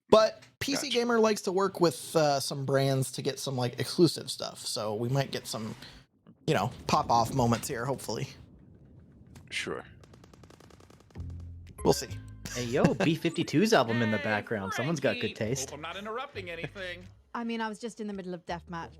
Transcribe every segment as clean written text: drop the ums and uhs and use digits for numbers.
But PC Gotcha. Gamer likes to work with some brands to get some like exclusive stuff. So we might get some, pop off moments here. Hopefully, Sure. we'll see. Hey, yo, B52's album in the Hey, background. Someone's got good Frankie. taste. Hope I'm not interrupting anything. I mean, I was just in the middle of deathmatch.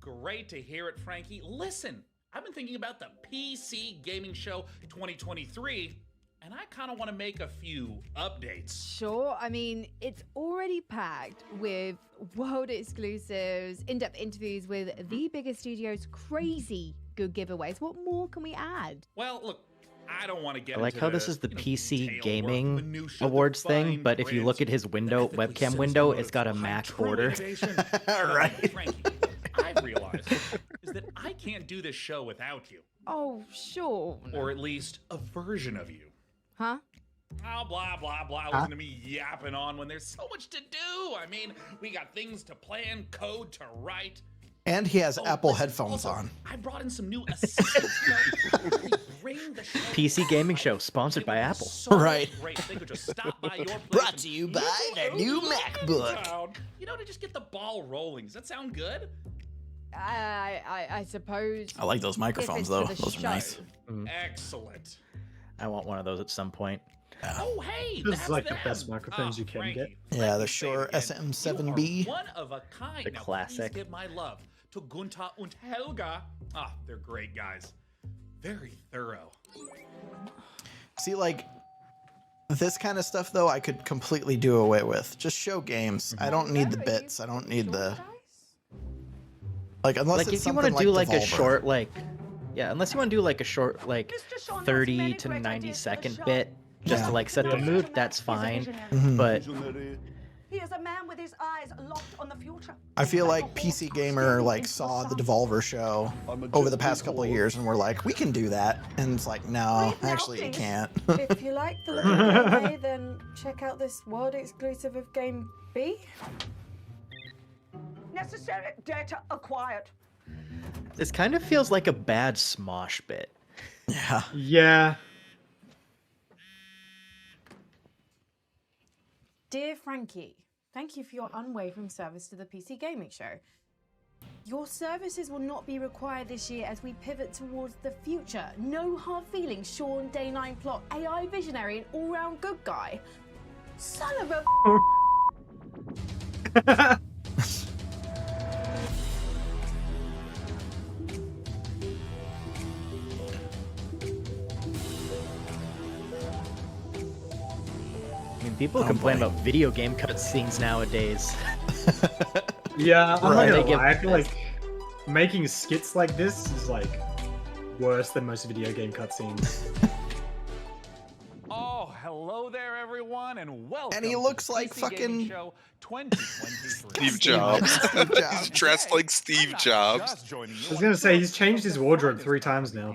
Great to hear it, Frankie. Listen, I've been thinking about the PC Gaming Show 2023, and I kind of want to make a few updates. Sure. I mean, it's already packed with world exclusives, in-depth interviews with the biggest studios, crazy good giveaways. What more can we add? Well, look, I don't want to get I like into how this is the you know, PC detail or Gaming minutia Awards defined thing, but if you look at his window, ethically webcam sensitive window, motives it's got a behind Mac true border. innovation. Right. Frankie, I've realized is that I can't do this show without you, Oh, sure. or at least a version of you. Huh? Oh, blah, blah, blah. Listen to me yapping on when there's so much to do. I mean, we got things to plan, code to write. And he has Oh, Apple listen, headphones also, on. I brought in some new assistants. Really bring the show PC Gaming Show, life. sponsored by It would be Apple. so Right. Great if they could just stop by your place. Brought and to you look by the at new look MacBook. down. You know, to just get the ball rolling. Does that sound good? I suppose. I like those microphones it's though. for the Those are nice. show. Excellent. I want one of those at some point. Oh, hey, This is that's like them. the best microphones you can Frankie, get. Yeah, let the me say it Shure again. SM7B. You are one of a kind. The Now, classic. Please give my love to Gunther and Helga. Ah, they're great guys. Very thorough. See, like this kind of stuff though, I could completely do away with. Just show games. I don't need the Are you bits. I don't need sure, the guys? unless Like, it's if you want something to do like a Devolver. short, unless you want to do like a short, like Mr. Sean has 30 many to great 90 ideas for the second show. bit, just Yeah. to like set the Yeah. mood, that's fine. Mhm. But He is a man with his eyes locked on the future. I feel like PC Gamer like saw the Devolver show over the past couple of years and we're like, we can do that. And it's like, no, Wait, now, actually you please. can't. If you like the look of gameplay, then check out this world exclusive of Game B. Necessary data acquired. this kind of feels like a bad Smosh bit. Yeah. Yeah. Dear Frankie, thank you for your unwavering service to the PC Gaming Show. Your services will not be required this year as we pivot towards the future. No hard feelings, Sean, Day 9 Plot, AI visionary, and all-round good guy. Son of a... I mean, people complain boy. about video game cutscenes nowadays. Yeah, I'm Right. not They gonna give- lie. I feel like making skits like this is like worse than most video game cutscenes. Oh, hello there, everyone, and welcome. And he to looks the like PC Gaming fucking- Show 2023. Steve Jobs. Steve Jobs. He's dressed like Steve Jobs. I was gonna say, he's changed his wardrobe 3 times now.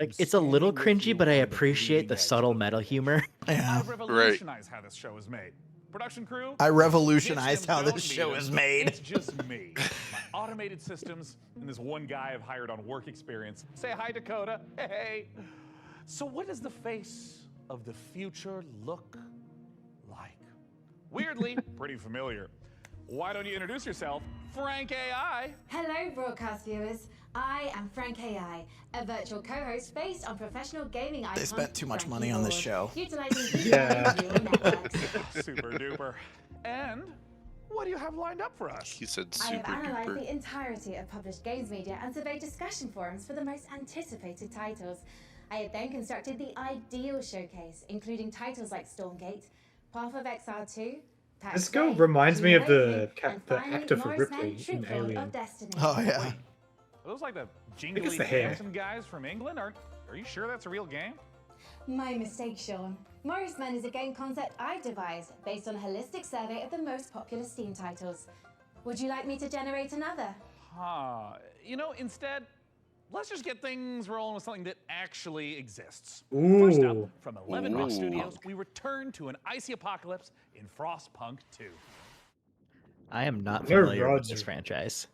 Like, it's a little cringy, but I appreciate the subtle meta humor. Yeah. I've revolutionized how this show is made. Production crew. I revolutionized how don't this need show them. is made. It's just me, my automated systems, and this one guy I've hired on work experience. Say hi, Dakota. Hey. So, what does the face of the future look like? Weirdly, pretty familiar. Why don't you introduce yourself, Frank AI? Hello, broadcast viewers. I am Frank AI, a virtual co-host based on professional gaming icon. spent too much Frankie money on this Lord, show. Utilizing Yeah. neural networks. Super duper. And what do you have lined up for us? He said I super have analyzed duper. the entirety of published games media and surveyed discussion forums for the most anticipated titles. I have then constructed the ideal showcase, including titles like Stormgate, Path of Exile 2, Pax This girl Ray, reminds me of the Reawakening, and the finally, actor for Morris Mann, Ripley in Troopful Alien. of Destiny. Oh yeah. Are those like the it's jingly the hair. Hanson guys from England? Are you sure that's a real game? My mistake, Sean. Morris Man is a game concept I devised based on a holistic survey of the most popular Steam titles. Would you like me to generate another? Huh. You know, instead, let's just get things rolling with something that actually exists. Ooh. First up, from 11 Rock Ooh. Studios, we return to an icy apocalypse in Frostpunk 2. I am not No, familiar with Roger. this franchise.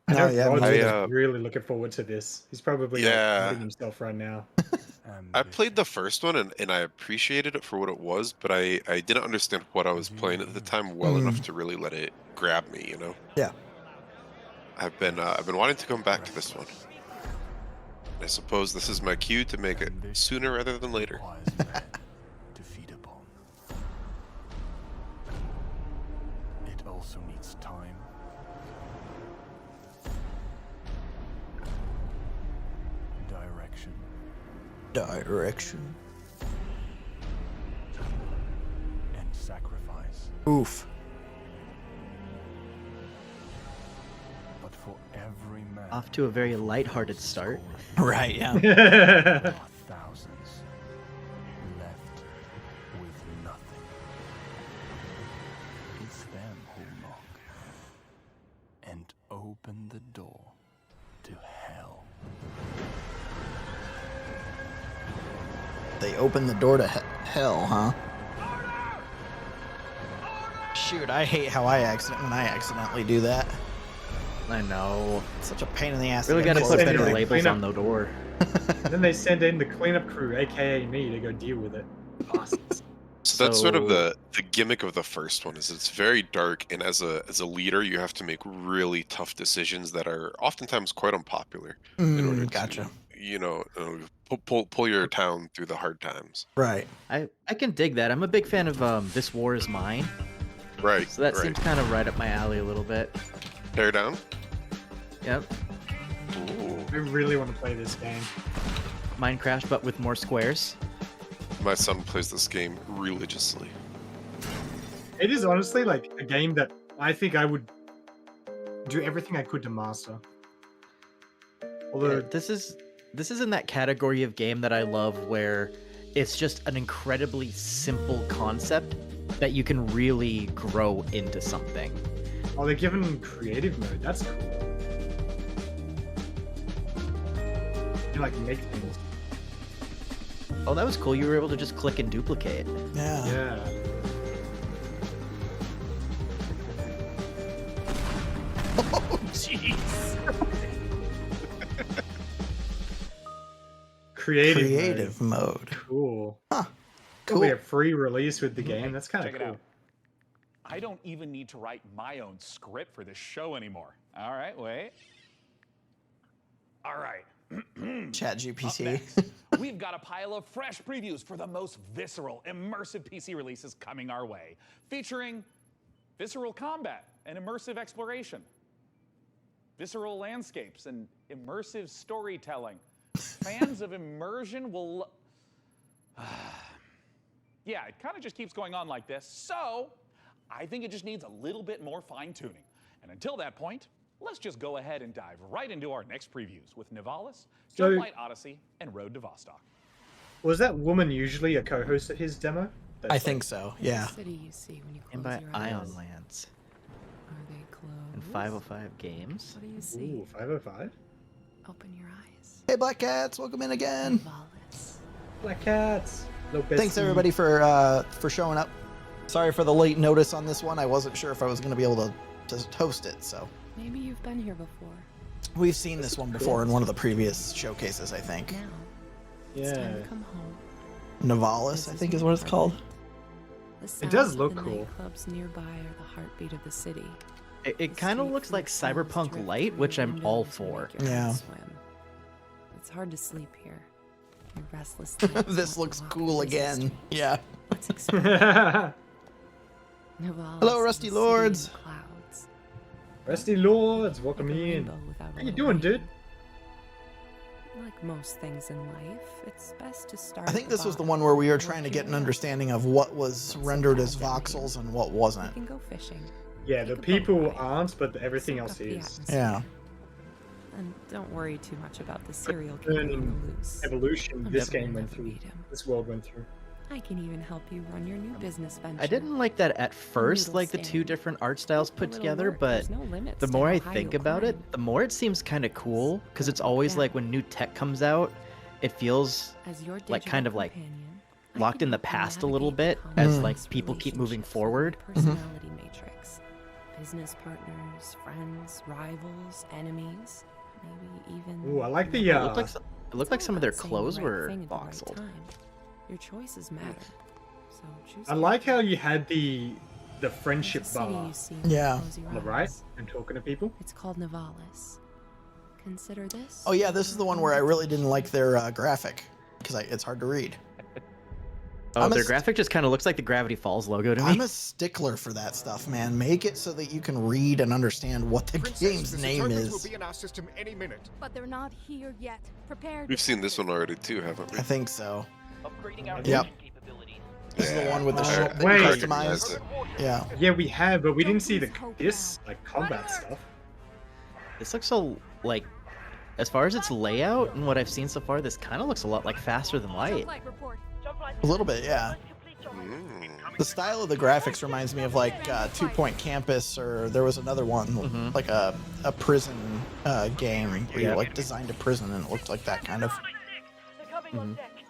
I know No, yeah, Roger I, is really looking forward to this. He's probably Yeah. like, hurting himself right now. I played the first one and I appreciated it for what it was, but I didn't understand what I was playing at the time well enough to really let it grab me, you know? Yeah. I've been wanting to come back to this one. I suppose this is my cue to make it sooner rather than later. It also needs time. Direction. And sacrifice. Oof. But for every man Off to a very lighthearted start. Right, yeah. are thousands left with nothing. It's them who knock and open the door to hell. They open the door to hell, huh? Shoot, I hate how I accidentally do that. I know. It's such a pain in the ass. Really got to get put close better to it. labels on the door. Then they send in the cleanup crew, aka me, to go deal with it. Bastards. So that's sort of So- the gimmick of the first one is it's very dark, and as a leader you have to make really tough decisions that are oftentimes quite unpopular in order Gotcha. to, you know, pull your town through the hard times. Right. I can dig that. I'm a big fan of This War Is Mine. Right. So that right. seems kind of right up my alley a little bit. Tear down. Yep. Ooh. I really want to play this game. Minecraft, but with more squares. My son plays this game religiously. It is honestly like a game that I think I would do everything I could to master. Although Yeah, this is in that category of game that I love where it's just an incredibly simple concept that you can really grow into something. oh, they're given creative mode. That's cool. You can, like make things. Oh, that was cool. You were able to just click and duplicate. Yeah. Yeah. Oh, jeez. Creative mode. mode. Cool. Huh. It'll be Cool. a free release with the game. That's kind of Check it cool. out. I don't even need to write my own script for this show anymore. All right, wait. All right. Chat Up GPT. next, we've got a pile of fresh previews for the most visceral, immersive PC releases coming our way, featuring visceral combat and immersive exploration, visceral landscapes and immersive storytelling. Fans of immersion will... yeah, it kind of just keeps going on like this. So, I think it just needs a little bit more fine-tuning. And until that point, let's just go ahead and dive right into our next previews with Nivalis, So- Jump Light Odyssey, and Road to Vostok. Was that woman usually a co-host at his demo? I think so. Yeah. City you see when you And close by your Ion eyes. Lands Are they closed? and 505 Games. What do you see? Ooh, 505. Open your eyes. Hey, Black Cats, welcome in again. Nivalis. Black cats. Little Thanks bestie. everybody for showing up. Sorry for the late notice on this one. I wasn't sure if I was going to be able to host it, so Maybe you've been here before. we've seen this one before in one of the previous showcases, I think. Now, it's time Yeah. to come home. Nivalis, I think is what it's called. The It does sounds of look the cool. nightclubs nearby are the heartbeat of the city. It The kind of street looks food like sounds Cyberpunk drift Light, through which I'm windows all and for. make your Yeah. eyes swim. It's hard to sleep here. Your restless nights This want looks to walk cool a busy again. street. Yeah. Let's explore. Nivalis Hello, is Rusty a city in Lords. clouds. Rusty Lords, welcome Like a in. rainbow without How you a doing, rain. dude? Like most things in life, it's best to start. I at think the this was the bottom one where we were and trying to work get an your way up. understanding of what was rendered as voxels and what You wasn't. can go fishing. Yeah, take the a boat people ride, aren't, but everything soak else up the is. atmosphere. Yeah. And don't worry too much about the serial killer on Learning the loose. evolution I'll this definitely game went never through. meet him. This world went through. I can even help you run your new business venture. I didn't like that at first, noodle like the two stand. different art styles A put little together, work, but there's no limits the to more how I high think you'll about it, climb. the more it seems kind of cool, because it's always Yeah. like when new tech comes out, it feels As your like kind digital of like companion, I locked can in the help you past a little navigate bit the as complex like people keep moving relationships of forward. your Personality matrix. Business partners, friends, rivals, enemies, maybe even. Ooh, I like the It looked like It looked like some of their Saying the clothes right were thing at the right voxeled. time. Your choices matter. So choose I like how you had the friendship There's a city bar you see Yeah. close your on the eyes. right and talking to people. It's called Nivalis. Consider this. Oh yeah, this is the one where I really didn't like their graphic because it's hard to read. Oh, I'm a their st- graphic just kind of looks like the Gravity Falls logo to me. I'm a stickler for that stuff, man. Make it so that you can read and understand what the game's name is. in our system any minute. But they're not here yet. Prepared. We've seen this one already too, haven't we? I think so. Upgrading our Yep. engine capabilities. This is the one with the Oh, ship that you wait. customize. Yeah. Yeah, we have, but we didn't see this like combat stuff. This looks so like, as far as its layout and what I've seen so far, this kind of looks a lot like Faster Than Light. A little bit, yeah. Mm. The style of the graphics reminds me of like 2 Point Campus, or there was another one like a prison game where you like designed a prison and it looked like that kind of.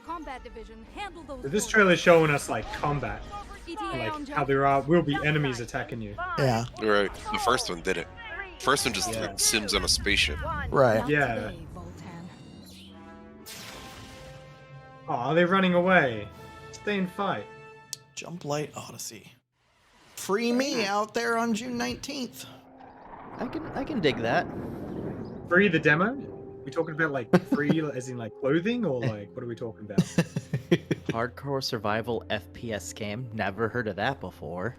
Combat division, handle those. But this trailer is showing us like combat, ETA like on how job. there will be enemies attacking you. Yeah. Right. The first one did it. First one just like Sims on a spaceship. Right. Yeah. Oh, they're running away. Stay and fight. Jump Light Odyssey. Free me out there on June 19th. I can dig that. Free the demo? We talking about like free as in like clothing, or like what are we talking about? Hardcore survival FPS game. Never heard of that before.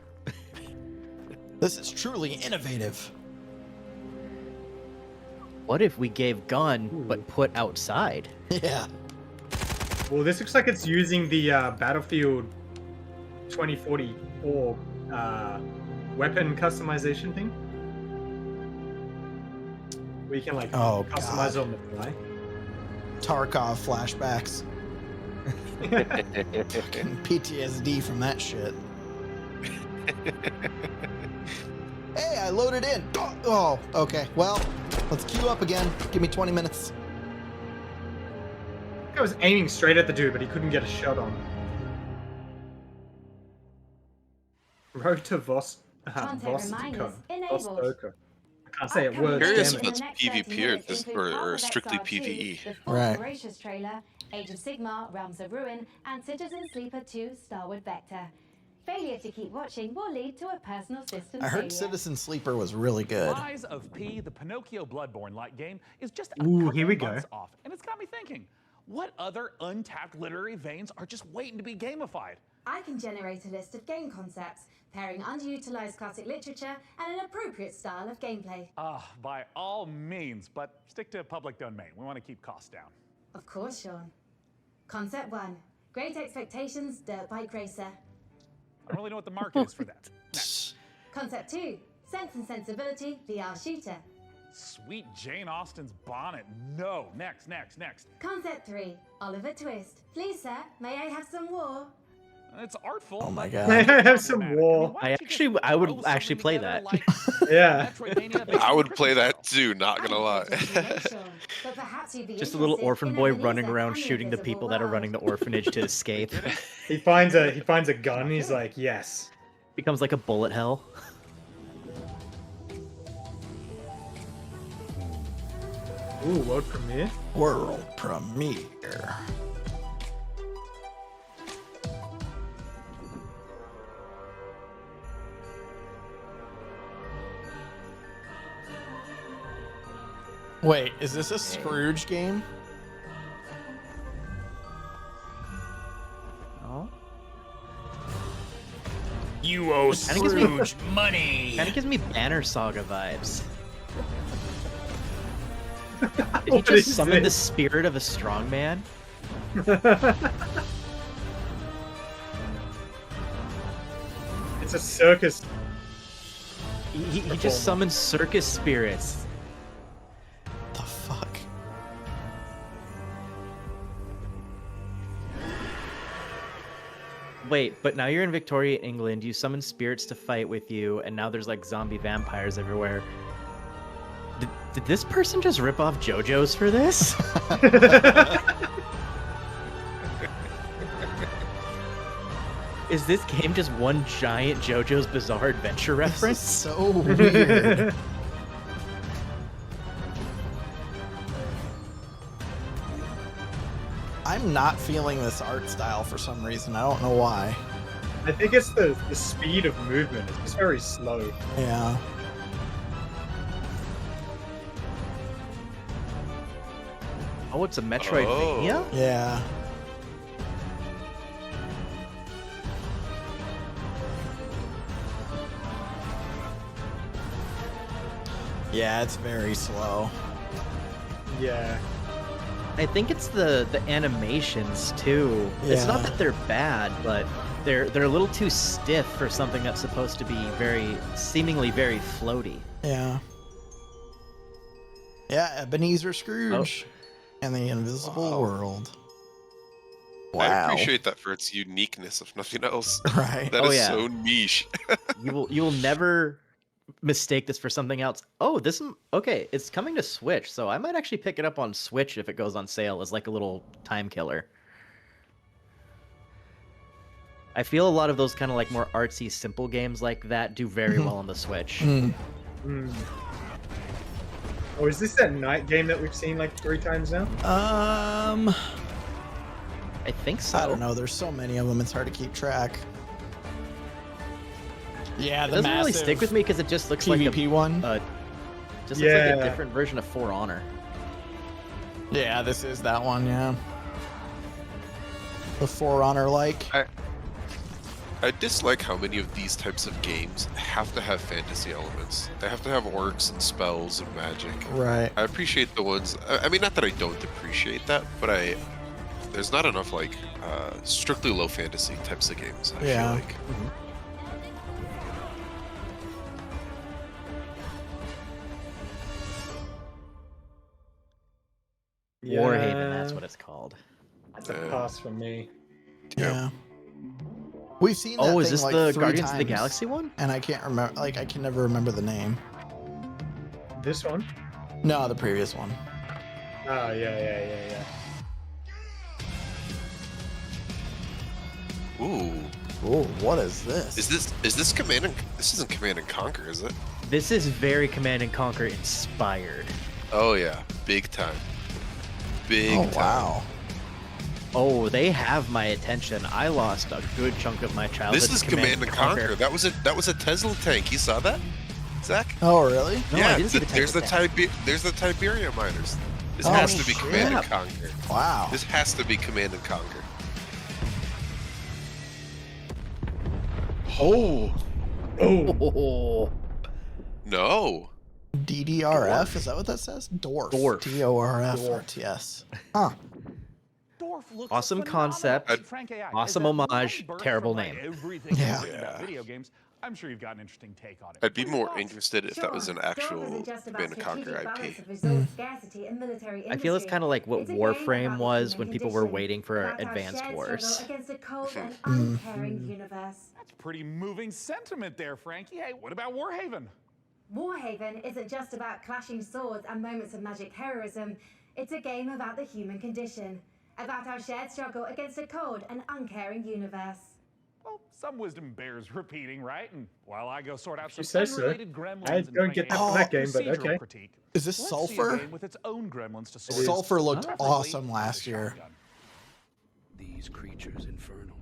This is truly innovative. What if we gave gun but put outside? Yeah. Well, this looks like it's using the Battlefield 2044 weapon customization thing. Where you can like customize it on the fly. Tarkov flashbacks. Fucking PTSD from that shit. Hey, I loaded in. Oh, okay. Well, let's queue up again. Give me 20 minutes. I was aiming straight at the dude, but he couldn't get a shot on. Road to Vostok. Vostoka. I can't say it. Words. Curious damn if it. it's PvP or strictly PvE. Right. Gracious trailer, Age of Sigmar, Realms of Ruin, and Citizen Sleeper 2 Starward Vector. Failure to keep watching will lead to a personal system I heard failure. Citizen Sleeper was really good. Rise of P, the Pinocchio Bloodborne-like game, is just a Ooh, couple here we go. months off, and it's got me thinking, what other untapped literary veins are just waiting to be gamified? I can generate a list of game concepts, pairing underutilized classic literature and an appropriate style of gameplay. By all means, but stick to public domain. We want to keep costs down. Of course, Sean. Concept 1. Great Expectations Dirt Bike Racer. I don't really know what the market is for that. Next. Concept 2. Sense and Sensibility VR Shooter. Sweet Jane Austen's bonnet. No. Next. Concept 3. Oliver Twist. Please, sir, may I have some war? It's artful. Oh my May I god. have some war? I would actually play that. Yeah. I would play that too, not gonna lie. But perhaps you'd be Just a little interested orphan in boy Ebenezer running around and the shooting the Invisible people that are World. running the orphanage to escape. He finds a gun. He's like, yes. Becomes like a bullet hell. Ooh, world premiere. World premiere. Wait, is this a Scrooge game? Oh. You owe Kinda gives me- Scrooge money. Kind of gives me Banner Saga vibes. Did he What just is summon the this? spirit of a strongman? It's a circus. He just summons circus spirits. The fuck? Wait, but now you're in Victoria, England. You summon spirits to fight with you, and now there's like zombie vampires everywhere. Did this person just rip off JoJo's for this? Is this game just one giant JoJo's Bizarre Adventure reference? This is so weird. I'm not feeling this art style for some reason. I don't know why. I think it's the speed of movement. It's just very slow. Yeah. Oh, it's a Metroidvania? Yeah. Yeah, it's very slow. Yeah. I think it's the animations too. It's not Yeah. that they're bad, but they're a little too stiff for something that's supposed to be seemingly very floaty. Yeah. Yeah, Ebenezer Scrooge and the Invisible World. I Wow. appreciate that for its uniqueness, if nothing else. Right. That Oh, is yeah. so niche. You will never mistake this for something else. Oh, okay, it's coming to Switch, so I might actually pick it up on Switch if it goes on sale as like a little time killer. I feel a lot of those kind of like more artsy, simple games like that do very well on the Switch. Oh, is this that night game that we've seen like 3 times now? I think so. I don't know. There's so many of them. It's hard to keep track. Yeah, It the doesn't really massive stick with me because it just looks PvP like a one. Just looks like Yeah. a different version of For Honor. Yeah, this is that one. Yeah. The For Honor like. I dislike how many of these types of games have to have fantasy elements. They have to have orcs and spells and magic. Right. I appreciate the ones. I mean, not that I don't appreciate that, but there's not enough like strictly low fantasy types of games. I Yeah. feel like. Warhaven, that's what it's called. That's a pass for me. Yeah. We've seen that Oh, is thing this like the 3 Guardians of the times, Galaxy one? And I can't remember. Like, I can never remember the name. This one? No, the previous one. Oh, yeah. Ooh. Ooh, what is this? Is this Command and this isn't Command and Conquer, is it? This is very Command and Conquer inspired. Oh yeah, big time. Big Oh time. wow. Oh, they have my attention. I lost a good chunk of my childhood. This is to Command and Conquer. That was a Tesla tank. You saw that, Zach? Oh really? No, I yeah. didn't see the There's the Tesla tank. there's the Tiberia miners. This Oh, has to be Command and shit. Conquer. Wow. This has to be Command and Conquer. Oh. Oh. No. DDRF, is that what that says? Dwarf. Dwarf. DORF Dwarf. RTS. Huh. Dwarf looks Awesome phenomenal. concept, Frank AI, awesome is that homage, one birth terrible from, like, name. everything Yeah. you've learned about Yeah. video games. I'm sure you've got an interesting take on it. I'd be Please more pause. interested if that was an actual Command and Conquer IP. I feel it's kind of like what Warframe was when people were waiting for Advanced Wars. That's pretty moving sentiment there, Frankie. Hey, what about Warhaven? Warhaven isn't just about clashing swords and moments of magic heroism. It's a game about the human condition, about our shared struggle against a cold and uncaring universe. Well, some wisdom bears repeating, right? And while I go sort out You some say so. unrelated gremlins I and don't get that Frank from that AI's game, but procedural okay. critique, Is this let's see a Sulfur? game with its own gremlins to sort out. Sulfur looked Preferably awesome with a last year. shotgun. These creatures infernal.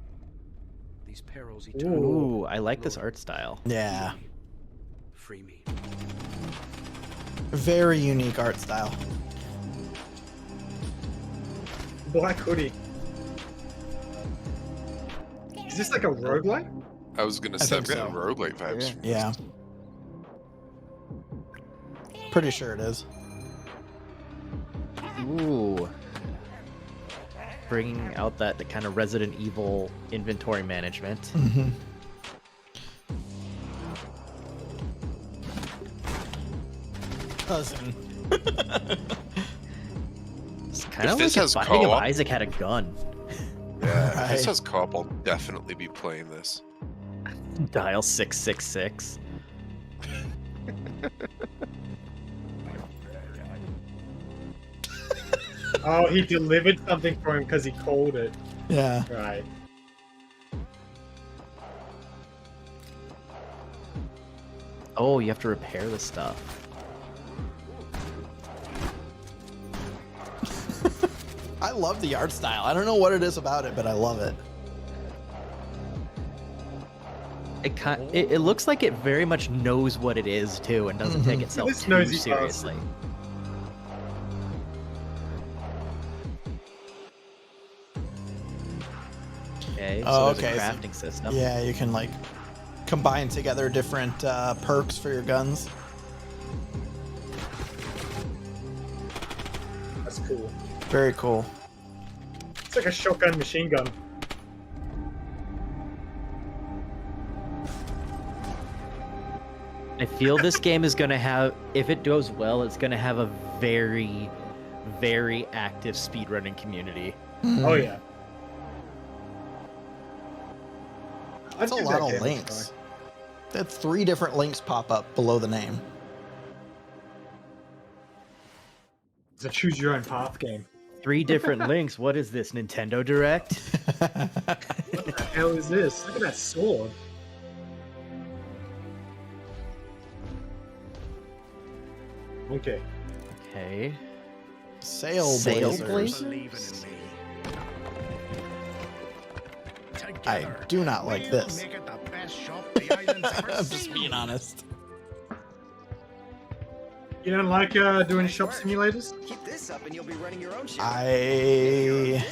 These perils eternal. Ooh, I like this art style. Yeah. Free me. Very unique art style. Black hoodie. Is this like a roguelike? I was gonna I say, I'm think getting so. roguelike vibes. from Yeah. Pretty sure it is. Ooh. Bringing out the kind of Resident Evil inventory management. Mm-hmm. Cousin. It's kind If of this like has if Binding of co-op- Isaac had a gun. Yeah, if Right. this has co-op, I'll definitely be playing this. Dial 666. Oh, he delivered something for him because he called it. Yeah. Right. Oh, you have to repair the stuff. I love the art style. I don't know what it is about it, but I love it. It looks like it very much knows what it is too, and doesn't take itself This too nosy seriously. Okay, so Oh, there's okay. a crafting system. Yeah, you can like combine together different perks for your guns. That's cool. Very cool. It's like a shotgun machine gun. I feel this game is going to have, if it goes well, it's going to have a very, very active speedrunning community. Oh yeah. That's a lot of links. That's 3 different links pop up below the name. It's a choose your own path game. 3 different links. What is this, Nintendo Direct? What the hell is this? Look at that sword. Okay. Okay. Blazers. I do not like this. I'm just being honest. You don't like doing shop simulators? Keep this up and you'll be running your own shop. I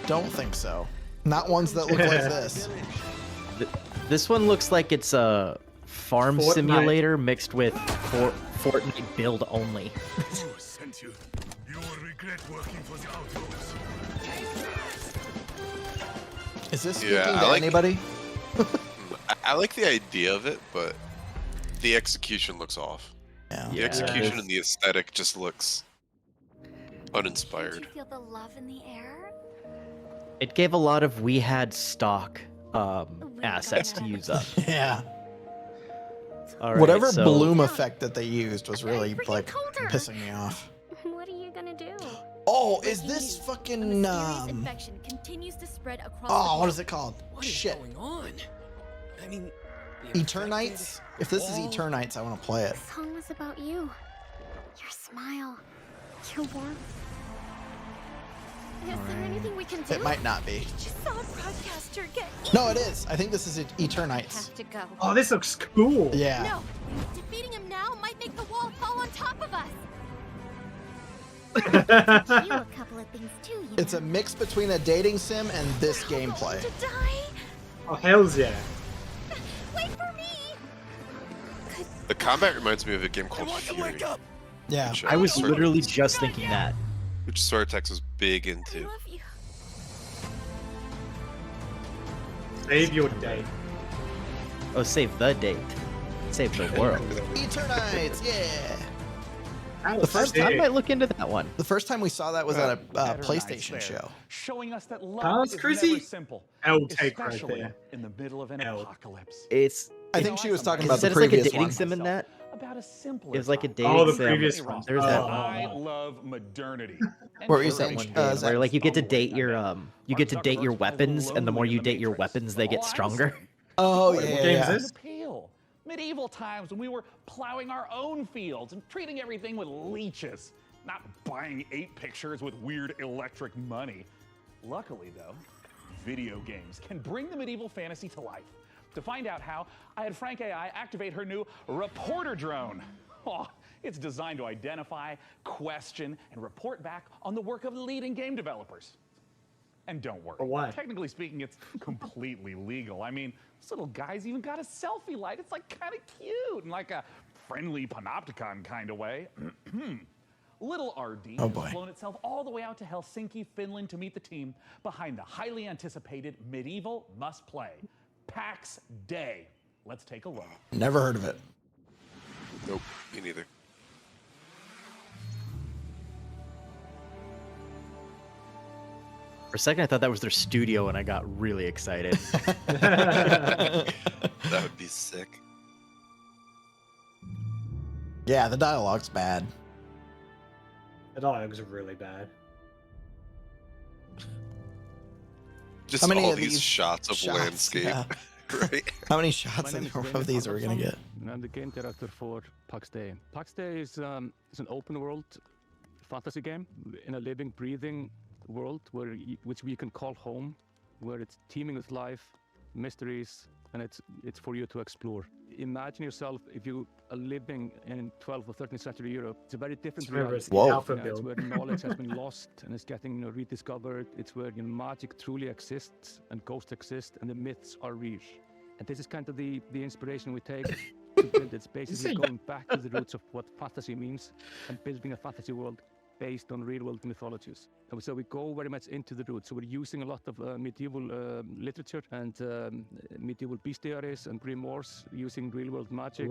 don't think so. Not ones that look like this. This one looks like it's a farm Fortnite. simulator mixed with Fortnite build only. Sent you. You will regret working for the Outlaws. Is this Yeah, speaking I to like- anybody? I like the idea of it, but the execution looks off. Yeah. The execution and the aesthetic just looks uninspired. Don't you feel the love in the air? It gave a lot of we had stock assets to use up. Yeah. All right, Whatever so- bloom effect that they used was really like pissing me off. What are you gonna do? Oh, is this fucking Infection continues to spread across oh, the what is it called? What is Shit. going on? I mean, Eternites? If this is Eternites, I want to play it. The song was about you. Your smile. Your warmth. Is there anything we can do? It might not be. Just saw a broadcaster get No, it is. I think this is Eternites. have to go. Oh, this looks cool. Yeah. No, defeating him now might make the wall fall on top of us. You a couple of things too, you It's a mix between a dating sim and this gameplay. to die. Oh, hells yeah. Wait for me. The combat reminds me of a game called Fury. Yeah. which, I was Sword- literally just thinking that. which Sortex was big into. Save your day. Oh, save the date. Save the world. Eternites, yeah. That The first I time might look into that one. The first time we saw that was at a PlayStation there, show. showing us that love How's is Chrissy? never simple, L take right especially there. in the middle of an apocalypse. It's. I think she was talking about Instead the it's like a previous dating one. sim in that. About a simpler It was like a topic. dating Oh, the sim. previous one. There's Oh. that I love modernity. What were you that saying? one game where like you get to date your you get to date your weapons, and the more you date your weapons, they get stronger. Oh Wait, yeah, what game yeah. is this? Appeal. Medieval times when we were plowing our own fields and treating everything with leeches, not buying 8 pictures with weird electric money. Luckily, though, video games can bring the medieval fantasy to life. To find out how, I had Frank AI activate her new reporter drone. Oh, it's designed to identify, question, and report back on the work of leading game developers. And don't worry, But why? technically speaking, it's completely legal. I mean, this little guy's even got a selfie light. It's like kind of cute in like a friendly panopticon kind of way. Little RD Oh, has boy. flown itself all the way out to Helsinki, Finland to meet the team behind the highly anticipated medieval must-play, PAX Day. Let's take a look. Never heard of it. Nope, me neither. For a second, I thought that was their studio, and I got really excited. That would be sick. Yeah, the dialogue's bad. The dialogues are really bad. Just How many all of these these shots of shots? landscape. Yeah. Right? How many shots of these are we gonna get? I'm the game director for PAX Day. PAX Day is an open world fantasy game in a living, breathing world which we can call home, where it's teeming with life, mysteries, and it's for you to explore. Imagine yourself if you are living in 12th or 13th century Europe. It's a very different reality. Whoa. It's where knowledge has been lost and it's getting rediscovered. It's where magic truly exists and ghosts exist and the myths are real. And this is kind of the inspiration we take to build. It's basically going back to the roots of what fantasy means and building a fantasy world based on real-world mythologies. And so we go very much into the roots. So we're using a lot of medieval literature and medieval bestiaries and grimoires, using real-world magic,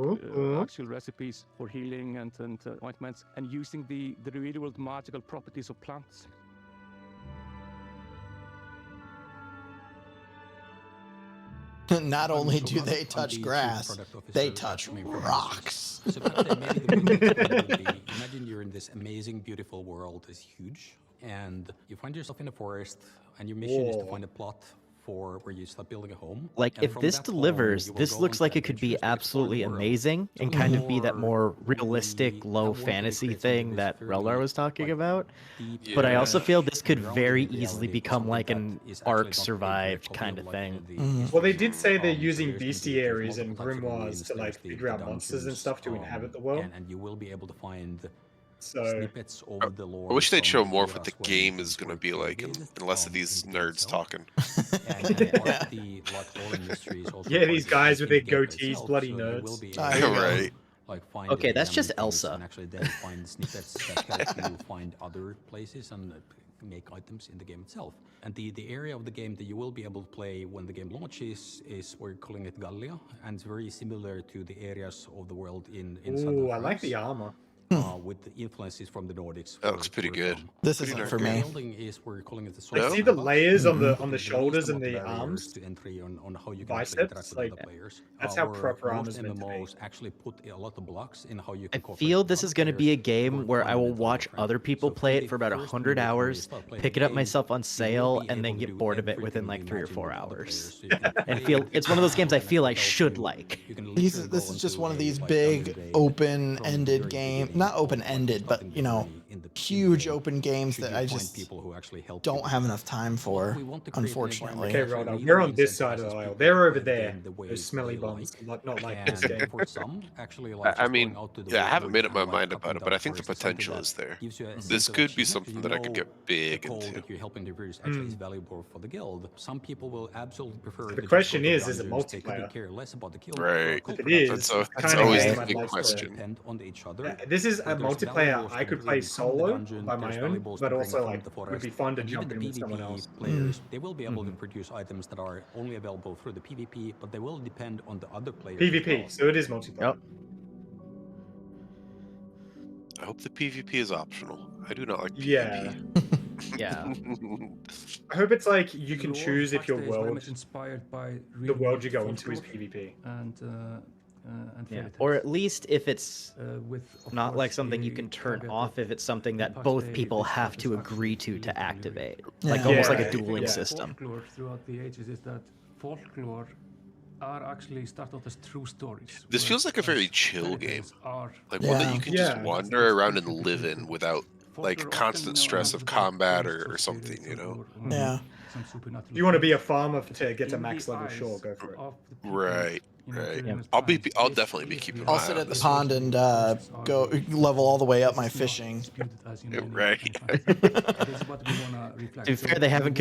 actual recipes for healing and ointments, and using the real-world magical properties of plants. Not only do they touch grass, they touch rocks. So maybe the would be, imagine you're in this amazing, beautiful world, it's huge, and you find yourself in a forest, and your mission is to find a plot for where you start building a home. Like, And if from this that home, delivers, you will this go looks into like it could be adventures to explore the absolutely world. amazing and kind of be that more realistic, low fantasy thing that Reldar was talking about. But I also feel this could very easily become like an Ark survived kind of thing. Well, they did say they're using bestiaries and grimoires to like figure out monsters and stuff to inhabit the world. And you will be able to find So snippets over the lore. I wish they'd from show the more of eras what the when game things is going to were be like, and created, less of these in nerds itself. talking. And part of the lore industry is also Yeah, part these of guys with their in the gameplay goatees, itself, bloody so you nerds. will be Ah, able yeah. to, Right. like, find Okay, that's random just things Elsa. And actually then find snippets that help you find other places and make items in the game itself. And the area of the game that you will be able to play when the game launches is, we're calling it Gallia, and it's very similar to the areas of the world in southern Ooh, I like France. the armor. With the influences from the Nordics. That looks pretty good. This Pretty isn't darn for good. me. Building is, we're calling it the I No? see the layers on the The shoulders least and amount the of barriers arms. to entry on how you can actually interact Biceps, with like other players. that's how Where proper most armor's meant to be. MMOs actually put a lot of blocks in how you I can cooperate feel with this other is going to be a players game or where I will fundamental watch different. other people So play for it the for about first 100 move before you hours, start playing pick the it up game, myself on you will sale, be and then able to get do bored of it everything within you like 3 or imagine 4 with other hours. players. So you can And play feel with it's one of those games I people feel I and help should you. like. You can These, literally this go is just into one of a, these like, big dungeon game open-ended from the very game, beginning not of open-ended, but starting you know, journey in the huge game. open games Should that you I find just people who actually help you don't with have that. enough time for, We want to create an unfortunately. environment Okay, that Roda, really we're on this side of the incentivizes aisle. people They're to over play the there. game the way Those smelly they bums. like. Not like this And game. for some, actually, like I just mean, going out to the yeah, I world haven't made and up my like mind up about and it, but down I think the forest is something potential that is there. gives you a This sense of could be achievement. something You that I could know get big the goal into. that you're helping to reach actually is valuable for the guild. Some people will absolutely prefer The to just question go to is it dungeons. They couldn't multiplayer? care less about the kill. Right. Kill If it production. is, That's, it's the that's kind of always game the I'd big like to question. Depend on each other. This is a But there's multiplayer valuables I to could bring play from the solo dungeon, by there's my own, valuables to but bring also from like the it would forest, be fun to and even jump the in with someone PvP else. players, they will be able to produce items that are only available through the PvP, but they will depend on the other players. as PvP, well. so it is multiplayer. I hope the PvP is optional. I do not like Yeah. PvP. Yeah. I hope it's like you can The lore choose if your factor is very world, much inspired by the world you real-world go into is folklore PvP. and Yeah. fairy Or tales. at least if it's with, of not like course, something you a can turn caveat off, that if it's something the that past both day people itself have is to actually agree to really activate. Yeah. Like almost like Yeah, a dueling yeah. system. Folklore throughout the ages is that folklore are actually start out as true stories. This feels like a very chill fairy game. tales are Like one that Yeah. you can just Yeah. wander around and live in without like folklore constant often, stress has of about combat ghosts or something, spirits you know? or, Yeah. some supernatural If you want to be a things. farmer to get to In max the level, sure, eyes go for it. of the people, Right. you know, Right. during those I'll times, I'll this definitely be is keeping an the I'll eye sit on at the this. pond and go level all the way up my fishing. Right. To be fair, they haven't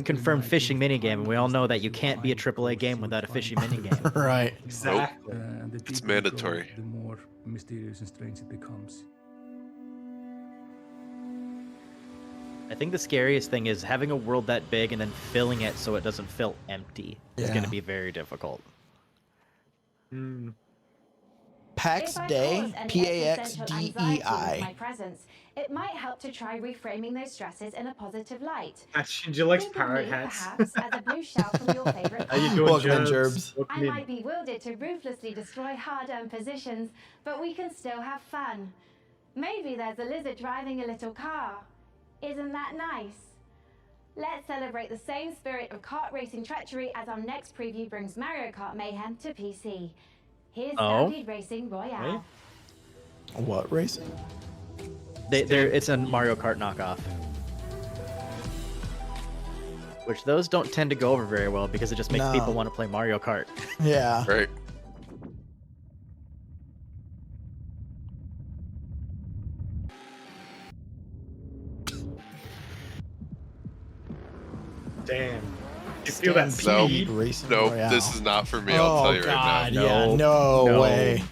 confirmed fishing minigame, and we all know that you can't be a AAA game without a fishing minigame. Right. Exactly. It's mandatory. The more mysterious and strange it becomes. I think the scariest thing is having a world that big and then filling it so it doesn't feel empty is going Yeah. to be very difficult. PAX If I Day, cause any P-A-X-D-E-I. existential anxiety with my presence, it might help to try reframing those stresses in a positive light. Ginger likes Think of parrot me, hats. perhaps, as a blue shell from your favorite How you car. doing, Welcome in, Gerbs? Gerbs. I Welcome in. might be wielded to ruthlessly destroy hard-earned positions, but we can still have fun. Maybe there's a lizard driving a little car. Isn't that nice? Let's celebrate the same spirit of kart racing treachery as our next preview brings Mario Kart Mayhem to PC. Here's Oh? Stampede Racing Royale. What racing? It's a Mario Kart knockoff. Which those don't tend to go over very well because it just makes No. people want to play Mario Kart. Yeah. Right. Damn. You feel that No, speed? nope, this is not for me. I'll tell you right now. Yeah, no way.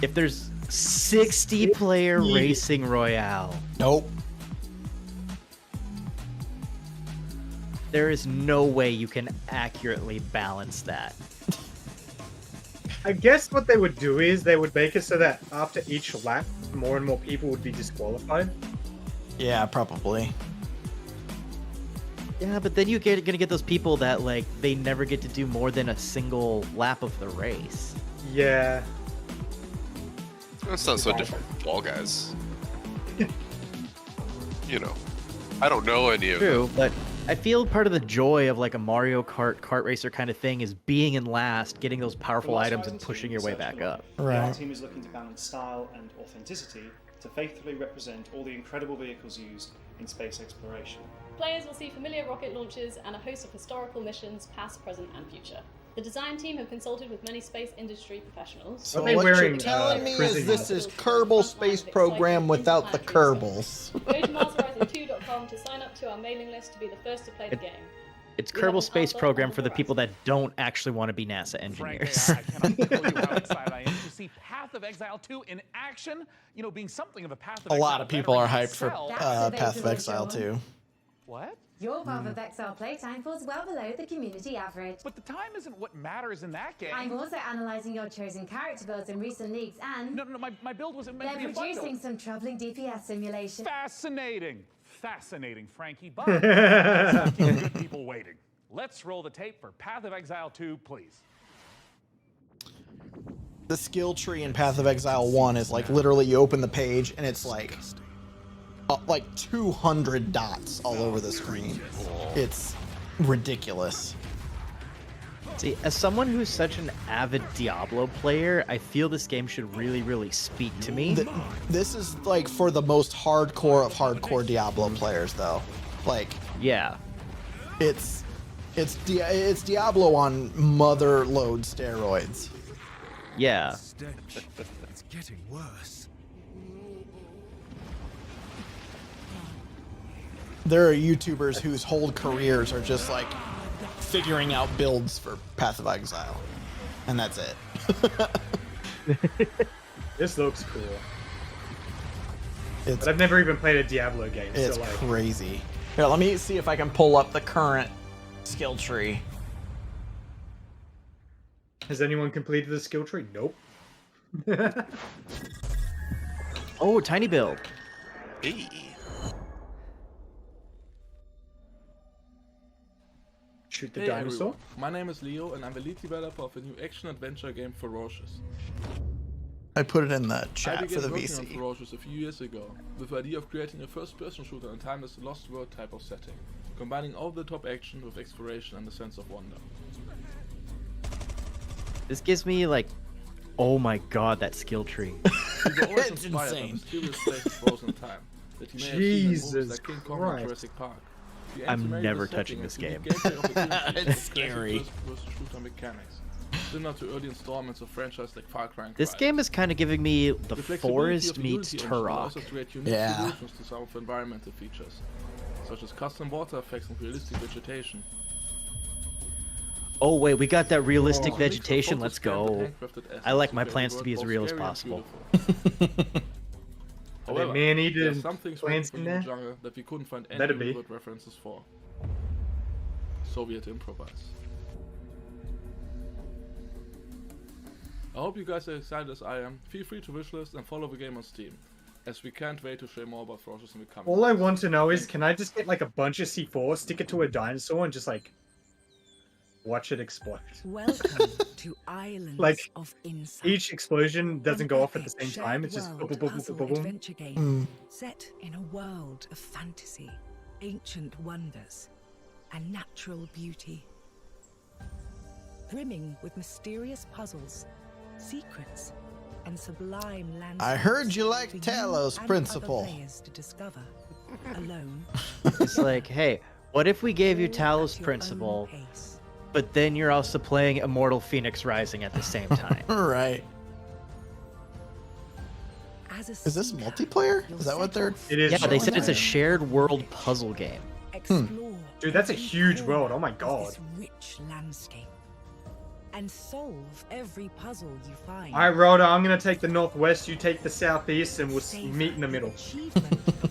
If there's 60-player Racing Royale, nope. There is no way you can accurately balance that. I guess what they would do is they would make it so that after each lap, more and more people would be disqualified. Yeah, probably. Yeah, but then you're gonna get those people that like they never get to do more than a single lap of the race. Yeah. That's not so different from Fall Guys. You know, I don't know any of True, them. but I feel part of the joy of like a Mario Kart racer kind of thing is being in last, getting those powerful items, and pushing your way back up. Our team is looking to balance style and authenticity to faithfully represent all the incredible vehicles used in space exploration. Players will see familiar rocket launches and a host of historical missions, past, present, and future. The design team have consulted with many space industry professionals. So what you're telling me is this is Kerbal Space Program without the Kerbals. Go to MarsHorizon2.com to sign up to our mailing list to be the first to play the game. It's Kerbal Space Program for the people that don't actually want to be NASA engineers. I cannot tell you how excited I am to see Path of Exile 2 in action. You know, being something of a Path of A Exile. lot of people are hyped for itself. Path of Exile too. What? Your Path of Exile playtime falls well below the community average. But the time isn't what matters in that game. I'm also analysing your chosen character builds in recent leagues and... No, my build wasn't meant to be they're a fun build. producing some troubling DPS simulation. Fascinating. Fascinating, Frankie. But let's not keep good people waiting. Let's roll the tape for Path of Exile 2, please. The skill tree in Path of Exile 1 is like literally you open the page and it's like 200 dots all over the screen. It's ridiculous. See, as someone who's such an avid Diablo player, I feel this game should really, really speak to me. This is like for the most hardcore of hardcore Diablo players, though. Like, yeah, it's Diablo on mother load steroids. Yeah. It's getting worse. There are YouTubers whose whole careers are just like figuring out builds for Path of Exile, and that's it. This looks cool. It's, but I've never even played a Diablo game. It's so like, crazy. Here, let me see if I can pull up the current skill tree. Has anyone completed the skill tree? Nope. Oh, tiny build. Hey. Shoot the Hey dinosaur. everyone, my name is Leo and I'm the lead developer of a new action-adventure game, Ferocious. I put it in the I chat began for the working on VC. Ferocious a few years ago, with the idea of creating a first-person shooter in a timeless Lost World type of setting, combining over-the-top action with exploration and a sense of wonder. This gives me like, oh my god, that skill tree. We were always It's inspired by insane. mysterious place of frozen time that you may have seen in movies Jesus like King Kong and Christ. Jurassic Park. The I'm answer may be never the touching setting this and game. unique gameplay opportunities It's and classic scary. first-person shooter mechanics, similar to early installments of franchises like Far Cry and This Crytek. game is kind of giving me the The flexibility of forest the meets Unity engine allows Turok. us to create unique Yeah. solutions to some of the environmental features, such as custom water effects and realistic vegetation. Oh wait, we got that realistic Oh. A mix of vegetation. Let's photo-scanned go. handcrafted assets I like to my create a plants to world be as both real as scary and possible. beautiful. Are they However, man-eater there are some things waiting plants for in you in the there? jungle that we couldn't find any Better be. real references for. So we had to improvise. I hope you guys are excited as I am. Feel free to wishlist and follow the game on Steam, as we can't wait to share more about Ferocious in the coming All I months. want to know is, can I just get like a bunch of C4, stick it to a dinosaur, and just like watch it explode? Welcome to Islands Like, of Insight. Each explosion doesn't go off at the Epic same time. It's just shared boom, boom, world boom, boom, puzzle boom, boom. adventure game Mm. set in a world of fantasy, ancient wonders, and natural beauty. Brimming with mysterious puzzles, secrets, and sublime landscapes. I heard you like for you Talos and Principle. other players to discover alone. It's like, hey, what if we gave you Talos Principle, but then you're also playing Immortal Phoenix Rising at the same time? Right. As a Is this seeker, multiplayer? you'll Is that what they're? It is. Yeah, they said showing it's a there. shared world puzzle game. explore Dude, that's a huge world. Oh my of god. this rich landscape and solve every puzzle you find. Alright, Rhoda, I'm gonna take the northwest, you take the southeast, and we'll meet in the middle.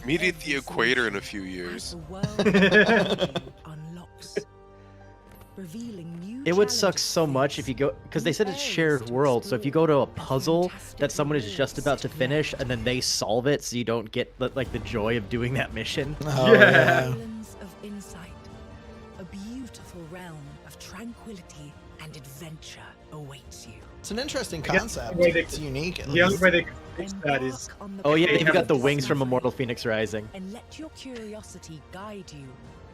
Meet at the equator in a few years. Unlocks, revealing new It would suck so much if you go, because they said it's shared world. So if you go to a puzzle that someone is just about to finish and then they solve it, so you don't get like the joy of doing that mission. Oh, yeah. Islands of insight, a beautiful realm of tranquility and adventure awaits you. It's an interesting I guess concept. the way they- It's unique. At The only least. way they could fix that is. Oh yeah, they they've have got the a- wings from Immortal Phoenix Rising. And let your curiosity guide you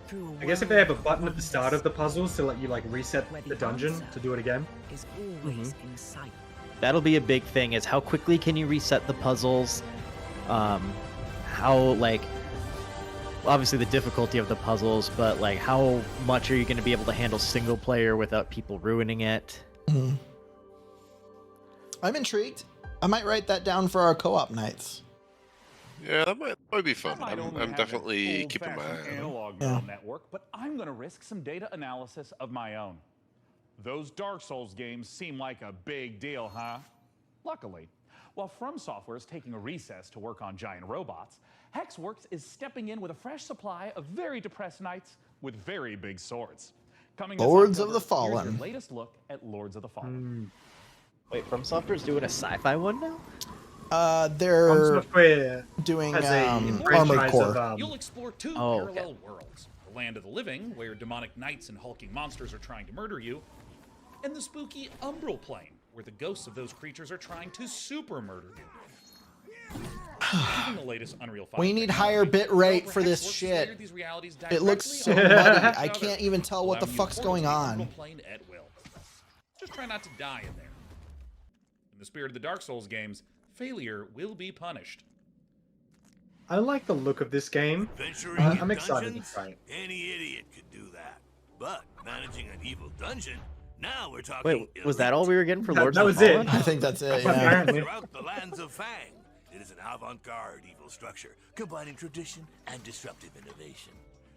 through a I guess if they have a button at the start of the puzzles to let you like reset the dungeon to do it again. is always in sight. That'll be a big thing. Is how quickly can you reset the puzzles? How like obviously the difficulty of the puzzles, but like how much are you going to be able to handle single player without people ruining it? Mhm. I'm intrigued. I might write that down for our co-op nights. Yeah, that might be fun. might only I'm have definitely an keeping my old-fashioned eye on it. analog Yeah. neural network, but I'm going to risk some data analysis of my own. Those Dark Souls games seem like a big deal, huh? Luckily, while From Software is taking a recess to work on giant robots, Hexworks is stepping in with a fresh supply of very depressed knights with very big swords. Coming this Lords of October, the here's Fallen. your latest look at Lords of the Fallen. Wait, From Software's doing a sci-fi one now? They're Software doing has a Armored franchise Core. of, You'll explore two Oh, okay. parallel worlds. The land of the living, where demonic knights and hulking monsters are trying to murder you, and the spooky Umbral Plane, where the ghosts of those creatures are trying to super murder you. Using the latest Unreal 5 We need technology, higher bit rate for Hexworks this has shit. layered these realities It looks so directly muddy. on top of I each can't other, even tell what the allowing you fuck's to going port the on. Umbral Plane at will. Just try not to die in there. In the spirit of the Dark Souls games, failure will be punished. I like the look of this game. Venturing I'm in excited to dungeons? try it. Any idiot could do that. But managing an evil dungeon, now we're talking. Wait, was that all we were getting for That- Lords that of was the it. Fallen? I think that's it. Yeah. Apparently. Throughout the lands of Fang, it is an avant-garde evil structure, combining tradition and disruptive innovation.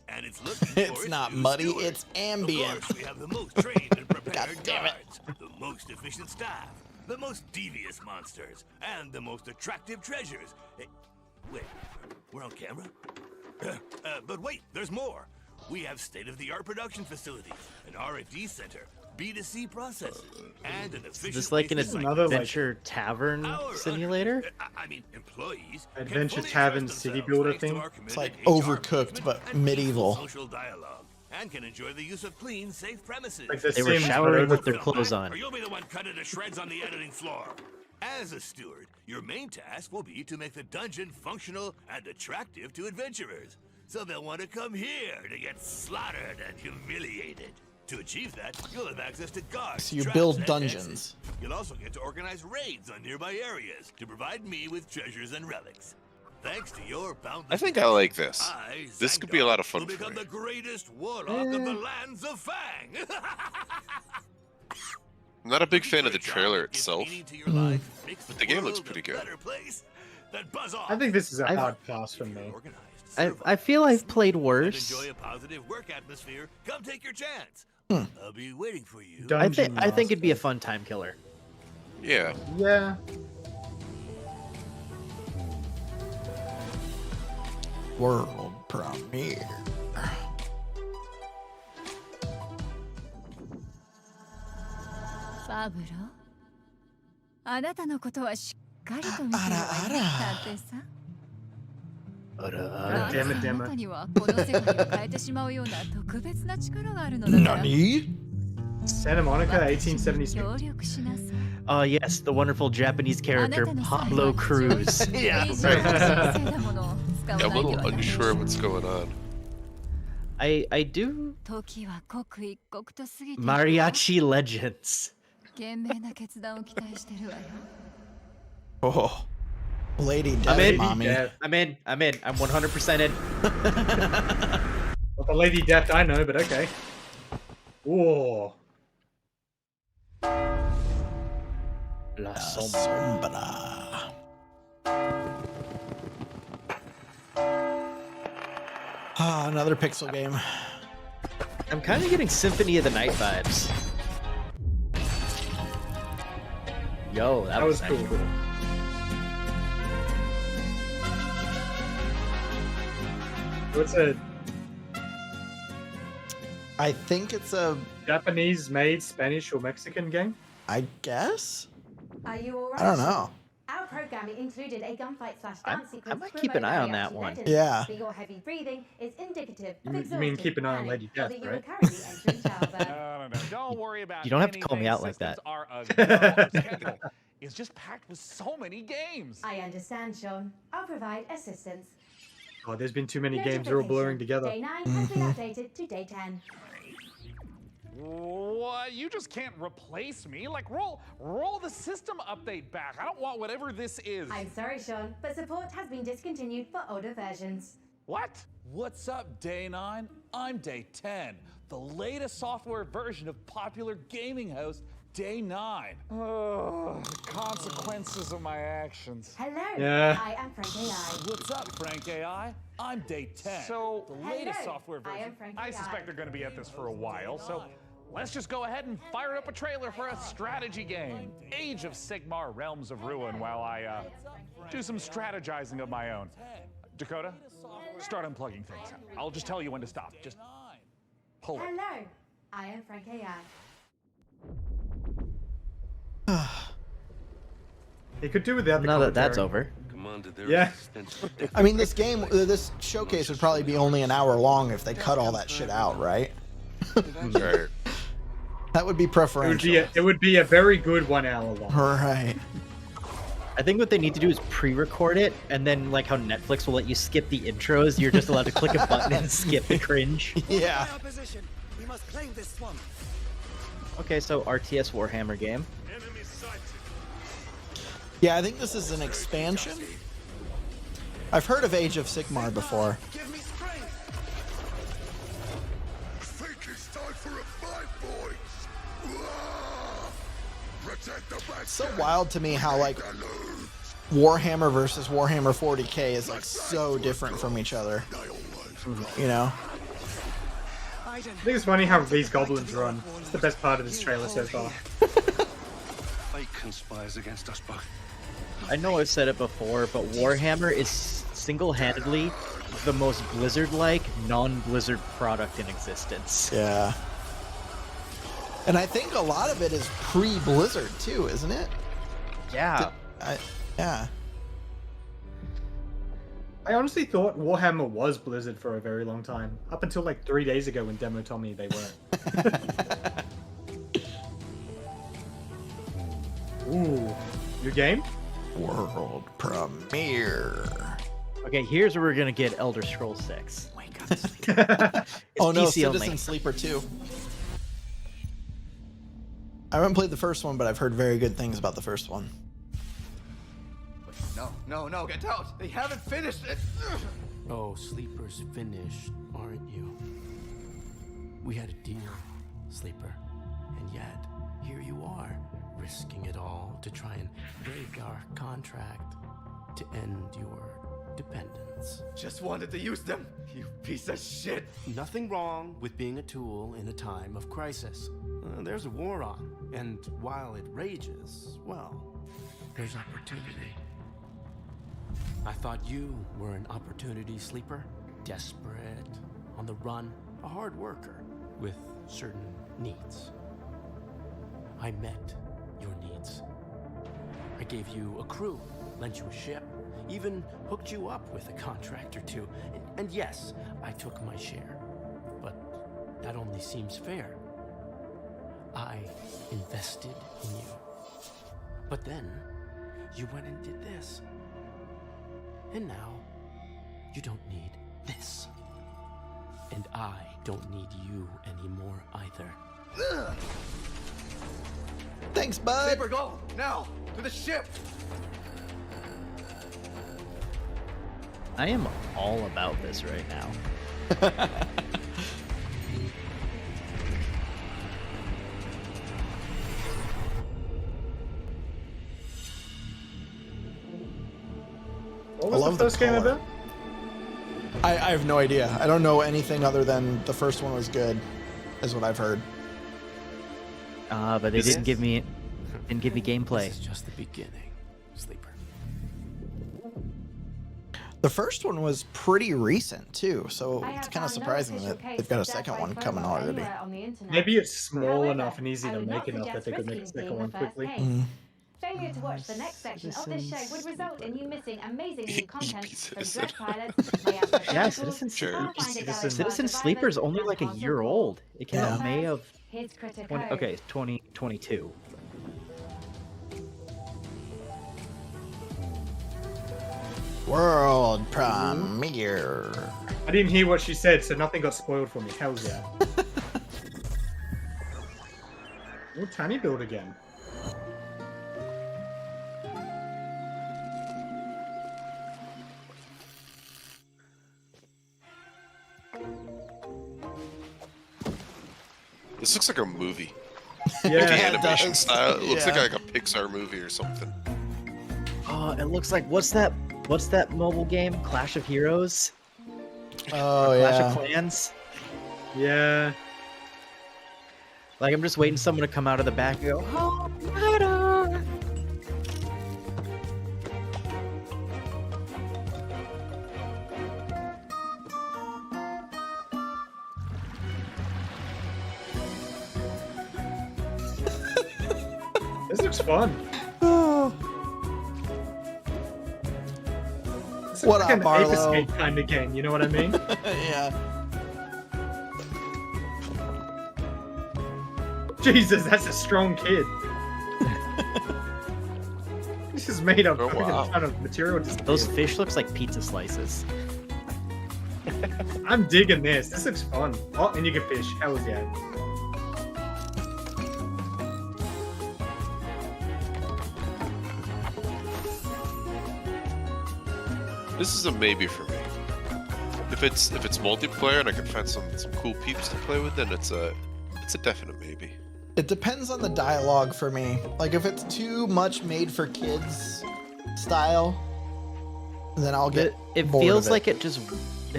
And it's looking for It's its not new muddy, steward. it's ambient. Of course, we have the most trained and prepared God damn it. guards, the most efficient staff, the most devious monsters, and the most attractive treasures. Wait, we're on camera? But wait, there's more. We have state-of-the-art production facilities, an R&D center, B2C processes, and an efficient. Is this like an waste adventure tavern simulator? I mean, employees. can Adventure fully Tavern express City themselves Builder thanks to thing. our It's like committed HR Overcooked, management but and medieval. peaceful social dialogue, and can enjoy the use of clean, safe premises. Like The They were Sims, but showering with overcooked. their clothes on. Or you'll be the one cut into shreds on the editing floor. As a steward, your main task will be to make the dungeon functional and attractive to adventurers, so they'll want to come here to get slaughtered and humiliated. To achieve that, you'll have access to guards. So you traps, build and dungeons. exits. You'll also get to organize raids on nearby areas to provide me with treasures and relics. Thanks to your boundless. I think I like this. I, This could be a lot of Zangdar, fun will for become me. the greatest warlock of the lands of Fang. I'm not a big fan of the trailer itself, Hmm. but the game looks pretty good. I think this is a hard pass for me. I feel I've played And worse. enjoy a positive work atmosphere. Come take your chance. I'll be waiting for you. I think it'd be a fun time killer. Yeah. Yeah. World premiere. ファブロあなたのことはしっかりと見てるわよ探偵さん。あらあらあなたにはこの世界を変えてしまうような特別な力があるのだから。 Santa Monica, 1876. 協力しなさい。 Yes, the wonderful Japanese character あなたの才能は Pablo Cruz. 非常に正だものを使わ Yeah, な I'm い a では little ダメ。 unsure of what's going on. I do 時は刻一刻と過ぎていく。 Mariachi Legends. 賢明な決断を期待してるわよ。Oh, Lady I'm Death, in. mommy. I'm in. I'm 100% in. Not the Lady Death I know, but okay. Whoa. La Sombra. Ah, another pixel game. I'm kind of getting Symphony of the Night vibes. Yo, that was cool. cool. What's a I think it's a Japanese-made Spanish or Mexican game? I guess. Are you alright? I don't know. Our programming included a gunfight / dance sequence. I might keep an eye on that remote one. area to Yeah. But your heavy breathing is indicative of You mean exhaustion, keep an eye on panic, Lady or Death, that you are right? currently entering childbirth. No. Don't worry about You don't have to call me anything. out like that. Systems are a go. Schedule is just packed with so many games. I understand, Sean. I'll provide assistance. Oh, there's been too many games. They're all blurring together. Day 9 has been updated to day 10. What? You just can't replace me? Like, roll the system update back. I don't want whatever this is. I'm sorry, Sean, but support has been discontinued for older versions. What? What's up, Day 9? I'm Day 10, the latest software version of popular gaming host Day 9. Consequences of my actions. Hello, Yeah. I am Frank AI. What's up, Frank AI? I'm Day 10. So, the latest software I am version. Frank I AI. suspect they're going to be at this for a while, so let's just go ahead and fire up a trailer for a strategy game, Age of Sigmar Realms of Ruin, while I do some strategizing of my own. Dakota, start unplugging things. I'll just tell you when to stop. Just pull it. Hello, I am Frank AI. They could do without the Now that that's commentary. over. Commander, there Yeah. is I mean, this game, this showcase would probably be only an hour long if they cut all that shit out, right? Right. That would be preferential. It would be a very good 1 hour long. Right. I think what they need to do is pre-record it, and then like how Netflix will let you skip the intros, you're just allowed to click a button and skip the cringe. Yeah. We must claim this swamp. Okay, so RTS Warhammer game. Yeah, I think this is an expansion. I've heard of Age of Sigmar before. Give me strength. Think it's time for a fight, boys. Protect the back. It's so wild to me how like Warhammer versus Warhammer 40K is like so different from each other. You know? I think it's funny how these goblins run. It's the best part of this trailer so far. Fate conspires against us both. I know I've said it before, but Warhammer is single-handedly the most Blizzard-like, non-Blizzard product in existence. Yeah. And I think a lot of it is pre-Blizzard too, isn't it? Yeah. Yeah. I honestly thought Warhammer was Blizzard for a very long time. Up until like 3 days ago when Demo told me they weren't. Ooh. New game? World premiere. Okay, here's where we're gonna get Elder Scrolls 6. Oh my God. It's Oh no, PC only. Citizen Sleeper 2. I haven't played the first one, but I've heard very good things about the first one. No, get out! They haven't finished it! Oh, Sleeper's finished, aren't you? We had a deal, Sleeper, and yet here you are, risking it all to try and break our contract to end your dependence. Just wanted to use them, you piece of shit! Nothing wrong with being a tool in a time of crisis. There's a war on, and while it rages, well, there's opportunity. I thought you were an opportunity sleeper, desperate, on the run, a hard worker with certain needs. I met your needs. I gave you a crew, lent you a ship, even hooked you up with a contract or two. And yes, I took my share. But that only seems fair. I invested in you. But then, you went and did this. And now, you don't need this. And I don't need you anymore either. Thanks, bud. Saber, go! Now! To the ship! I am all about this right now. What was the first game about? I have no idea. I don't know anything other than the first one was good, is what I've heard. But they didn't give me gameplay. This is just the beginning, Sleeper. The first one was pretty recent too, so it's kind of surprising that they've got a second one coming already. Maybe it's small enough and easy to make enough that they could make a second one quickly. Failure to watch the next section of this show would result in you missing amazing new content from Dread Pilots, Yeah, Citizen Sleeper's only like a year old. It came out May of 2022. World premiere. I didn't hear what she said, so nothing got spoiled for me. Hell's yeah. Oh, tiny build again. This looks like a movie. Yeah, the animation style. It looks Yeah. like a Pixar movie or something. Oh, it looks like what's that mobile game? Clash of Heroes? Oh Clash yeah. of Clans? Yeah. Like I'm just waiting someone to come out of the back and go, "Oh, matter." This looks fun. This What looks up, like an Ape Barlow? Escape kind of game, you know what I mean? Yeah. Jesus, that's a strong kid. This is made of Oh, wow. a ton of material. Those fish looks like pizza slices. I'm digging this. This looks fun. Oh, and you can fish. Hell yeah. This is a maybe for me. If it's multiplayer and I can find some cool peeps to play with, then it's a definite maybe. It depends on the dialogue for me. Like if it's too much made for kids style, then I'll get It bored feels of like it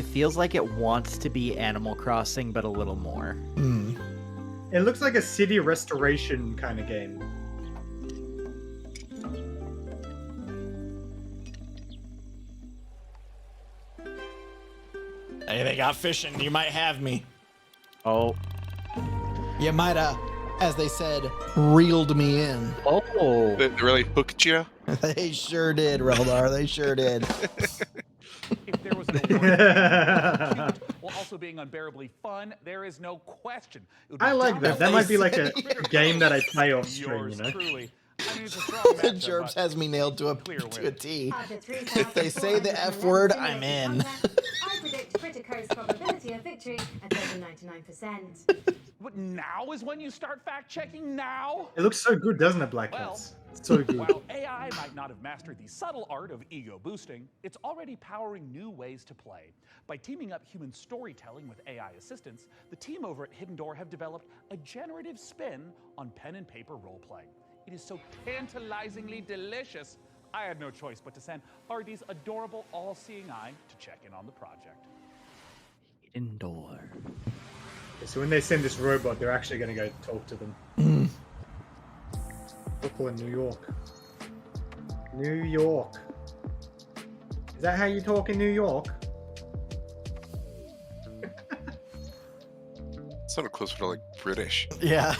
feels like it wants to be Animal Crossing, but a little more. It looks like a city restoration kind of game. Hey, they got fishing. You might have me. Oh. You might have, as they said, reeled me in. Oh. They really hooked you? They sure did, Reldar. They sure did. If there was an award while also being unbearably fun, there is no question. It would be I like that. That might be like a game that I play off stream, yours you know? truly. I mean, it's a strong The matchup, Jerbs but has me nailed to a T. If they say the 3,411 F word, I'm in. I predict Critico's probability of victory at over 99%. But now is when you start fact-checking now? It looks so good, doesn't it, Black Well, Pants? It's so good. While AI might not have mastered the subtle art of ego boosting, it's already powering new ways to play. By teaming up human storytelling with AI assistance, the team over at Hidden Door have developed a generative spin on pen and paper role-playing. It is so tantalizingly delicious, I had no choice but to send RD's adorable all-seeing eye to check in on the project. Hidden Door. So when they send this robot, they're actually going to go talk to them. Brooklyn, New York. New York. Is that how you talk in New York? Sounded closer to like British. Yeah.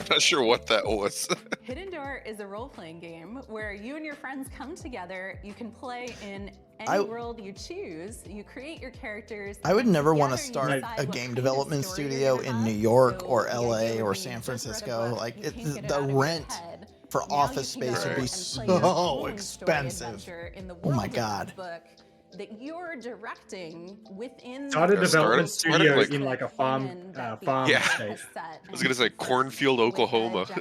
Not sure what that was. Hidden Door is a role-playing game where you and your friends come together. You can play in any I- world you choose. You create your characters. I would never want to Together you start decide a what game kind of development story you're studio gonna in have. New York So or the idea LA would or be San just Francisco. read a book, Like you it, can't get it the out of your rent head. for Now you office can go space would out be and play your so own expensive. story-adventure in the Oh my world of this God. book that you're directing within Start a the development started studio like- in like a farm, that the farm Yeah. state. has set. I was gonna say Cornfield, Oklahoma. The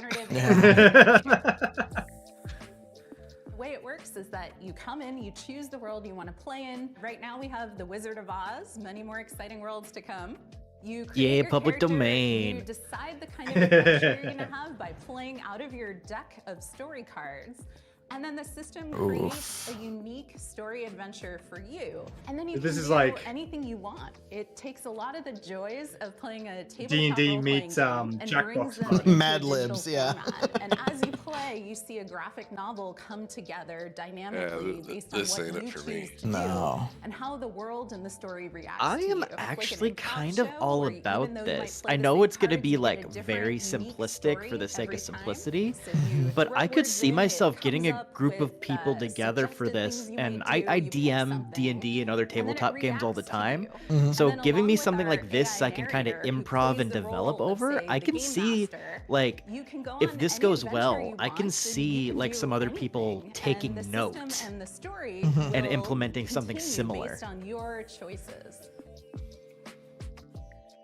way it works works is that you come in, you choose the world you want to play in. Right now we have the Wizard of Oz, many more exciting worlds to come. You create your public character, domain. You decide the kind of adventure you're gonna have by playing out of your deck of story cards. And then the system creates a unique story adventure for you. And then you This can is do like- anything you want. It takes a lot of the joys of playing a tabletop D&D role-playing meets game and brings Jackbox. them into a Mad digital Libs, yeah. format. And as you play, you see a graphic novel come together dynamically based on this what ain't you it for me. choose to No. do and how the world and the story reacts I to you. am It's like an actually improv kind of show all where about even though you might this. play I the know same it's going to cards, be you get a like different, very unique simplistic for story the sake every of time. simplicity, So you but throw I could words see in, it myself getting comes a up group of with, people together for suggested this, things you and might I do, you pick DM something, D&D and other and then it tabletop games all the reacts to time. you. Mhm. So And then giving along me with something our like this, AI I can kind of narrator who improv plays and the develop role of, over. say, I the can game see, master, like, you can go if on this any goes adventure well, you I can want, see and you like can some do other people anything, taking and the notes system and the story and will implementing something continue similar. based on your choices.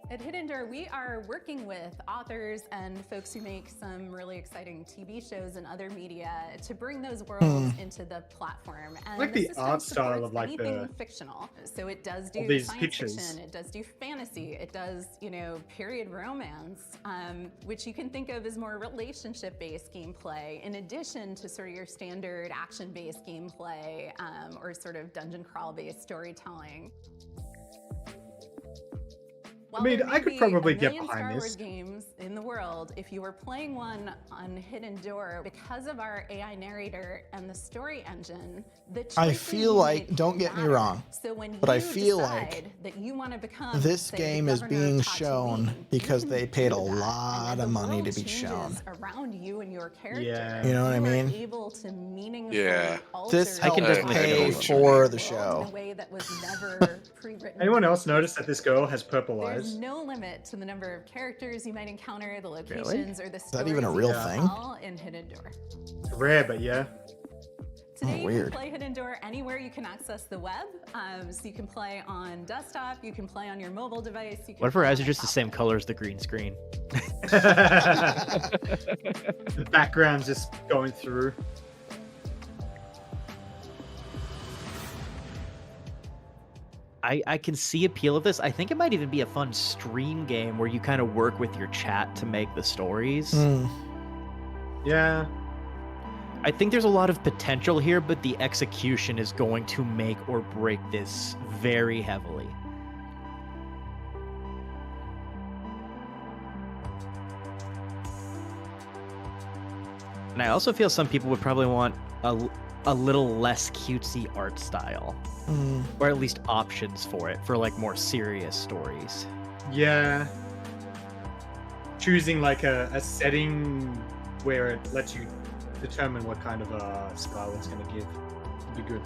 At Hidden Door, we are working with authors and folks who make some really exciting TV shows and other media to bring those worlds into the platform. And like the the system art style supports of, like, anything the- fictional. So it does all do these science pictures. fiction, it does do fantasy, it does, period romance, which you can think of as more relationship-based gameplay, in addition to sort of your standard action-based gameplay or sort of dungeon crawl-based storytelling. While mean, there may I could be probably a get million behind Star Wars this. games in the world, if you were playing one on Hidden Door, because of our AI narrator and the story engine, the I choices feel you like, make don't get me matter. wrong, So when but I you feel decide like that you want to become, this say, the game is governor of being Tatooine, shown you because can they paid do a that. lot And of the money world to be shown. changes around you and your character. Yeah. You know what I You are mean? able to meaningfully Yeah. This alter helped the definitely pay get world for the in show. a way that was never pre-written. Anyone else notice that this girl has purple There's eyes? no limit to the number of characters you might encounter, the locations, or the that stories even a you real can thing? tell in Hidden Door. Rare, but yeah. Today you weird. can play Hidden Door anywhere you can access the web. So you can play on desktop, you can play on your mobile device. You can What if our play eyes on are a just the same color as the green screen? The background's just going through. I can see appeal of this. I think it might even be a fun stream game where you kind of work with your chat to make the stories. Hmm. Yeah. I think there's a lot of potential here, but the execution is going to make or break this very heavily. And I also feel some people would probably want a little less cutesy art style, Mm. or at least options for it for like more serious stories. Yeah. Choosing like a setting where it lets you determine what kind of style it's going to give would be good.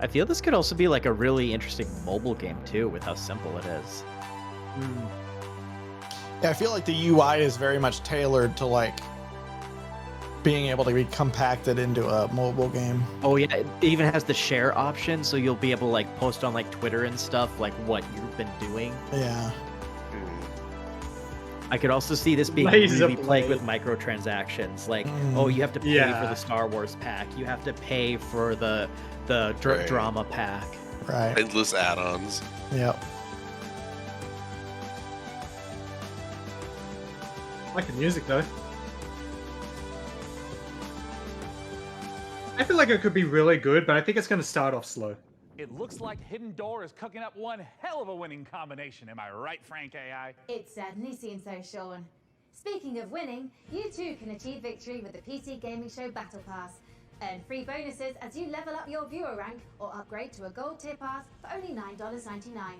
I feel this could also be like a really interesting mobile game too, with how simple it is. Yeah, I feel like the UI is very much tailored to like being able to be compacted into a mobile game. Oh yeah, it even has the share option, so you'll be able to like post on like Twitter and stuff, like what you've been doing. Yeah. I could also see this being Laser really plagued with blade. microtransactions. Like, oh, you have to pay for Yeah. the Star Wars pack. You have to pay for the Right. drama pack. Right. Endless add-ons. Yep. I like the music though. I feel like it could be really good, but I think it's going to start off slow. It looks like Hidden Door is cooking up one hell of a winning combination. Am I right, Frank AI? It certainly seems so, Sean. Speaking of winning, you too can achieve victory with the PC Gaming Show Battle Pass. Earn free bonuses as you level up your viewer rank or upgrade to a gold tier pass for only $9.99.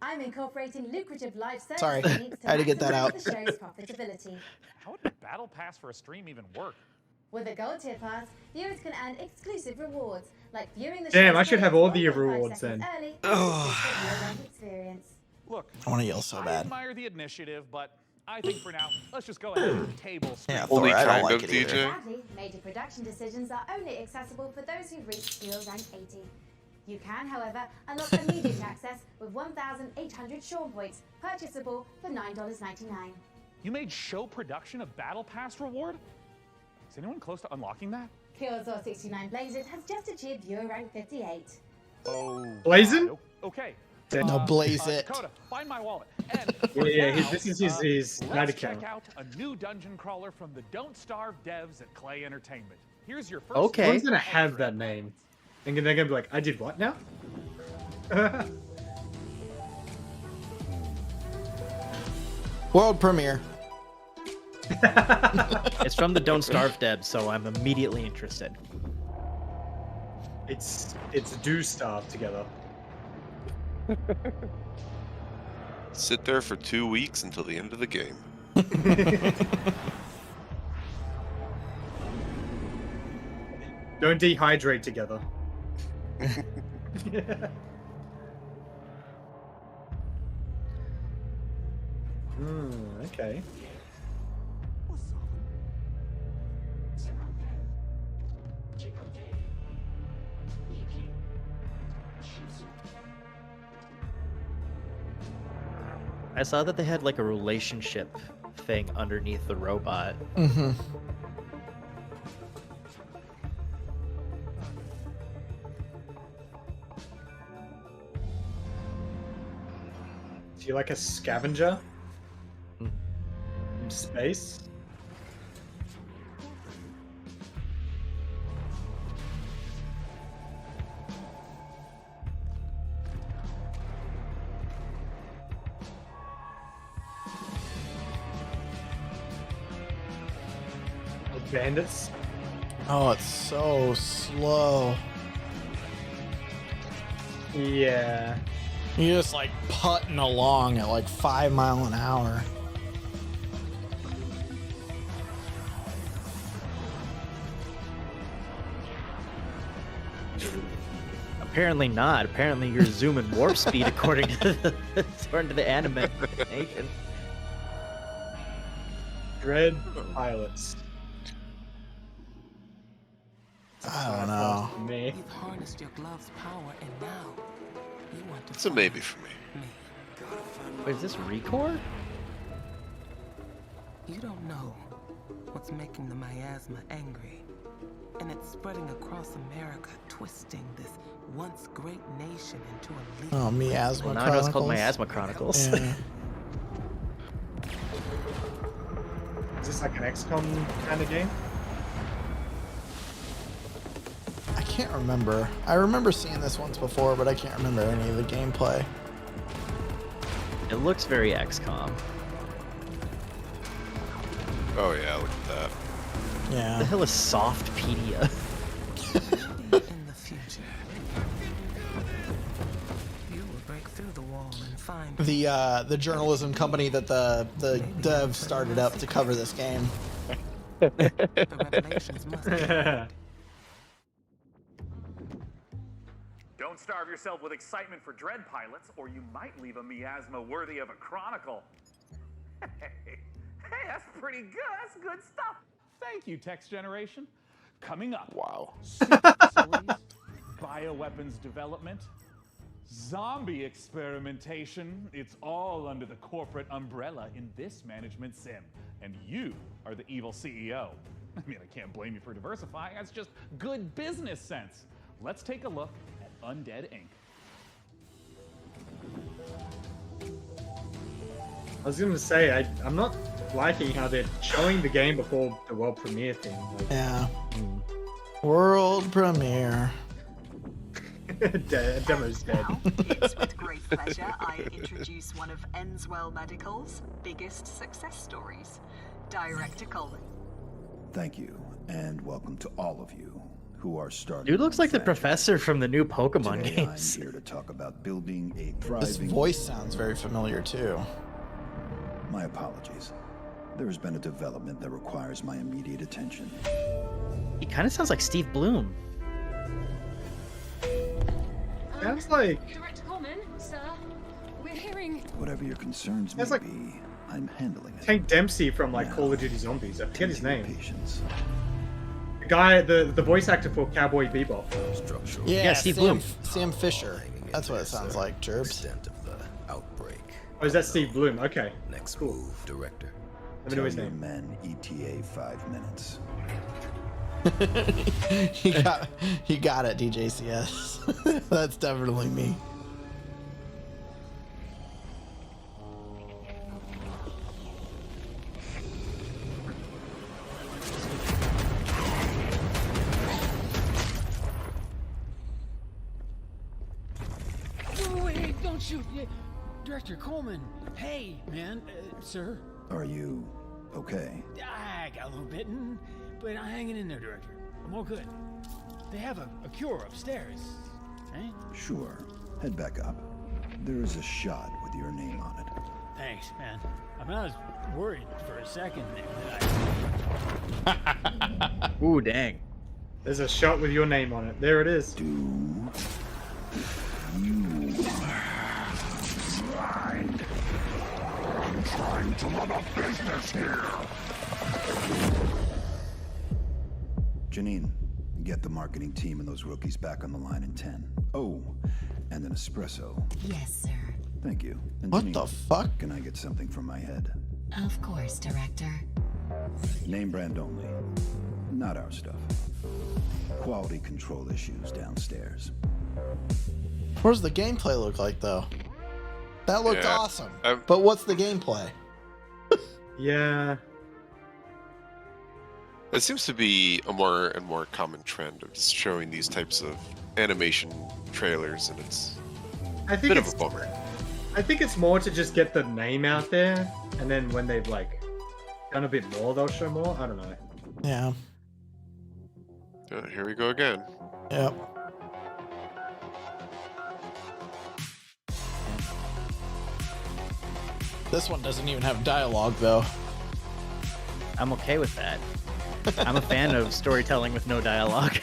I'm incorporating lucrative live service Sorry, techniques to I had to get that maximize out. the show's profitability. How would the Battle Pass for a stream even work? With a gold tier pass, viewers can earn exclusive rewards, like viewing the Damn, show's I should have clips all the 1.5 rewards seconds then. early and exclusive viewer rank experience. Look, I want to yell so I bad. admire the initiative, but I think for now, let's just go ahead and table stream. Yeah, Only Thor, I don't kind like of it either. DJ. Sadly, major production decisions are only accessible for those who reach viewer rank 80. You can, however, unlock immediate access with 1,800 Sean points, purchasable for $9.99. You made show production a Battle Pass reward? Is anyone close to unlocking that? Killzor 69 Blazed has just achieved viewer rank 58. Oh. Blazin'? Okay. No, blaze it. Dakota, find my wallet. And This is his night let's account. check out a new dungeon crawler from the Don't Starve devs at Clay Entertainment. Here's your first. Okay. Someone's gonna have that name. And they're gonna be like, I did what now? World premiere. It's from the Don't Starve devs, so I'm immediately interested. It's do starve together. Sit there for 2 weeks until the end of the game. Don't dehydrate together. Okay. I saw that they had like a relationship thing underneath the robot. Mm-hmm. Do you like a scavenger? In space? Bandits? Oh, it's so slow. Yeah. You're just like putting along at like 5 miles an hour. Apparently not. Apparently you're zooming warp speed according to the anime. Dread pilots. I don't know. Me. You've harnessed your glove's power, and now you want to. It's a maybe for me. Wait, is this Recore? You don't know what's making the miasma angry, and it's spreading across America, twisting this once great nation into a league. Oh, Miasma Now I know Chronicles. it's called Miasma Chronicles. Yeah. Is this like an XCOM kind of game? I can't remember. I remember seeing this once before, but I can't remember any of the gameplay. It looks very XCOM. Oh yeah, look at that. Yeah. The hell is Softpedia? In the future, you will break through the wall and find The journalism company that the dev started up to cover this game. the revelations must be. Don't starve yourself with excitement for Dread pilots, or you might leave a miasma worthy of a chronicle. Hey, that's pretty good. That's good stuff. Thank you, Text Generation. Coming up. Wow. Bioweapons development, zombie experimentation. It's all under the corporate umbrella in this management sim. And you are the evil CEO. I mean, I can't blame you for diversifying. That's just good business sense. Let's take a look at Undead Inc. I was gonna say, I'm not liking how they're showing the game before the world premiere thing. Like, Yeah. World premiere. Demo's dead. It's with great pleasure I introduce one of Enswell Medical's biggest success stories, Director Colin. Thank you, and welcome to all of you who are starting. Dude looks like the professor from the new Pokemon Today games. I'm here to talk about building a This thriving. voice sounds very familiar too. My apologies. There has been a development that requires my immediate attention. He kind of sounds like Steve Bloom. Sounds like Director Coleman, sir, we're hearing. Whatever your concerns may That's like be, I'm handling it. Tank Dempsey from like Call of Duty Zombies. I forget his Take your name. Patience. The guy, the voice actor for Cowboy Bebop. Yeah, Steve Sam, Bloom. Sam Fisher. That's what it sounds like, Jerbs. Extent of the outbreak. Oh, is that Steve Bloom? Okay. Next Cool. move, Director. Let me know his Tell your name. men ETA 5 minutes. He got it, DJCS. That's definitely me. Wait, don't shoot. Director Coleman. Hey, man. Sir. Are you okay? I got a little bitten, but I'm hanging in there, Director. I'm all good. They have a cure upstairs, right? Sure. Head back up. There is a shot with your name on it. Thanks, man. I mean, I was worried for a second there. Ooh, dang. There's a shot with your name on it. There it is. I'm trying to run a business here. Janine, get the marketing team and those rookies back on the line in 10. Oh, and an espresso. Yes, sir. Thank you. And What Janine, the fuck? Can I get something from my head? Of course, Director. Name brand only. Not our stuff. Quality control issues downstairs. What does the gameplay look like, though? That looked Yeah, awesome. But what's the gameplay? Yeah. It seems to be a more and more common trend of just showing these types of animation trailers, and it's I a think bit of it's a bummer. I think it's more to just get the name out there, and then when they've like done a bit more, they'll show more. I don't know. Yeah. Here we go again. Yep. This one doesn't even have dialogue, though. I'm okay with that. I'm a fan of storytelling with no dialogue.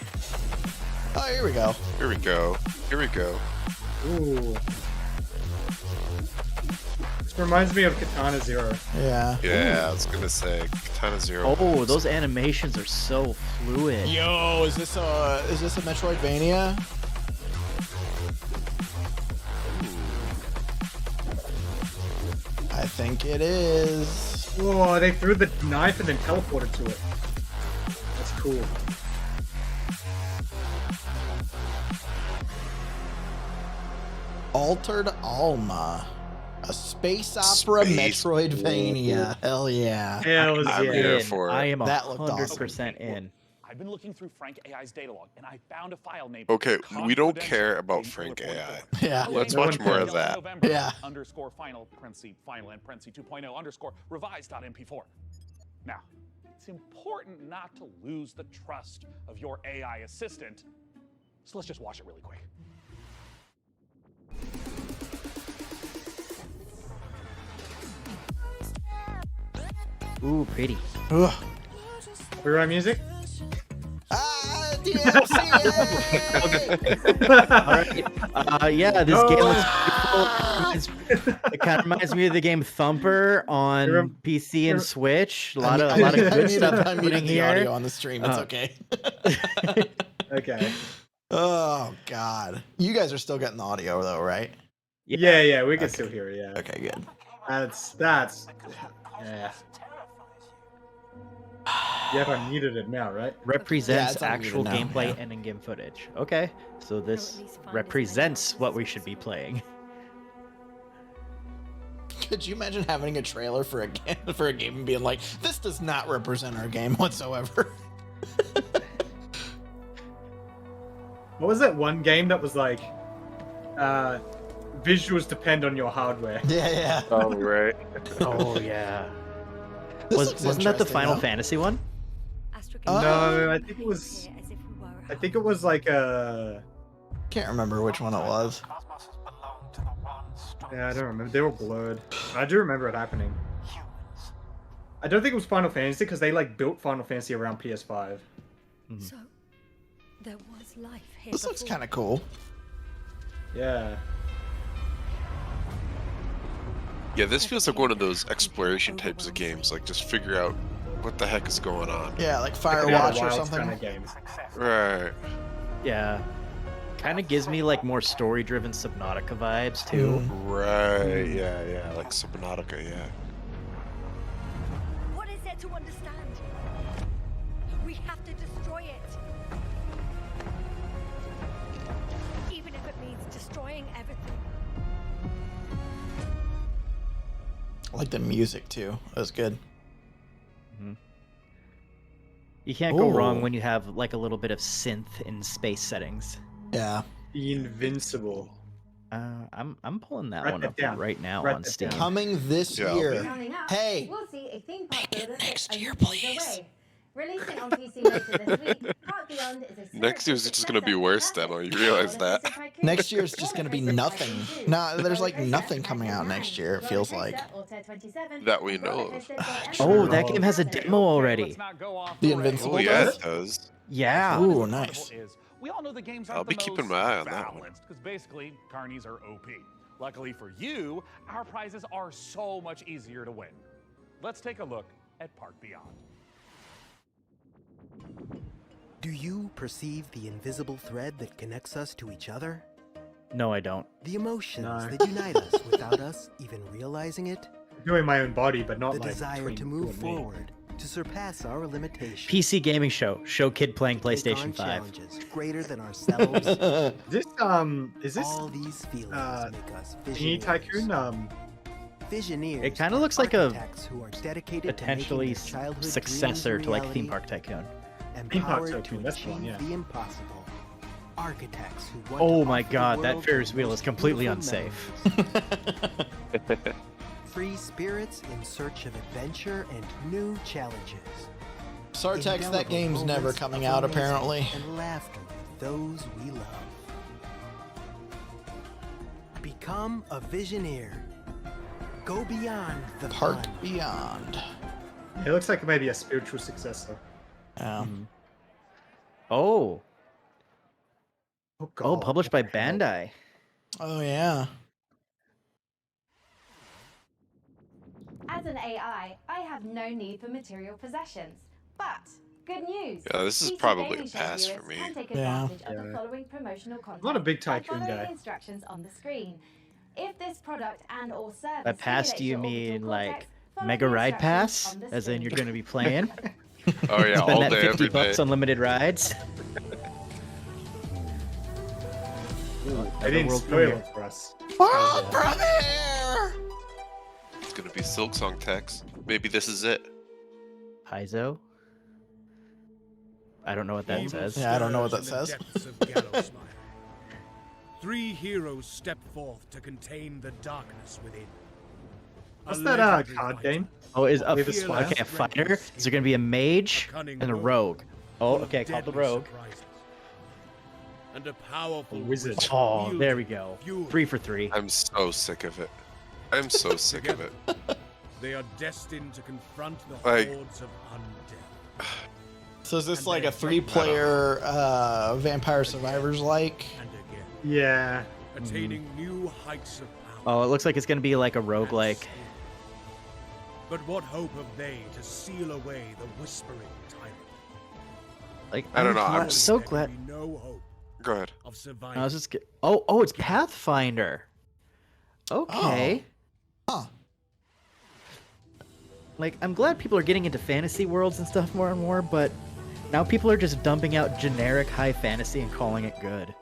Oh, here we go. Here we go. Here we go. Ooh. This reminds me of Katana Zero. Yeah. Yeah, I was gonna say Katana Zero. Oh, those animations are so fluid. Yo, is this a Metroidvania? I think it is. Whoa, they threw the knife and then teleported to it. That's cool. Altered Alma. A space opera Metroidvania. Hell yeah. Hell I'm here In. for it. I am That looked 100% in. I've been looking through Frank AI's data log, and I found a file named. Okay, we don't care about Frank AI. Yeah. Let's watch more of that. Yeah. Underscore final parenthesis final and parenthesis 2.0 underscore revised.mp4. Now, it's important not to lose the trust of your AI assistant, so let's just watch it really quick. Ooh, pretty. Ugh. Rewrite music? Ah, DLC! Alright. Yeah, this game looks beautiful. It kind of reminds me of the game Thumper on PC and Switch. A lot of good stuff I'm happening muting the here. audio on the stream. It's Oh. okay. Okay. Oh God. You guys are still getting the audio though, right? Yeah, we can still hear it, yeah. Okay, good. That's yeah. Yep, I muted it now, right? Represents it's unmuted actual now, gameplay yeah. and in-game footage. Okay, so this represents what we should be playing. Could you imagine having a trailer for a game and being like, "This does not represent our game whatsoever"? What was that one game that was like, visuals depend on your hardware? Yeah. Oh, right. Oh yeah. This looks Wasn't that the interesting, Final though. Fantasy one? No, I think it was. I think it was like Can't remember which one it was. Yeah, I don't remember. They were blurred. I do remember it happening. I don't think it was Final Fantasy because they like built Final Fantasy around PS5. So, there was life here. This looks kind of cool. Yeah. Yeah, this feels like one of those exploration types of games. Like, just figure out what the heck is going on. Yeah, like Like an Outer Firewatch or Wilds something. kind of game. Right. Yeah. Kind of gives me like more story-driven Subnautica vibes too. Right. Yeah. Like Subnautica. Yeah. get to understand. We have to destroy it. Even if it means destroying everything. I like the music too. That was good. You can't go wrong Ooh. when you have like a little bit of synth in space settings. Yeah. Invincible. I'm pulling that Write one that up down. right now Write on that Steam. down. Coming this year. Coming up, Hey. we'll see a theme park builder Next year, only days away. Releasing on PC later this week, Park Beyond is a Next year's just gonna be worse, Demo. You realize that? Next year's just gonna be nothing. No, there's like nothing coming out next year. It feels like. That we know of. Oh, that game has a demo already. The Invincible. Oh yeah, does? it does. Yeah. Ooh, nice. We all know the games I'll aren't be the keeping most my eye on that one. balanced, because basically, carnies are OP. Luckily for you, our prizes are so much easier to win. Let's take a look at Park Beyond. Do you perceive the invisible thread that connects us to each other? No, I don't. The emotions No. that unite us without us even realizing it? Doing my own body, but not The like desire between to you move and me. forward, to surpass our limitations. PC gaming show. Show kid playing Take on PlayStation 5. challenges greater than ourselves. This is this all these feelings make us Thingy visionaries. Tycoon? Visioneers It kind of are looks like a architects who are dedicated to potentially making their childhood successor dreams to like reality, Theme Park Tycoon. Theme Park empowered to Tycoon, that's the one, achieve yeah. the impossible. Architects who want Oh to my offer the god, that world Ferris the wheel most is completely beautiful unsafe. memories. Free spirits in search of adventure and new challenges. Sartex, that Indelible game's never moments coming of out amazement apparently. And laughter with those we love. Become a Visioneer. Go beyond the Park fun. Beyond. It looks like maybe a spiritual successor. Yeah. Oh. Oh, Oh, published by Bandai. Oh yeah. As an AI, I have no need for material possessions. But good news. Yeah, this is PC probably gaming a show pass viewers for me. Can take Yeah. advantage of the following promotional content. not a big by Tycoon following guy. the instructions on the screen. If this product and/or service By pass, stimulates do you your orbital mean cortex, like follow Mega the Ride instructions Pass? on the As in screen. you're going to be playing? Oh yeah, Spend all that day, 50 every day. bucks on limited rides? They didn't world spoil premiere. it for us. World premiere! It's gonna be Silksong Tex. Maybe this is it. Paizo? I don't know what that Evil says. Yeah, I don't know what stirs that in says. the depths of Gallowsmire. 3 heroes step forth to contain the darkness within. What's A that legendary card fighter, game? Oh, is With a okay, spire? a fighter? Is there going to be a mage cunning and a rogue, rogue? Oh, full of okay, called the deadly rogue. surprises. And a powerful wizard. Oh, wielding there we go. fury. 3 for 3. I'm so sick of it. I'm so sick of it. They are destined to confront the Like- hordes of undead. So is this And like they a 3-player Vampire Survivors like? And again, Yeah. attaining new heights of power. Oh, it looks like it's going to be like a and roguelike. skill. But what hope have they to seal away the whispering tyrant? Like, I don't know, I'm I'm just- so There glad. can be no hope Go ahead. of I survival. was just oh, it's Pathfinder. Okay. Huh. Like, I'm glad people are getting into fantasy worlds and stuff more and more, but now people are just dumping out generic high fantasy and calling it good.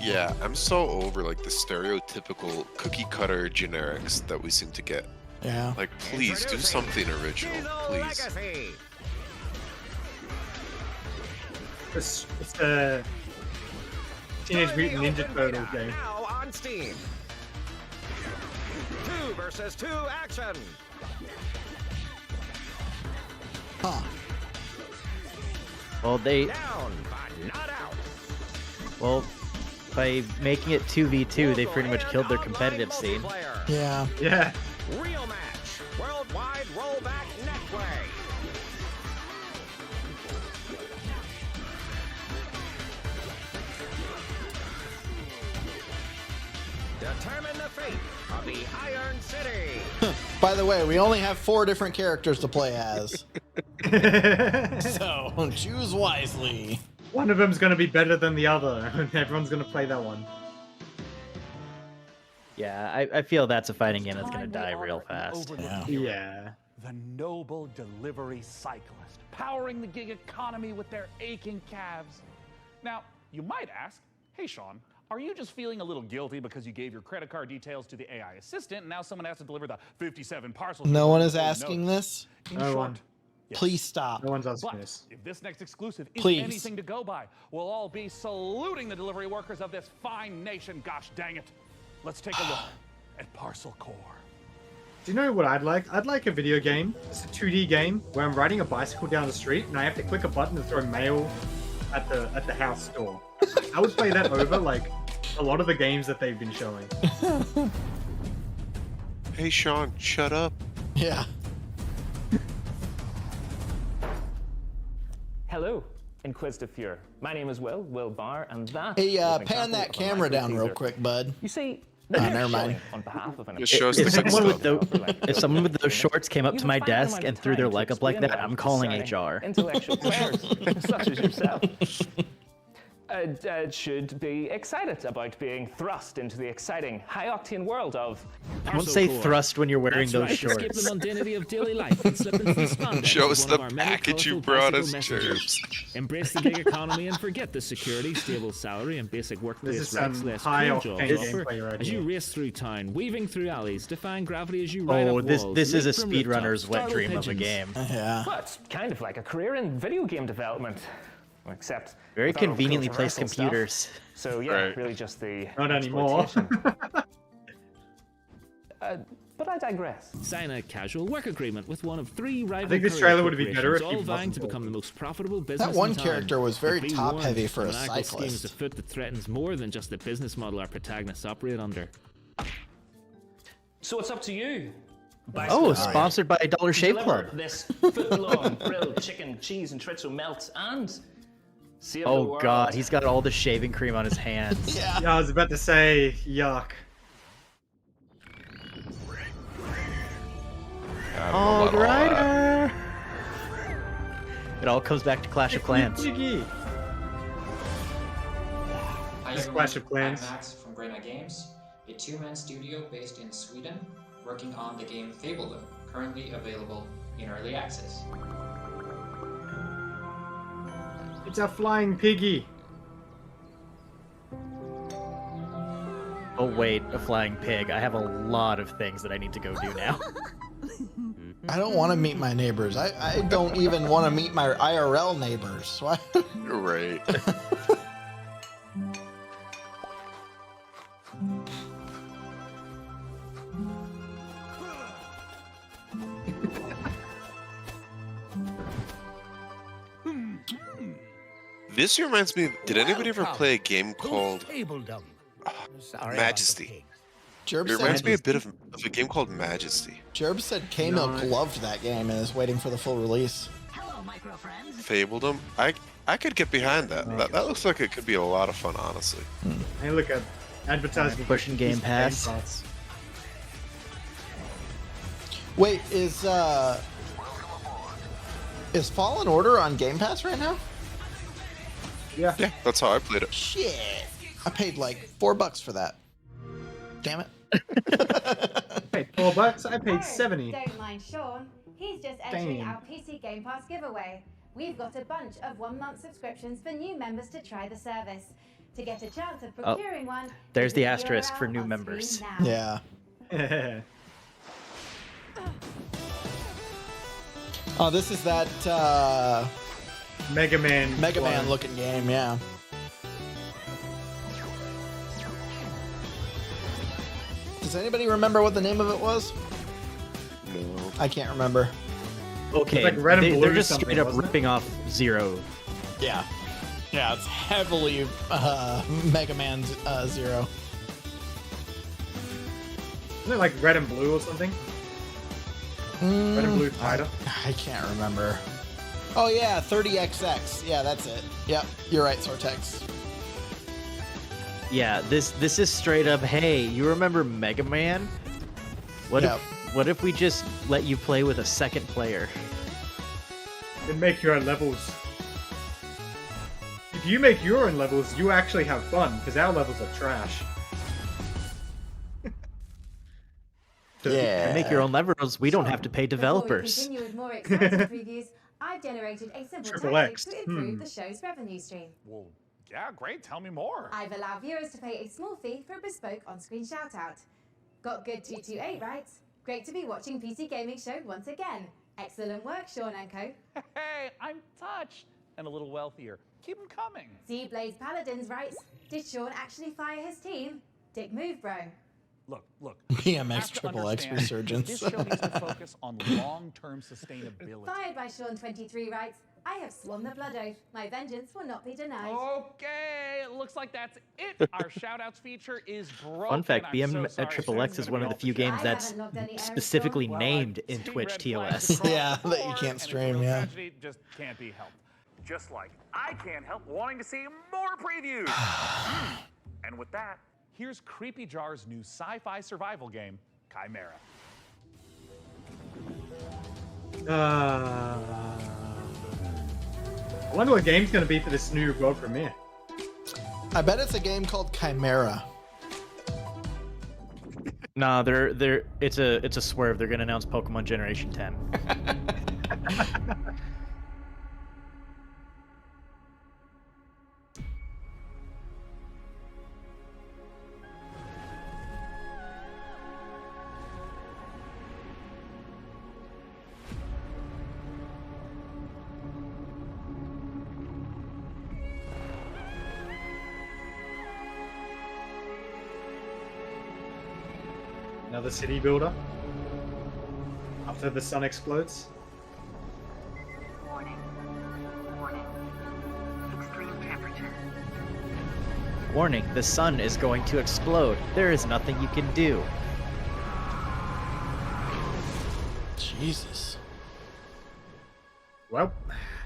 Yeah, I'm so over like the stereotypical cookie cutter generics that we seem to get. Yeah. Like, please do something original, please. It's a Teenage Mutant Ninja Turtle game. Now on Steam. 2 versus 2 action. Huh. Well, they Down, but not out. well by making it 2v2, they pretty much killed their competitive scene. Yeah. Yeah. Real match. Worldwide rollback netplay. Determine the fate of the Iron City. By the way, we only have 4 different characters to play as. So choose wisely. One of them's going to be better than the other, and everyone's going to play that one. Yeah, I feel that's a fighting game that's gonna die real fast. Yeah. Yeah. the noble delivery cyclist, powering the gig economy with their aching calves. Now, you might ask, hey Sean, are you just feeling a little guilty because you gave your credit card details to the AI assistant and now someone has to deliver the 57 parcels? No one is asking this. In No short, one. yes. Please stop. No one's asking But this. if this next exclusive is Please. anything to go by, we'll all be saluting the delivery workers of this fine nation. Gosh dang it. Let's take a look at Parcel Core. Do you know what I'd like? I'd like a video game. It's a 2D game where I'm riding a bicycle down the street and I have to click a button to throw mail at the house door. I would play that over like a lot of the games that they've been showing. Hey, Sean, shut up. Yeah. Hello, Inquisitive Fuhrer. My name is Will Barr, and that Hey, is an pan example that of a camera down real micro-teaser. quick, bud. You see, Never mind. on behalf of an Just show us the If good someone, stuff. if someone with those shorts came up You to have my finally desk found and the threw their time to leg up like explain that, about I'm calling discerning HR. Intellectual players, such as yourself, should be excited about being thrust into the exciting, high-octane world of. Don't say thrust when you're wearing That's those right. Escape shorts. the mundanity of daily life and slip into the spandex Show of us one of the our many package you colourful brought bicycle us, messengers. Cherbs. Embrace the gig economy and forget the security, stable salary, and basic workplace is rights some less high cool octane jobs offer gameplay right as you here. race through town, weaving through alleys, defying gravity as you ride Oh, up this walls, this is a leap from rooftops, speedrunner's wet startle dream of a pigeons. game. Yeah. Well, it's kind of like a career in video game development, except Very without all the conveniently placed controversial computers. stuff. So yeah, Right. really just the Not anymore. exploitation. But I digress. Sign a casual work agreement with one of 3 rival think this courier trailer would be better if corporations, he all vying wasn't to old. become the most profitable business one in town. character was very But be top-heavy warned, for a the maniacal scheme is cyclist. afoot that threatens more than just the business model our protagonists operate under. So it's up to you. Oh, sponsored by Dollar Shave Deliver Club. this foot-long grilled chicken, cheese, and chorizo melt and save the Oh world. god, he's got all the shaving cream on his hands. Yeah. Yeah, I was about to say, yuck. Oh, Rider! It all comes back to Clash of Clans. Jiggy. Hi Just everyone, Clash of Clans. I'm Max from Greyman Games, a two-man studio based in Sweden, working on the game Fabledom, currently available in early access. It's a flying piggy. Oh wait, a flying pig. I have a lot of things that I need to go do now. I don't want to meet my neighbors. I don't even want to meet my IRL neighbors. So I... You're right. This reminds me. Did anybody ever play a game called Majesty? Jerb It reminds said, me a bit of a game called Majesty. Jerb said K-Milk loved that game and is waiting for the full release. Fabledom. I could get behind that. That looks like it could be a lot of fun, honestly. Hey, look at advertisement. Pushing Game Pass. Wait, is Fallen Order on Game Pass right now? Yeah. Yeah, that's how I played it. Shit. I paid like $4 for that. Damn it. I paid $4. I paid 70. Don't mind Sean. He's just entering Damn. our PC Game Pass giveaway. We've got a bunch of 1-month subscriptions for new members to try the service. To get a chance of procuring one, There's the visit asterisk for URL new on members. screen now. Yeah. Oh, this is that Mega Man one. looking game, yeah. Does anybody remember what the name of it was? No. I can't remember. Okay, like red and they're blue just something, straight up wasn't it? ripping off Zero. Yeah. Yeah, it's heavily Mega Man Zero. Isn't it like red and blue or something? Red and blue fighter. I can't remember. Oh yeah, 30XX. Yeah, that's it. Yep, you're right, Sortex. Yeah, this is straight up. Hey, you remember Mega Man? What Yep. what if we just let you play with a second player? Then make your own levels. If you make your own levels, you actually have fun, because our levels are trash. And make your own levels. We don't have to pay developers. Before we continue with more exciting previews, I've generated a simple Triple tactic X. to improve the show's revenue stream. Well, yeah, great. Tell me more. I've allowed viewers to pay a small fee for a bespoke on-screen shout-out. Got good 228, right? Great to be watching PC Gaming Show once again. Excellent work, Sean and co. Hey, I'm touched and a little wealthier. Keep them coming. See Blaze Paladins, right? Did Sean actually fire his team? Dick move, bro. Look. BMX Triple X Resurgence. This show needs to focus on long-term sustainability. Fired by Sean23 writes, I have sworn the blood oath. My vengeance will not be denied. Okay, it looks like that's it. Our shout-outs feature is broken. Fun fact, I'm BM so at sorry, Triple X Sean. is one of the few games that's specifically named in Twitch TOS. Yeah, that you can't stream, yeah. Tragedy just can't be helped. Just like I can't help wanting to see more previews. And with that, here's Creepy Jar's new sci-fi survival game, Chimera. I wonder what game's going to be for this new world premiere. I bet it's a game called Chimera. Nah, it's a swerve. They're gonna announce Pokemon Generation 10. Another city builder. After the sun explodes. Warning. Extreme temperature. Warning, the sun is going to explode. There is nothing you can do. Jesus. Well,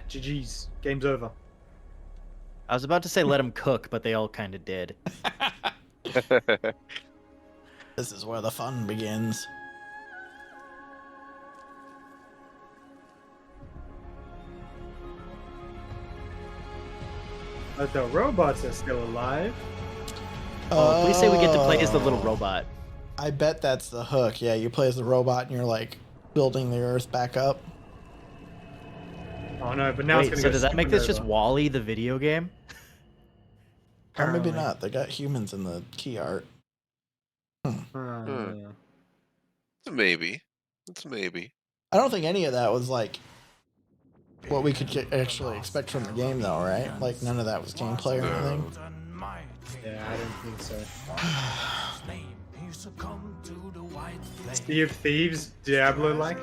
GG's. Game's over. I was about to say let them cook, but they all kind of did. This is where the fun begins. But the robots are still alive. Oh, please say we get to play as the little robot. I bet that's the hook. Yeah, you play as the robot and you're like building the Earth back up. Oh no, but now Wait, it's so gonna go does that make this supernova. just WALL-E the video game? Or maybe Apparently. not. They got humans in the key art. Maybe. It's maybe. I don't think any of that was like what we could actually expect from the game, though, right? Like none of that was gameplay or anything. Yeah, I don't think so. Sea of Thieves, Diablo-like.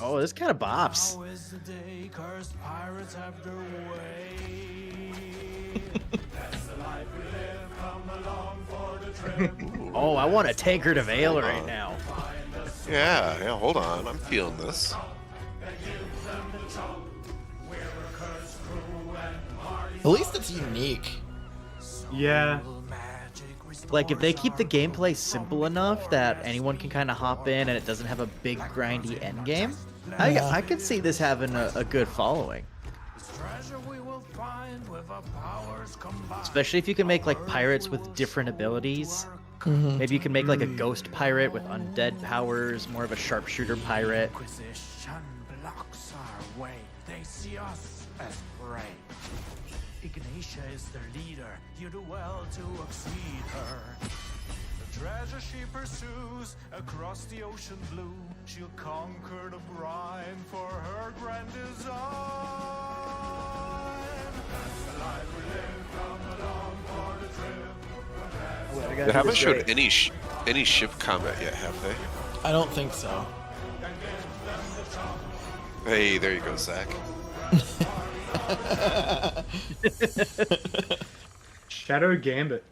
Oh, this kind of bops. Oh, I want to take her to Vale right now. Yeah, hold on. I'm feeling this. At least it's unique. Yeah. Like, if they keep the gameplay simple enough that anyone can kind of hop in and it doesn't have a big grindy end game, I could see this having a good following. Especially if you can make like pirates with different abilities. Maybe you can make like a ghost pirate with undead powers, more of a sharpshooter pirate. Blocks our way. They see us as prey. Ignatia is their leader. You do well to exceed her. The treasure she pursues across the ocean blue. She'll conquer the brine for her grand design. That's the life we live. Come along for the trip. They haven't showed any ship combat yet, have they? I don't think so. Hey, there you go, Zach. Shadow Gambit.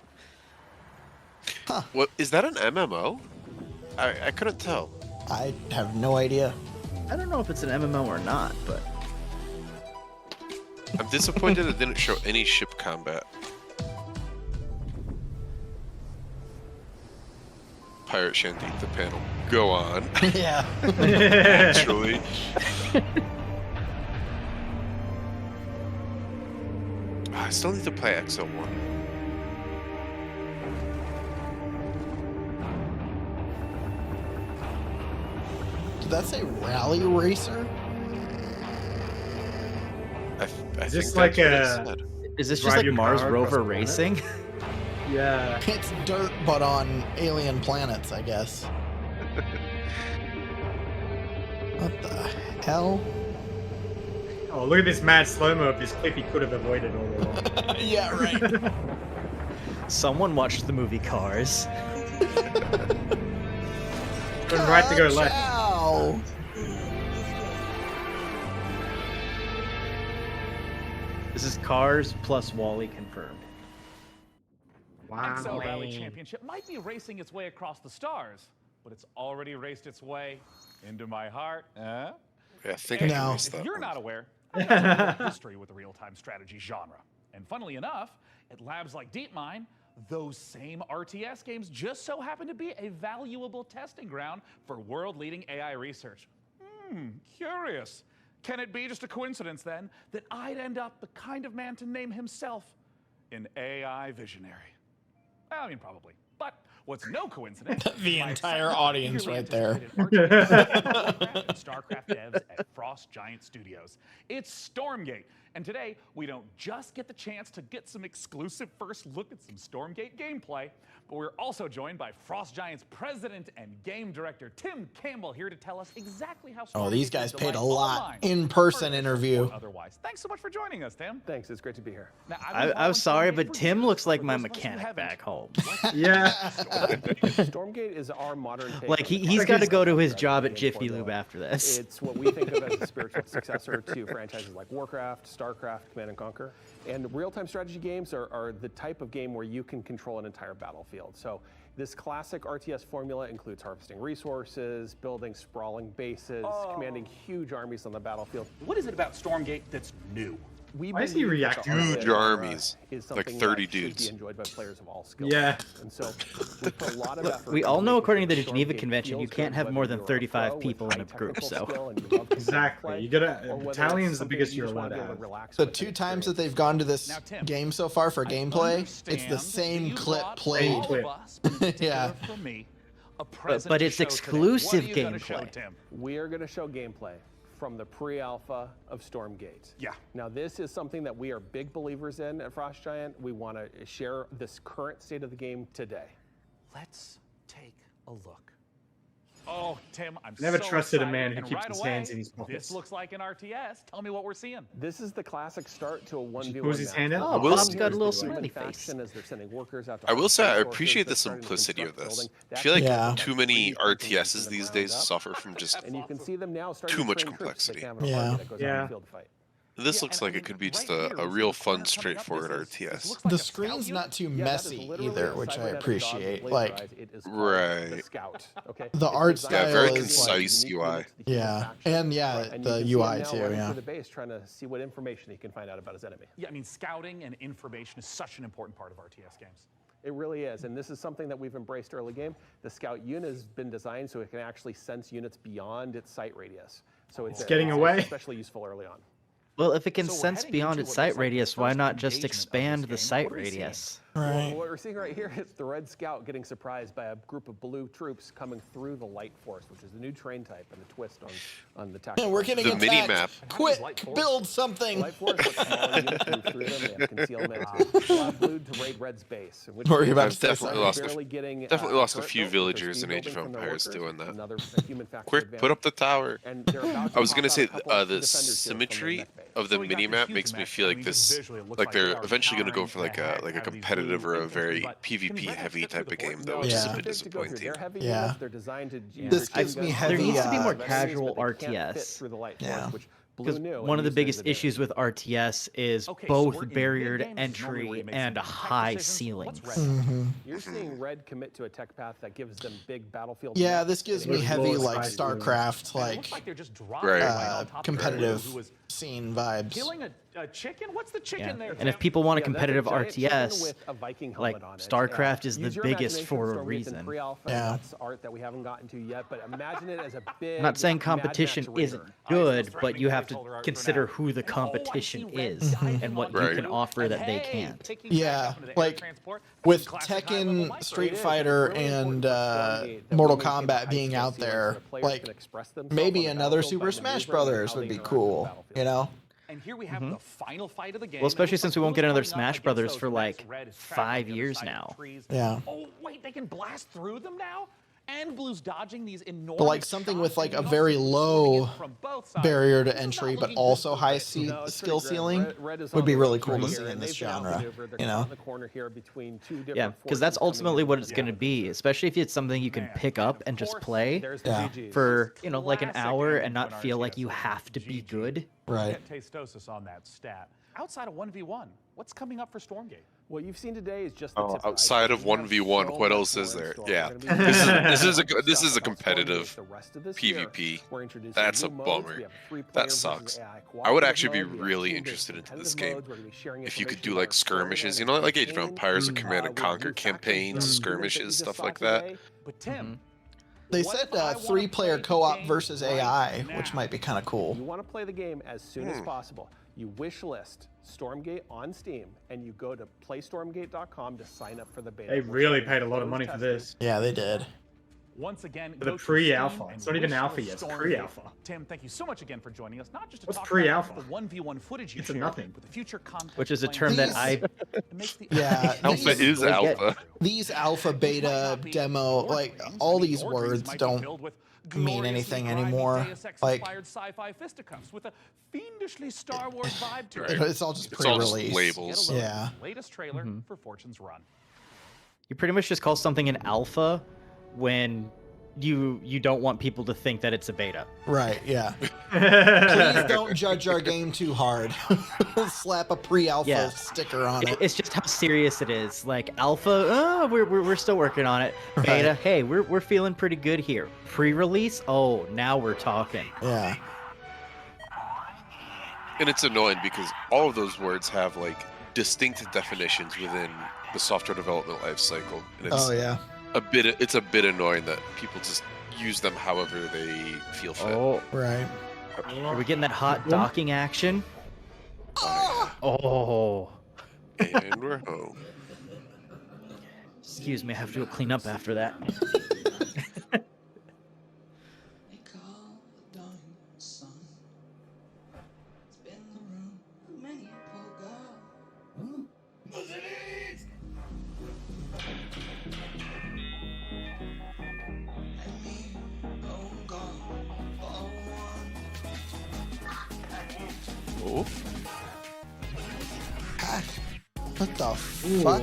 What is that? An MMO? I couldn't tell. I have no idea. I don't know if it's an MMO or not, but I'm disappointed it didn't show any ship combat. Pirate Shandik, the panel. Go on. Yeah. Naturally. I still need to play XO1. Did that say Rally Racer? I Is think this that's like what it a? said. Is this just Drive like your Mars car across rover the planet? racing? Yeah. It's dirt, but on alien planets, I guess. What the hell? Oh, look at this mad slow-mo of this clip he could have avoided all along. Yeah, right. Someone watched the movie Cars. Going right to go left. Ow. This is Cars plus Wall-E confirmed. XL Rally Wow. Championship might be racing its way across the stars, but it's already raced its way into my heart. Yeah, I think I No. can miss If that you're one. not aware, I've got a little history with the real-time strategy genre. And funnily enough, at labs like DeepMind, those same RTS games just so happen to be a valuable testing ground for world-leading AI research. Curious. Can it be just a coincidence, then, that I'd end up the kind of man to name himself an AI visionary? Well, I mean, probably. But what's no coincidence? The my entire excitement audience for the right there. anticipated RTS and StarCraft devs at Frost Giant Studios. It's Stormgate. And today, we don't just get the chance to get some exclusive first look at some Stormgate gameplay, but we're also joined by Frost Giant's president and game director, Tim Campbell, here to tell us exactly how Oh, Stormgate these is guys paid a delighting lot online, in-person first interview. or otherwise. Thanks so much for joining us, Tim. Thanks, it's great to be here. Now, I'm sorry, but Tim looks like my mechanic back home. Yeah. Stormgate is our modern take. Like on he's the got to go to his strategy job at game Jiffy formula. Lube after this. It's what we think of as a spiritual successor to franchises like Warcraft, StarCraft, Command & Conquer. And real-time strategy games are the type of game where you can control an entire battlefield. So this classic RTS formula includes harvesting resources, building sprawling bases, commanding huge armies on the battlefield. What is it about Stormgate that's new? We Why is he believe that the reacting? RTS Huge era armies, is like something 30 that should dudes. be enjoyed by players of all skills. Yeah. And so we put a lot of effort We into all know, making according to sure the Geneva Stormgate Convention, you feels can't good, have whether more than you're a 35 pro with people in a high group, technical so. skill and you love Exactly. play, You gotta. or whether Battalion's it's the something biggest you you're just allowed wanna to be able have. relax The with 2 and times that experience. they've gone to this Now, Tim, game so far for I gameplay, it's the understand same that you clip brought played. all of us, in particular Yeah. for me, a But present to it's show today. exclusive What are you gonna show, gameplay. Tim? We are going to show gameplay from the pre-alpha of Stormgate. Yeah. Now this is something that we are big believers in at Frost Giant. We want to share this current state of the game today. Let's take a look. Oh, Tim, I'm Never so trusted a excited. man who And keeps right his away, hands in his pockets. This looks like an RTS. Tell me what we're seeing. This is the classic start to a 1v1 pulls his match. hand out? Oh, will Bob's say- got a little Human smiley face. faction as they're sending workers out to I will say I harvest appreciate the resources, they're starting to simplicity of construct this. buildings. I feel like Yeah. too many 3D printing RTSs from the these ground days up. suffer from just And you can see them now starting too to much train troops so they complexity. can have an Yeah. army that goes out in Yeah. the field to fight. this Yeah, looks and I like mean, it could be right just here, a we see real the corner fun, coming up. straightforward This RTS. looks like The a scout screen's unit. not too Yeah, that is messy literally either, a which I cybernetic dog appreciate. with Like, laser eyes. It is called Right. the Scout. Okay. The It's art designed style Yeah, very is like- concise unique UI. units to the human yeah, faction. and yeah, And you the can see UI him now too. running Yeah. through the base trying to see what information he can find out about his enemy. Yeah, I mean, scouting and information is such an important part of RTS games. It really is, and this is something that we've embraced early game. The Scout unit has been designed so it can actually sense units beyond its sight radius. So it's getting away. especially useful early on. Well, if it can So we're sense heading beyond into its what sight looks like the radius, why first not just engagement of expand this the game. sight What are we seeing? radius? Right. What we're seeing right here is the Red Scout getting surprised by a group of blue troops coming through the Light Force, which is the new terrain type and the twist on the tactical. We're getting The attacked. mini-map. Quick, build something. Light Force lets smaller units move through them. They have concealment. Allow blue to raid Red's base. in which What were you case about I've to say? definitely Sorry. lost barely getting, definitely lost a current few build, villagers speed in Age of building from their Empires workers, doing that. another human factor Quick, advantage. put up the tower. And they're about I was pop gonna out say a couple of the defenders here from their symmetry mech base. of the So we got mini this map huge makes me mech, feel I like mean, this, visually it looks like like they're they are eventually going to go for powering like a have these competitive or a blue very infantry, but can we PvP let that heavy fit through type the of game port? though, No, which is Yeah. a bit they're fit to go through. disappointing. They're heavy Yeah. units. They're designed to use This their gives team me guns. heavy, There needs to be more uh, casual But they can't fit RTS. through the Light Force, Yeah. which Because Blue knew one and of the used it as biggest a day. issues with RTS is Okay, so both we're in barriered mid-game. This is normally where entry you make and some tech high decisions. What's ceilings. red? You're seeing Red commit to a tech path that gives them big battlefield. Yeah, maps this gives and me it heavy Lord like Spice, StarCraft, And it like looks like they're just dropping Right. right on top of competitive who was scene vibes. killing A chicken? What's the chicken there? And if people want a Yeah, that's a competitive giant chicken RTS, with a Viking like helmet on it. StarCraft is the Use your biggest imagination, for a Stormgate's in reason. pre-alpha, Yeah. That's art that we haven't gotten to yet, but imagine it as a big. I'm not saying Mad competition Max isn't Raider. good, but you have to consider who the competition is and what you can offer that they can't. Yeah, like with Tekken, Street Fighter, and Mortal Kombat being out there, like maybe another Super Smash Brothers would be cool, you know? And here we have the final fight of the game. Well, especially since we won't get another Smash Brothers for like 5 years now. Yeah. Oh, wait, they can blast through them now? And Blue's dodging these enormous But like something with like a very low barrier to entry, but also high skill ceiling would be really cool to see in this genre, you know? Yeah, because that's ultimately what it's going to be, especially if it's something you can pick up and just play for, you know, like an hour and not feel like you have to be good. Right. Get Tastosis on that stat. Outside of 1v1, what's coming up for Stormgate? What you've seen today is just the tip of the Outside of iceberg. 1v1, what else is there? Yeah, this is a competitive PvP. That's a bummer. That sucks. I would actually be really interested into this game if you could do like skirmishes, you know, like Age of Empires or Command and Conquer campaigns, skirmishes, stuff like that. But Tim, They said 3-player co-op versus AI, which might be kind of cool. You want to play the game as soon as possible. You wish list Stormgate on Steam, and you go to playstormgate.com to sign up for the beta. They really paid a lot of money for this. Yeah, they did. once again, For the pre-alpha. It's not even alpha yet, it's pre-alpha. Tim, thank you so much again for joining us. Not just to What's talk pre-alpha? about the 1v1 footage you It's a shared, nothing. but the future content Which is a planned. term that I... Yeah. Alpha is alpha. These alpha, beta, demo, like all these words don't mean anything anymore. Like sci-fi fisticuffs with a fiendishly Star Wars vibe to it. it's all just It's all just pre-release. labels. Yeah. Latest trailer for Fortune's Run. You pretty much just call something an alpha when you don't want people to think that it's a beta. Right, yeah. Please don't judge our game too hard. Slap a pre-alpha Yeah. sticker on it. It's just how serious it is. Like alpha, we're still working on it. Beta, Right. hey, we're feeling pretty good here. Pre-release, oh, now we're talking. Yeah. And it's annoying because all of those words have like distinct definitions within the software development life cycle. And it's Oh yeah. it's a bit annoying that people just use them however they feel fit. Oh, Right. are we getting that hot docking action? Oh. And we're home. Excuse me, I have to go clean up after that. Oh. What the fuck?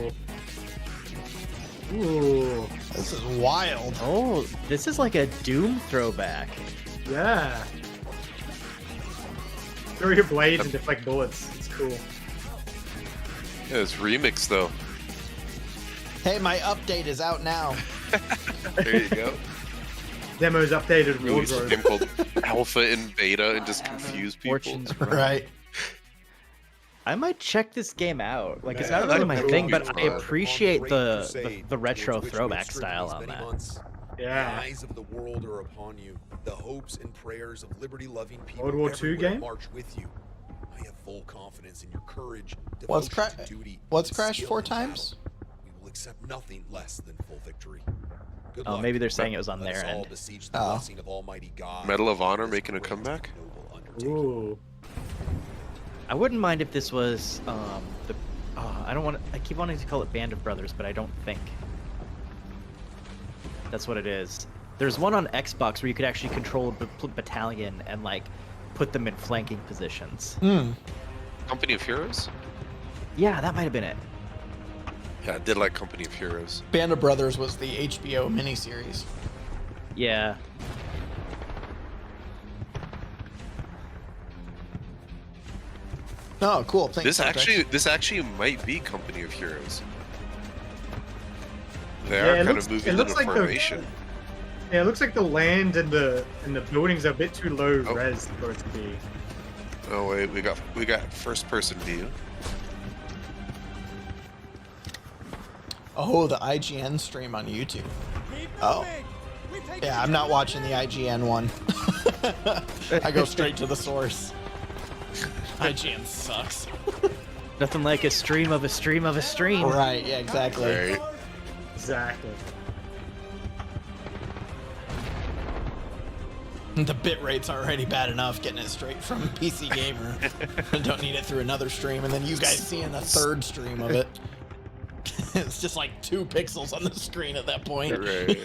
Ooh. This is wild. Oh, this is like a Doom throwback. Yeah. Throw your blades and deflect bullets. It's cool. Yeah, it's remix though. Hey, my update is out now. There you go. Demo's updated Release a wardrobe. game called Alpha and Beta and just confuse people. Fortune's Run. Right. I might check this game out. Like, it's Yeah, not really that'd my be thing, cool. but I appreciate the retro throwback style on that. Yeah. The eyes of the world are upon you. The hopes and prayers of liberty-loving people World War II everywhere game? march with you. I have full confidence in your courage, What's devotion to duty, What's and crashed skill 4 in battle. times? We will accept nothing less than full victory. Good Oh, luck. maybe they're saying it was on Let us their all end. beseech the Oh. blessing of Almighty God. Medal of Honor making a comeback? Ooh. I wouldn't mind if this was the. I keep wanting to call it Band of Brothers, but I don't think that's what it is. There's one on Xbox where you could actually control a battalion and like put them in flanking positions. Company of Heroes? Yeah, that might have been it. Yeah, I did like Company of Heroes. Band of Brothers was the HBO miniseries. Yeah. Oh, cool. Thanks, This actually might be Company of Heroes. They Yeah, are it kind looks- of it moving looks into like the- formation. Yeah, it looks like the land and the buildings are a bit too low res for it to be. Oh wait, we got first person view. Oh, the IGN stream on YouTube. Oh. Yeah, I'm not watching the IGN one. I go straight to the source. IGN sucks. Nothing like a stream of a stream of a stream. Right, yeah, exactly. Right. Exactly. The bit rate's already bad enough getting it straight from PC Gamer. I don't need it through another stream, and then you guys seeing a third stream of it. It's just like 2 pixels on the screen at that point. Right.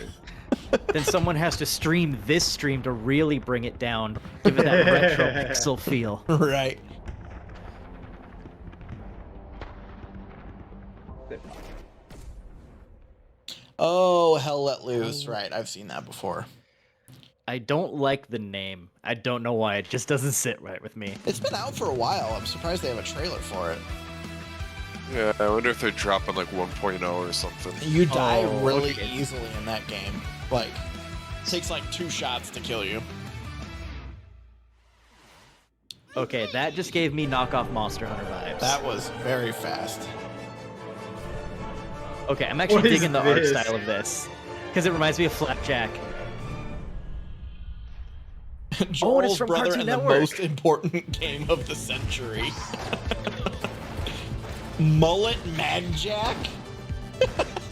Then someone has to stream this stream to really bring it down, give it that retro pixel feel. Right. Oh, Hell Let Loose. Right, I've seen that before. I don't like the name. I don't know why. It just doesn't sit right with me. It's been out for a while. I'm surprised they have a trailer for it. Yeah, I wonder if they're dropping like 1.0 or something. You die really easily in that game. Like, it takes like 2 shots to kill you. Okay, that just gave me knockoff Monster Hunter vibes. That was very fast. Okay, I'm actually digging the art style of this. Because it reminds me of Flapjack. Joel's it's from brother Cartoon in Network. the most important game of the century. Mullet Magjack?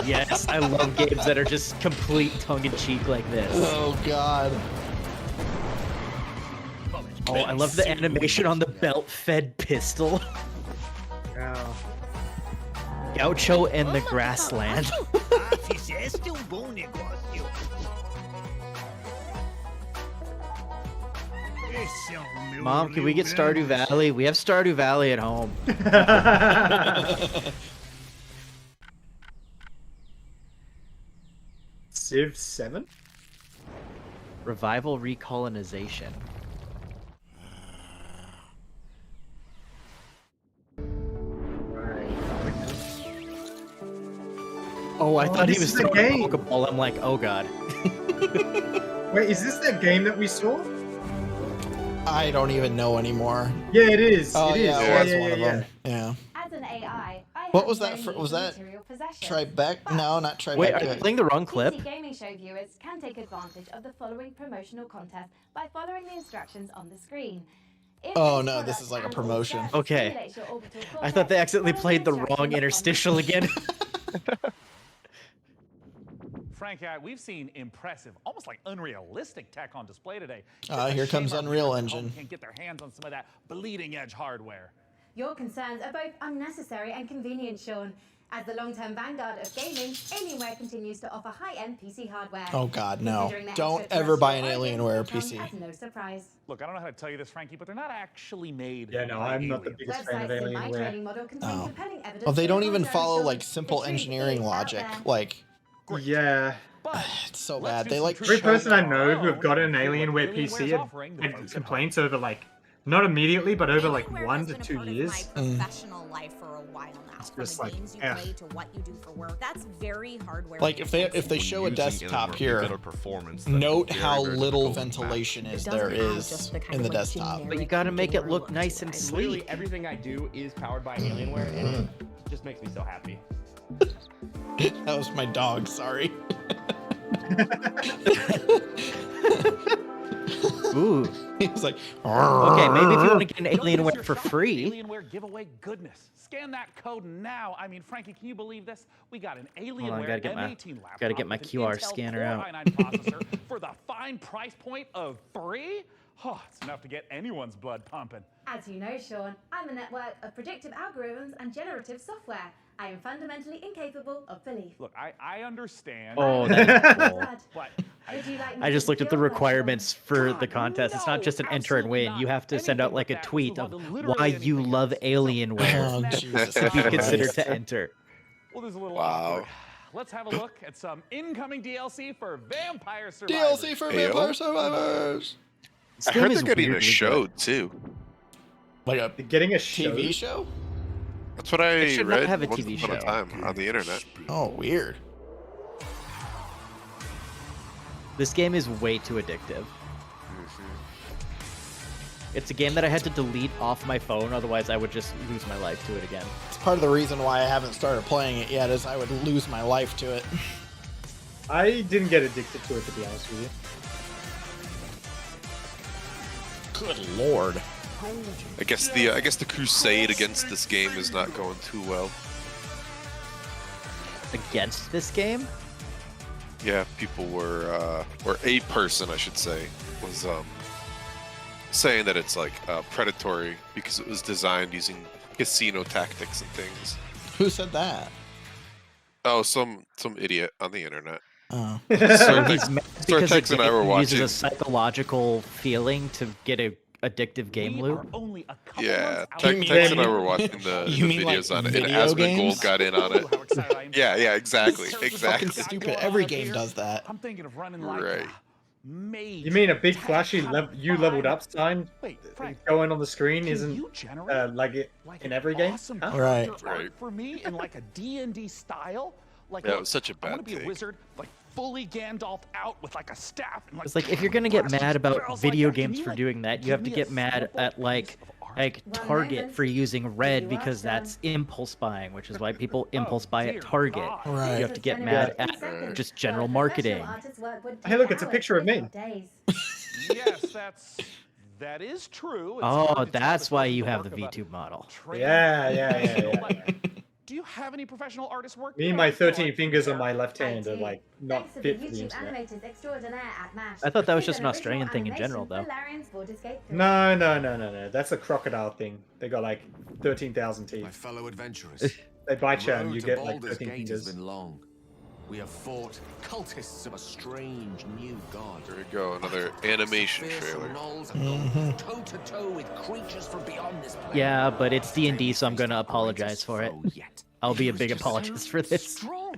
Yes, I love games that are just complete tongue-in-cheek like this. Oh, God. Oh, I love the animation on the belt-fed pistol. Yeah. Gaucho and the Grassland. Mom, can we get Stardew Valley? We have Stardew Valley at home. Civ 7? Revival Recolonization. Oh, I thought he was throwing a Pokeball. I'm like, oh god. Wait, is this that game that we saw? I don't even know anymore. Yeah, it is. Oh, it yeah, is. it was one of them. Yeah. As an AI, I What was that? Was that Tribeca? No, not Tribeca. Wait, are you playing the wrong clip? PC Gaming Show viewers can take advantage of the following promotional contest by following the instructions on the screen. Oh no, this is like a promotion. Okay. I thought they accidentally played the wrong interstitial again. Frank, we've seen impressive, almost like unrealistic tech on display today. Here comes Shame our Unreal viewers at home Engine. Can't get their hands on some of that bleeding edge hardware. Your concerns are both unnecessary and convenient, Sean. As the long-term vanguard of gaming, Alienware continues to offer high-end PC hardware. Oh god, no. Considering the Don't extra ever buy an terrestrial Alienware origins, PC. it comes as no surprise. Look, I don't know how to tell you this, Frankie, but they're not actually made. Yeah, no, by I'm not the aliens. biggest fan of Websites in my Alienware. training model contain compelling evidence. Well, they to don't the even contrary, follow Sean. like simple The truth engineering is out logic. there. Like, Yeah. it's so bad. They like Every show person I know own who have got an Alienware Alienware's PC offering the had folks at complaints over like, not immediately, but over like 1 to 2 years. Professional life for a while now. From just the like, games you yeah. play to what you do for work. That's very hardware. Like if they show a desktop here, note how little ventilation there is in the desktop. But you gotta make it look nice and Literally sleek. everything I do is powered by Alienware, and it just makes me so happy. That was my dog. Sorry. Ooh. He was like, okay, maybe if you want to get an Alienware for free. Alienware giveaway goodness. Scan that code now. I mean, Frankie, can you believe this? We got an Hold on, Alienware gotta M18 laptop. gotta get my with an QR Intel scanner Core out. i9 processor for the fine price point of free. Oh, it's enough to get anyone's blood pumping. As you know, Sean, I'm a network of predictive algorithms and generative software. I am fundamentally incapable of belief. Look, I understand. Oh, that is cool. But Would you like me I to just looked at the secure my requirements for the contest. It's not just an enter and win. You have to send out like a tweet of why you love Alienware Oh, Jesus to be considered Christ. to enter. Well, there's a little Wow. awkward. Let's have a look at some incoming DLC for Vampire Survivors. DLC for Ayo. Vampire Survivors. This I game heard is they're getting a weirdly show good. too. Like a They're getting a show. TV show? That's what I should not read have a once TV upon a show. time on the internet. Oh, weird. This game is way too addictive. It's a game that I had to delete off my phone, otherwise I would just lose my life to it again. It's part of the reason why I haven't started playing it yet, is I would lose my life to it. I didn't get addicted to it, to be honest with you. Good lord. I guess the crusade against this game is not going too well. Against this game? Yeah, people were, or a person, I should say, was saying that it's like predatory because it was designed using casino tactics and things. Who said that? Oh, some idiot on the internet. Oh. Sartex and I were watching. Uses a psychological feeling to get a addictive game loop. Yeah, Tex and I were watching the videos on it, and Asmongold got in on it. Yeah, exactly, exactly. Fucking stupid. Every game does that. I'm thinking of running Right. You mean a big flashy you leveled up sign going on the screen isn't like it in every game? Huh? Right. For me, in like a D&D style, like Yeah, it was such a I want bad to be a take. wizard, like fully Gandalf out with like a staff. And, It's like if you're gonna get mad about video games for doing that, you have to get mad at like Target for using red because that's impulse buying, which is why people impulse buy at Target. Right. You have to get mad at just general marketing. Hey, look, it's a picture of me. Yes, that is true. It's Oh, hard to tell that's if why it's you the have the work of a V2 model. Yeah. Do you have any professional artist work? Me and my 13 fingers on my left hand are like not fit for the internet. I thought that was just an Australian thing in general, though. No. That's a crocodile thing. They got like 13,000 teeth. My fellow adventurers. They bite you and you The road get to like Baldur's 13 Gate has fingers. been long. We have fought cultists of a strange new god. There we go, another animation trailer. Toe to toe with creatures from beyond this planet. Yeah, but it's D&D, so I'm gonna apologize for it. I'll be a big apologist for this. Strong.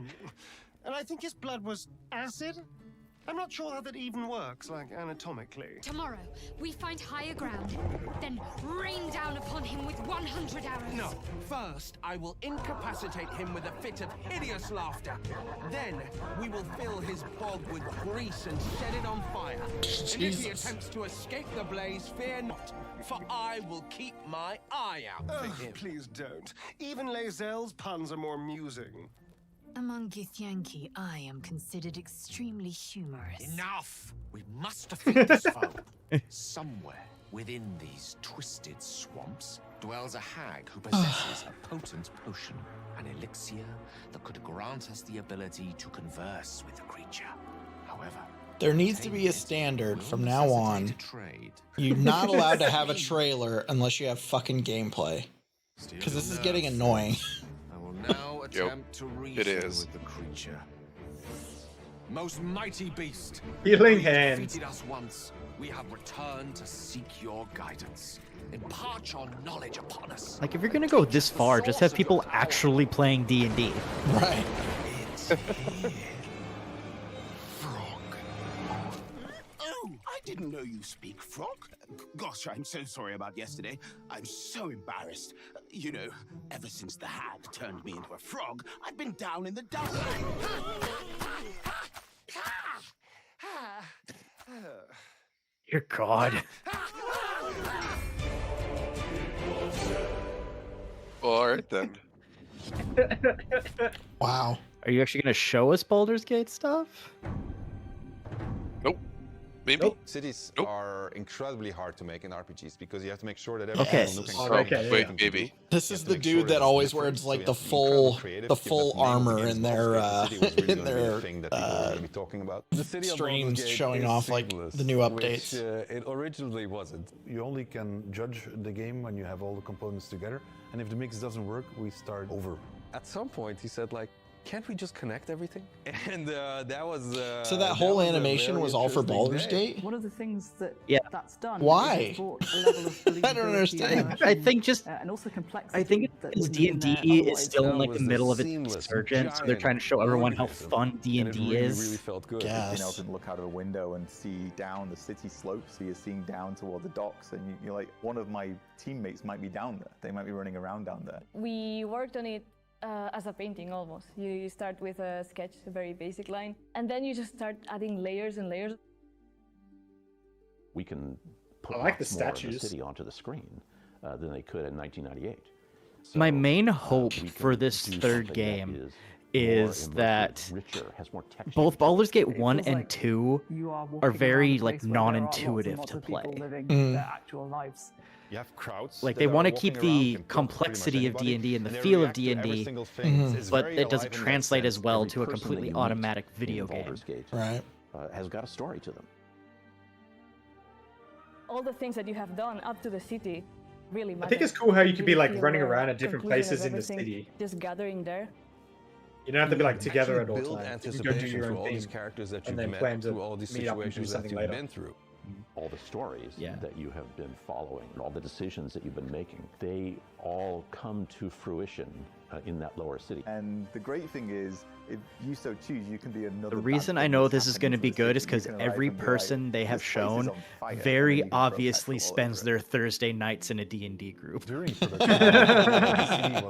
And I think his blood was acid? I'm not sure how that even works, like anatomically. Tomorrow, we find higher ground, then rain down upon him with 100 arrows. No. First, I will incapacitate him with a fit of hideous laughter. Then, we will fill his bog with grease and set it on fire. And if he Jesus. attempts to escape the blaze, fear not, for I will keep my eye out for him. Please don't. Even Lae'zel's puns are more amusing. Among Githyanki, I am considered extremely humorous. Enough! We must defeat this foe. Somewhere within these twisted swamps dwells a hag who possesses a potent potion, an elixir that could grant us the ability to converse with the creature. However, There needs to be a standard from now on. You're not allowed to have a trailer unless you have fucking gameplay. Because this is getting annoying. I will now attempt to reason with the creature. Most mighty beast, Healing you hand. defeated us once. We have returned to seek your guidance. Impart your knowledge upon us. Like, if you're gonna go this far, just have people actually playing D&D. Right. Oh, I didn't know you speak frog. Gosh, I'm so sorry about yesterday. I'm so embarrassed. You know, ever since the hag turned me into a frog, I've been down in the dumps. Dear God. Well, all right then. Wow. Are you actually gonna show us Baldur's Gate stuff? Nope. Maybe. Cities are incredibly hard to make in RPGs because you have to make sure that Okay. Wait, maybe. This is the dude that always wears like the full armor in their streams showing off like the new updates. Which, it originally wasn't. You only can judge the game when you have all the components together, and if the mix doesn't work, we start over. At some point, he said, like, can't we just connect everything? And that was. So that whole animation was all for Baldur's Gate? One of the things that that's done. Why? Is it's brought a level of I don't understand. I think just and also complexity. I think that it's wouldn't have been D&D there is still in like the was a middle of its seamless, resurgence, so they're trying to show everyone how fun And it D&D really, is. really felt good. Yes. Being able to look out of the window and see down the city slope, so you're seeing down toward the docks, and you're like, one of my teammates might be down there. They might be running around down there. We worked on it as a painting almost. You start with a sketch, a very basic line, and then you just start adding layers and layers. We can put I like the more of statues. city onto the screen than they could in 1998. My main hope for this third game is that both Baldur's Gate 1 and 2 are very like non-intuitive to play. Their actual lives. You have crowds. Like they want to keep the complexity of D&D and the feel of D&D, but it doesn't translate as well to a completely automatic video game. Right. Has got a story to them. All the things that you have done up to the city really matter. I think it's cool how you could be like feel running the around at different conclusion places of in the everything city. Just gathering there. You don't have to be like together at all build times. You can go do anticipation your for own all thing, these characters that and you've then met, plan to through all these meet up and do situations that something you've later. been through. All the stories that you have been following, all the decisions that you've been making, they all come to fruition in that lower city. And the great thing is, if you so choose, you can be another. The reason I know this is going to be good is because every person they have shown very obviously spends their Thursday nights in a D&D group. During production,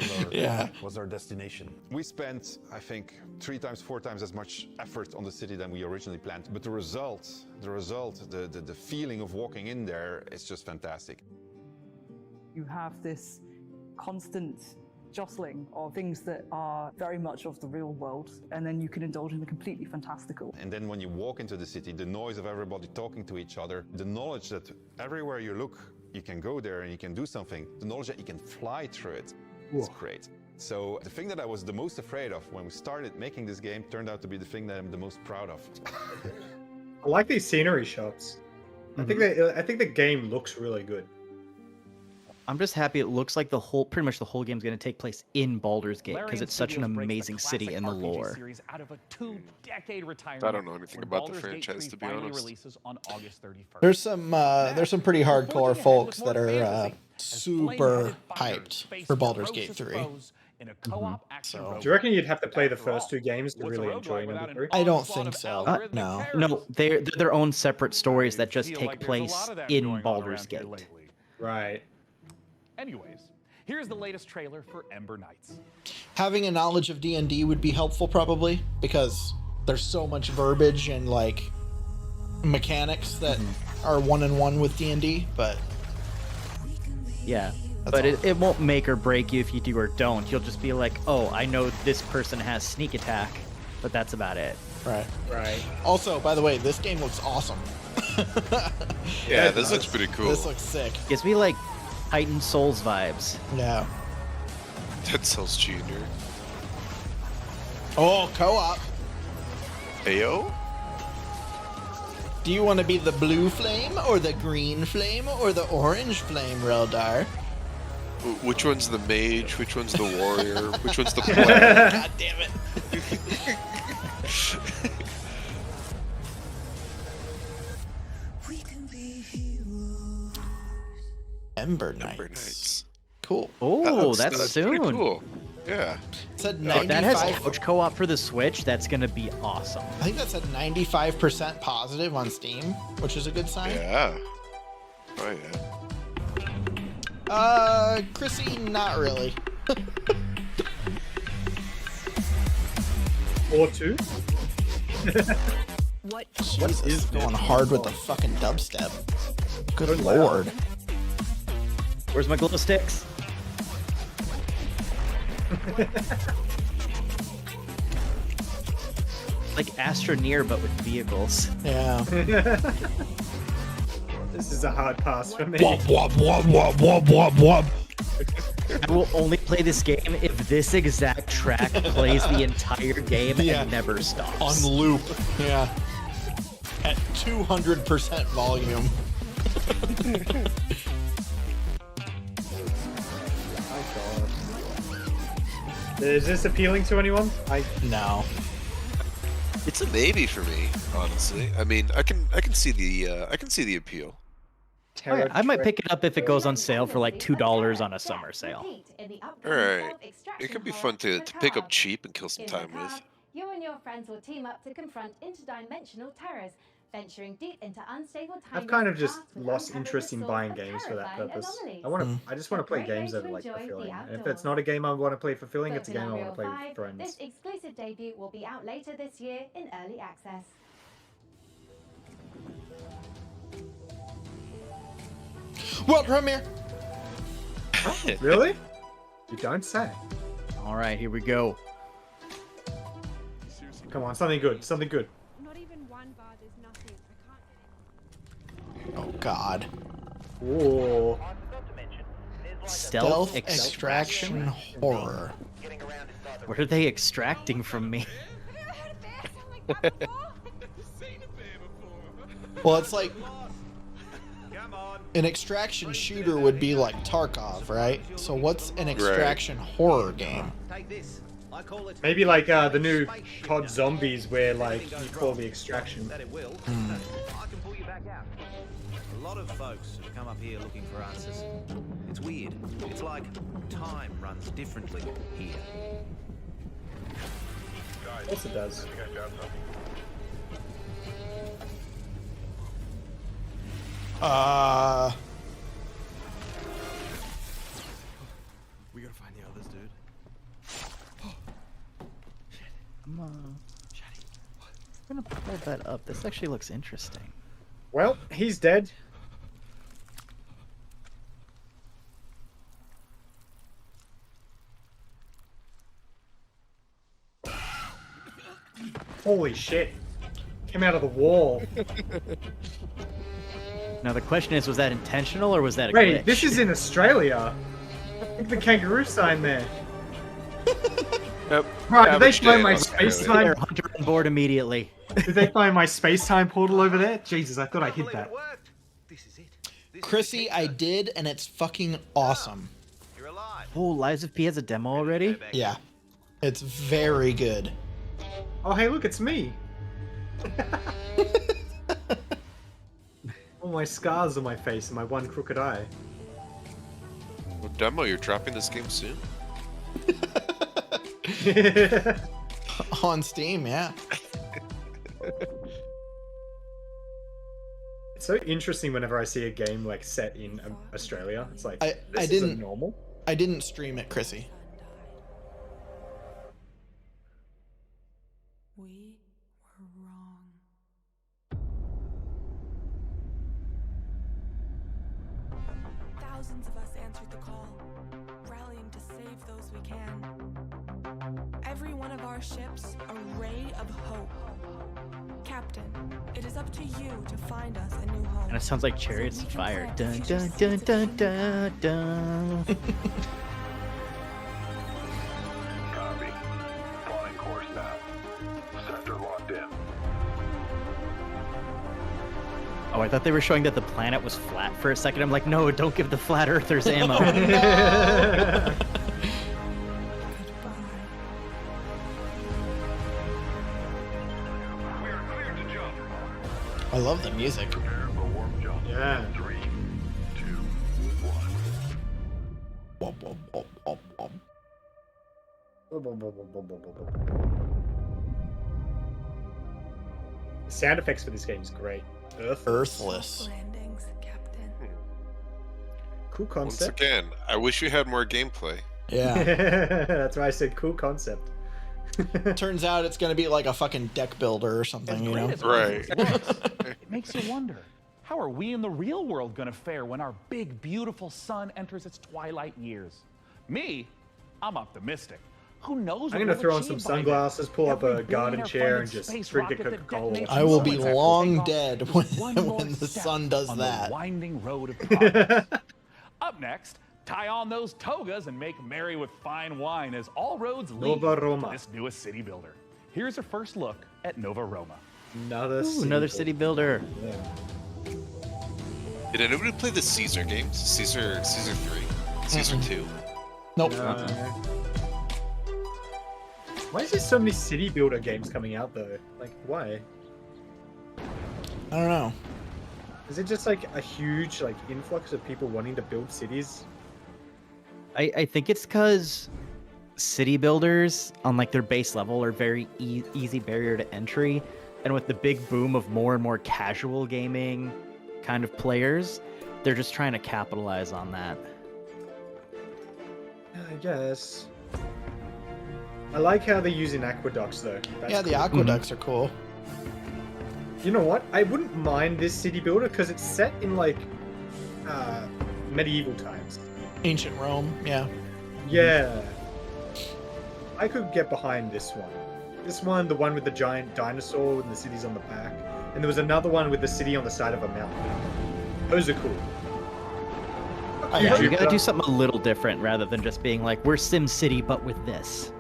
was our destination. We spent, I think, 3 times, 4 times as much effort on the city than we originally planned. But the result, the feeling of walking in there is just fantastic. You have this constant jostling of things that are very much of the real world, and then you can indulge in the completely fantastical. And then when you walk into the city, the noise of everybody talking to each other, the knowledge that everywhere you look, you can go there and you can do something, the knowledge that you can fly through it, it's great. So the thing that I was the most afraid of when we started making this game turned out to be the thing that I'm the most proud of. I like these scenery shots. I think the game looks really good. I'm just happy it looks like pretty much the whole game is going to take place in Baldur's Gate because it's such an amazing city in the lore. Out of a 2-decade retirement, I don't know anything about the franchise, to be honest. Releases on August 31st. There's some pretty hardcore folks that are super hyped for Baldur's Gate 3. Do you reckon you'd have to play the first 2 games to really enjoy number 3? I don't think so. No. No, they're their own separate stories that just take place in Baldur's Gate. Right. Anyways, here's the latest trailer for Ember Knights. Having a knowledge of D&D would be helpful probably because there's so much verbiage and like mechanics that are one-on-one with D&D, but yeah. But it won't make or break you if you do or don't. You'll just be like, oh, I know this person has sneak attack, but that's about it. Right. Right. Also, by the way, this game looks awesome. Yeah, this looks pretty cool. This looks sick. Gives me like Titan Souls vibes. Yeah. Dead Cells Jr. Oh, co-op. Heyo? Do you want to be the blue flame or the green flame or the orange flame, Reldar? Which one's the mage? Which one's the warrior? Which one's the player? God damn it. Ember Knights. Cool. Oh, that's soon. Pretty cool. Yeah. It said If that has 95. couch co-op for the Switch, that's gonna be awesome. I think that's at 95% positive on Steam, which is a good sign. Yeah. Oh yeah. Chrissy, not really. Or 2? What is going hard with the fucking dubstep? Good lord. Where's my glow sticks? Like Astroneer, but with vehicles. Yeah. This is a hard pass for me. Wop, wop, wop, wop, wop, wop, wop. I will only play this game if this exact track plays the entire game and never stops. On loop. Yeah. At 200% volume. Is this appealing to anyone? No. It's a maybe for me, honestly. I mean, I can see the appeal. Okay, I might pick it up if it goes on sale for like $2 on a summer sale. Alright. It could be fun to pick up cheap and kill some time with. You and your friends will team up to confront interdimensional terrors, venturing deep into unstable time. I've kind of just lost interest in buying games for that purpose. I just want to play games that are like fulfilling. And if it's not a game I want to play fulfilling, it's a game I want to play with friends. This exclusive debut will be out later this year in early access. World premiere. Really? You don't say. All right, here we go. Come on, something good. Something good. Not even one bar, there's nothing. Oh God. Whoa. Stealth extraction horror. What are they extracting from me? Well, it's like an extraction shooter would be like Tarkov, right? So what's an extraction horror game? Maybe like the new COD Zombies, where like you call the extraction. A lot of folks have come up here looking for answers. It's weird. It's like time runs differently here. Of course it does. We gotta find the others, dude. Come on. I'm gonna pull that up. This actually looks interesting. Well, he's dead. Holy shit. Came out of the wall. Now the question is, was that intentional or was that a Wait, glitch? this is in Australia. Look at the kangaroo sign there. Yep. Right, did they find my space time? Hunter on board immediately. Did they find my space time portal over there? Jesus, I thought I hit that. Chrissy, I did, and it's fucking awesome. Oh, Lies of P has a demo already? Yeah. It's very good. Oh, hey, look, it's me. All my scars on my face and my one crooked eye. Well, demo, you're dropping this game soon? On Steam, yeah. It's so interesting whenever I see a game like set in Australia. It's like I this didn't isn't normal. I didn't stream it, Chrissy. We were wrong. Thousands of us answered the call, rallying to save those we can. Every one of our ships a ray of hope. Captain, it is up to you to find us a new home. And it sounds like Chariots of Fire. Dun dun dun dun dun dun. Copy. Plotting course now. Sector locked in. Oh, I thought they were showing that the planet was flat for a second. I'm like, no, don't give the flat earthers ammo. I love the music. Yeah. 3, 2, 1. Womp, womp, womp, womp, womp. The sound effects for this game is great. Earthless. Landings, Captain. Cool Once concept. again, I wish we had more gameplay. Yeah. That's why I said cool concept. Turns out it's gonna be like a fucking deck builder or something, you know? Right. It makes you wonder, how are we in the real world going to fare when our big, beautiful sun enters its twilight years? Me, I'm optimistic. Who knows? I'm gonna throw on some sunglasses, pull up a garden chair, and just drink a Coca-Cola. I will be long dead when the sun does on that. the winding road of progress. Up next, tie on those togas and make merry with fine wine as all roads lead Nova to Roma. this newest city builder. Here's a first look at Nova Roma. Another city builder. Yeah. Did anybody play the Caesar games? Caesar 3? Caesar 2? Nope. Why is there so many city builder games coming out though? Like, why? I don't know. Is it just like a huge like influx of people wanting to build cities? I think it's because city builders on like their base level are very easy barrier to entry, and with the big boom of more and more casual gaming kind of players, they're just trying to capitalize on that. I guess. I like how they're using aqueducts though. That's Yeah, the cool. aqueducts are cool. You know what? I wouldn't mind this city builder because it's set in like medieval times. Ancient Rome, yeah. Yeah. I could get behind this one. This one, the one with the giant dinosaur and the city's on the back. And there was another one with the city on the side of a mountain. Those are cool. Yeah, you gotta do something a little different rather than just being like, we're Sim City, but with this.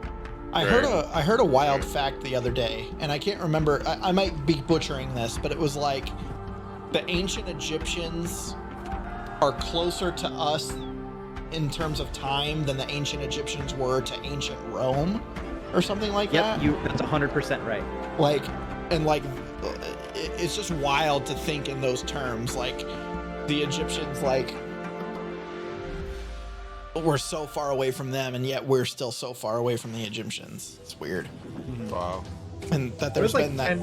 I heard a wild fact the other day, and I can't remember. I might be butchering this, but it was like the ancient Egyptians are closer to us in terms of time than the ancient Egyptians were to ancient Rome, or something like that. Yep, that's 100% right. Like, and like, it's just wild to think in those terms. Like, the Egyptians, like, we're so far away from them, and yet we're still so far away from the Egyptians. It's weird. Wow. And that there's been that.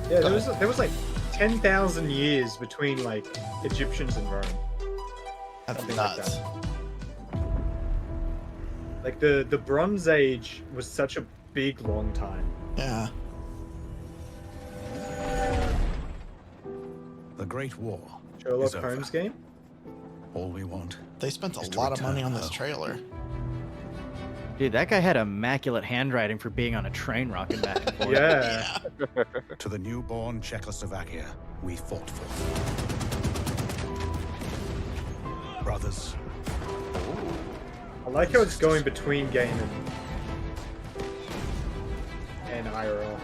Yeah, there was like 10,000 years between like Egyptians and Rome. That's Something nuts. Like the Bronze Age was such a big, long time. Yeah. The Great War. Sherlock Holmes game. All we want. They spent a lot of money on this trailer. Dude, that guy had immaculate handwriting for being on a train rocking back and forth. Yeah. To the newborn Czechoslovakia we fought for. Brothers. I like how it's going between game and IRL.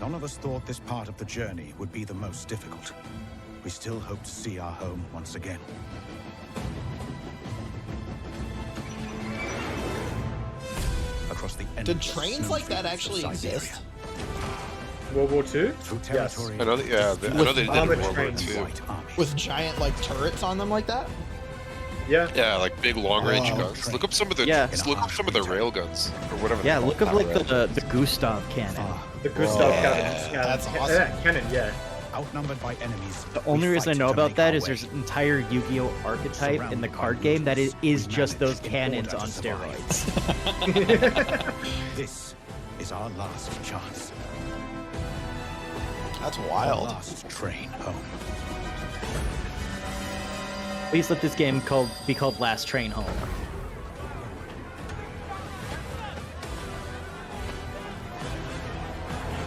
None of us thought this part of the journey would be the most difficult. We still hope to see our home once again. Across the Did trains like that actually exist? World War II? Yes. I know they did in World War II. With giant like turrets on them like that? Yeah. Yeah, like big long range guns. Look up some of the look up some of the rail guns or whatever. Yeah, look up like the Gustav cannon. The Gustav cannon. That's awesome. Cannon, yeah. Outnumbered by enemies. The only reason I know about that is there's an entire Yu-Gi-Oh archetype in the card game that is just those cannons on steroids. This is our last chance. That's wild. Our last train home. Please let this game be called Last Train Home.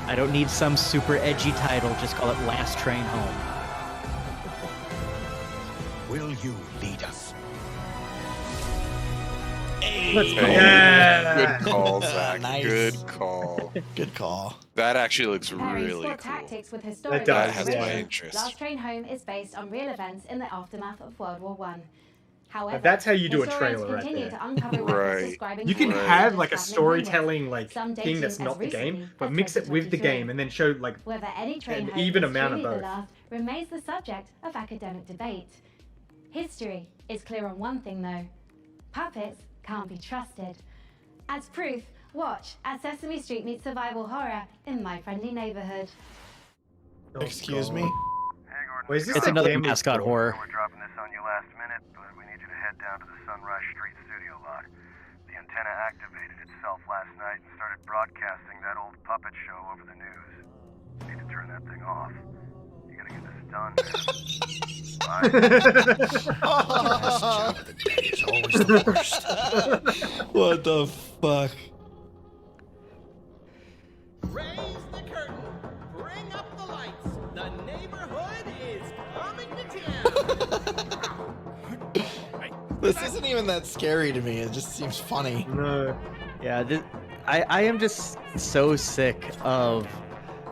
I don't need some super edgy title, just call it Last Train Home. Will you lead us? Good call, Zach. Nice. Good call. Good call. That actually looks Pairing really sport cool. tactics with historic That has my inspiration, interest. Last Train Home is based on real events in the aftermath of World War I. However, That's how you do a historians trailer right continue there. to uncover records Right. describing You can how have the like a traveling storytelling like Some thing dating that's as not the recently game, but as mix it with the 2023. game and then show like Whether any train an home even is amount of truly the both. last remains the subject of academic debate. History is clear on one thing though. Puppets can't be trusted. As proof, watch as Sesame Street meets survival horror in My Friendly Neighborhood. Excuse me? Wait, is this It's the another game we- mascot horror. We're dropping this on you last minute, but we need you to head down to the Sunrise Street studio lot. The antenna activated itself last night and started broadcasting that old puppet show over the news. You need to turn that thing off. You gotta get this done, man. What the fuck? Raise the curtain. Bring up the lights. The neighborhood is coming to town. This isn't even that scary to me. It just seems funny. No. Yeah, I am just so sick of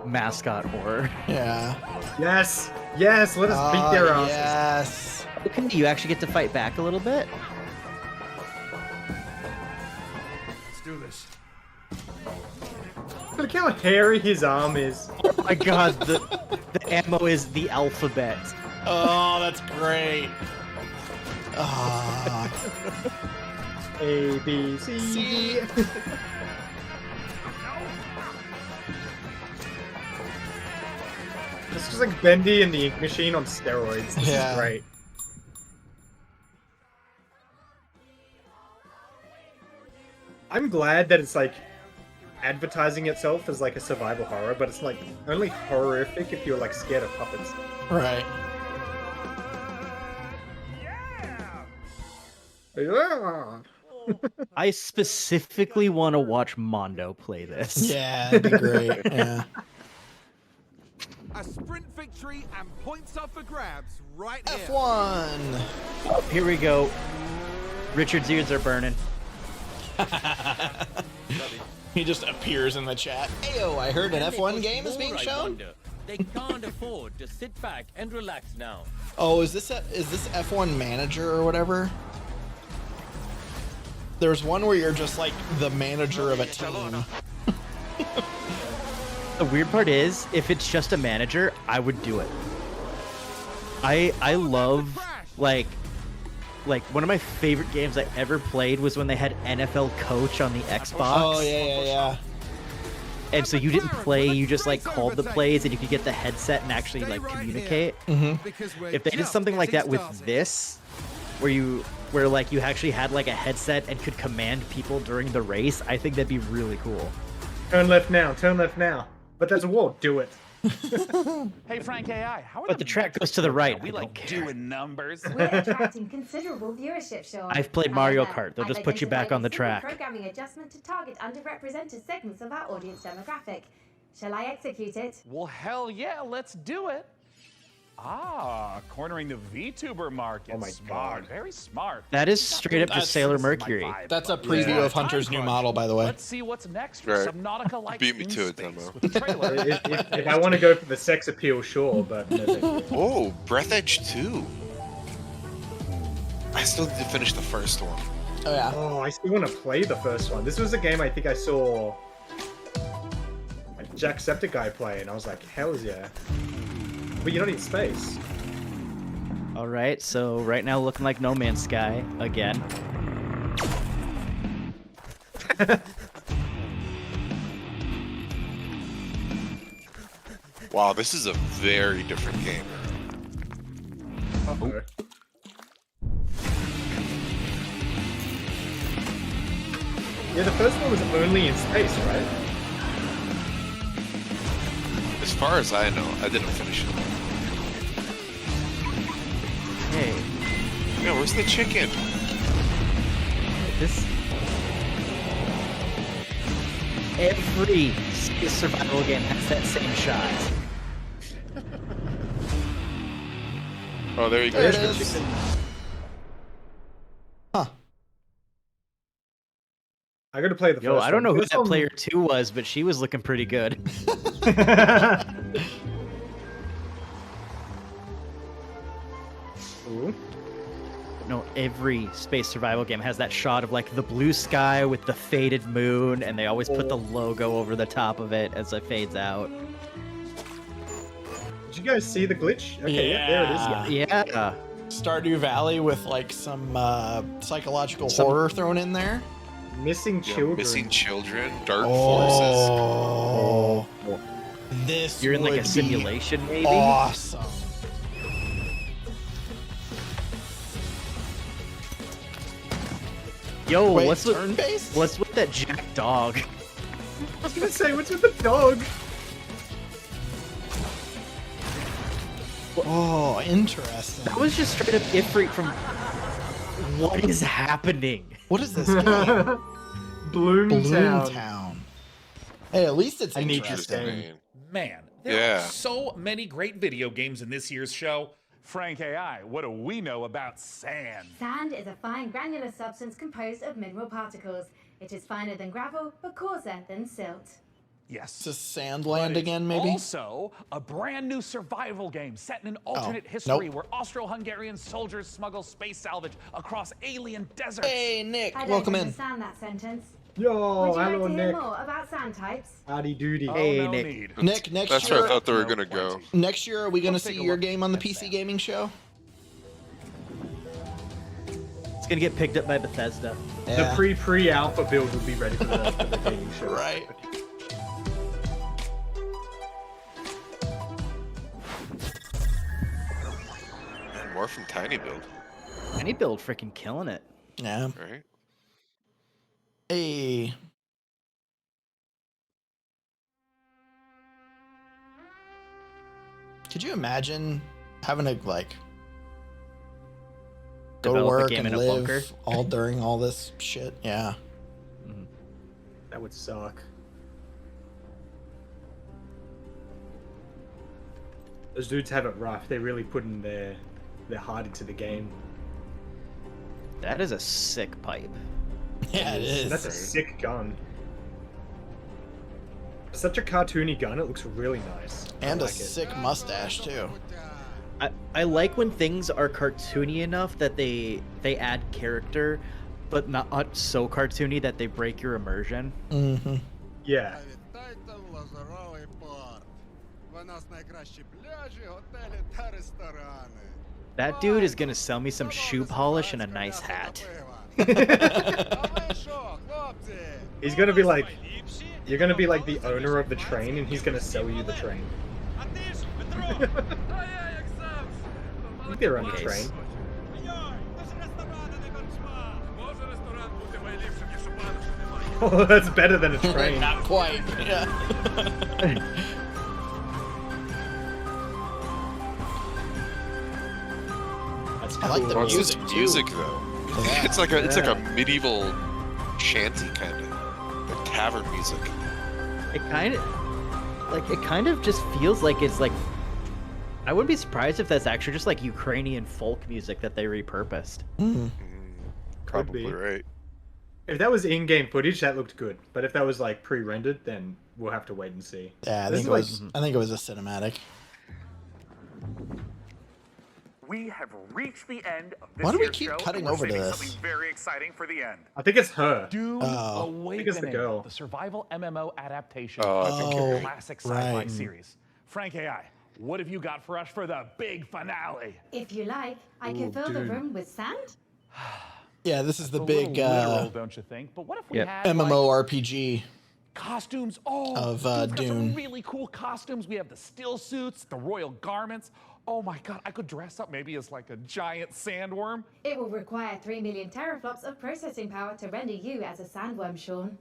mascot horror. Yeah. Yes. Yes. Let us beat their asses. Yes. Okay, you actually get to fight back a little bit. Let's do this. Look how hairy his arm is. Oh my god, the ammo is the alphabet. Oh, that's great. Ah. A, B, C. C. This is like Bendy and the Ink Machine on steroids. This Yeah. is great. I'm glad that it's like advertising itself as like a survival horror, but it's like only horrific if you're like scared of puppets. Right. Yeah. I specifically want to watch Mondo play this. Yeah, that'd be great. Yeah. A sprint victory and points up for grabs right here. F1. Oh, here we go. Richard's ears are burning. He just appears in the chat. Ayo, I heard an F1 game is being shown. They can't afford to sit back and relax now. Oh, is this F1 Manager or whatever? There's one where you're just like the manager of a team. The weird part is, if it's just a manager, I would do it. I love like one of my favorite games I ever played was when they had NFL Coach on the Xbox. Oh yeah. And so you didn't play, you just like called the plays and you could get the headset and actually like communicate. If they did something like that with this, where like you actually had like a headset and could command people during the race, I think that'd be really cool. Turn left now, turn left now. But there's a wall, do it. Hey, Frank AI, how are But the track goes to the right. We like doing numbers. We're attracting considerable viewership, Sean. I've played Mario However, Kart. They'll just I've put you back on the identified a track. simple programming adjustment to target underrepresented segments of our audience demographic. Shall I execute it? Well, hell yeah, let's do it. Cornering the VTuber market. Oh my smart. Very smart. That is straight up just Sailor Mercury. That's a preview of Hunter's new model, by the way. Let's see what's next. Right. Subnautica like Beat me to it, Demo. If I want to go for the sex appeal, sure, but no, thank you. Oh, Breath Edge 2. I still need to finish the first one. Oh yeah. Oh, I still want to play the first one. This was a game I think I saw a Jacksepticeye play, and I was like, hell yeah. But you don't need space. All right, so right now looking like No Man's Sky again. Wow, this is a very different game. Uh-oh. Yeah, the first one was only in space, right? As far as I know, I didn't finish it. Hey. Yeah, where's the chicken? This... Every survival game has that same shot. Oh, there you go. There it is. Huh. I gotta play the first Yo, I don't know one. who This that one- player 2 was, but she was looking pretty good. Ooh. No, every space survival game has that shot of like the blue sky with the faded moon, and they always put the logo over the top of it as it fades out. Did you guys see the glitch? Okay, yeah, there it is. Yeah. Stardew Valley with like some psychological horror thrown in there. Missing Yeah, children. missing children, dark forces. Oh, this You're in like would a be simulation, maybe? Awesome. Yo, Wait, what's turn-based? what's with that jack dog? I was gonna say, what's with the dog? Oh, interesting. That was just straight up Ifrit from. What is happening? What is this game? Bloomtown. Bloomtown. Hey, at least it's I need your interesting. game. Man, there Yeah. are so many great video games in this year's show. Frank AI, what do we know about sand? Sand is a fine granular substance composed of mineral particles. It is finer than gravel, but coarser than silt. Yes. It's a Sandland again, maybe? Also, a brand new survival game set in an alternate history nope. where Austro-Hungarian soldiers smuggle space salvage across alien deserts. Hey, Nick, I welcome don't in. understand that sentence. Yo, Would you hello, like to hear Nick. more about sand types? Howdy doody. Oh, Hey, no Nick. need. Nick, next That's year, where I thought they were gonna go. next year, are we going to Let's take see a your look game on the at PC that. gaming show? It's gonna get picked up by Bethesda. The pre-alpha build will be ready for the gaming show. Right. And more from Tiny Build, Any build freaking killing it. Yeah. right? Hey. Could you imagine having to like go to Develop a work game and in a bunker? live all during all this shit? Yeah. That would suck. Those dudes have it rough. They really put in their heart into the game. That is a sick pipe. Yeah, it is. That's a sick gun. Such a cartoony gun. It looks really nice. And I a like it. sick mustache too. I like when things are cartoony enough that they add character, but not so cartoony that they break your immersion. Mm-hmm. Yeah. That dude is gonna sell me some shoe polish and a nice hat. He's gonna be like, you're gonna be like the owner of the train, and he's gonna sell you the train. I think they're on the train. Oh, that's better than a train. Not quite. Yeah. I like the music too. Music though. Yeah. It's like a medieval shanty kind of like tavern music. It kind of just feels like it's like. I wouldn't be surprised if that's actually just like Ukrainian folk music that they repurposed. Probably right. If that was in-game footage, that looked good. But if that was like pre-rendered, then we'll have to wait and see. Yeah, I think it was a cinematic. We have reached the end of this Why do we year's keep show, cutting and we're over to saving this? something very exciting for the end. I think it's her. Dune Oh. Awakening, I think it's the girl. the survival MMO adaptation Oh, I of think the you're right. classic sci-fi Right. series. Frank AI, what have you got for us for the big finale? If you like, I can fill the room with sand. Yeah, this is the A big little literal, don't you think? But what if we had like, MMORPG costumes? Oh, of we've got some Dune. really cool costumes. We have the still suits, the royal garments. Oh my god, I could dress up maybe as like a giant sandworm. It will require 3 million teraflops of processing power to render you as a sandworm, Sean.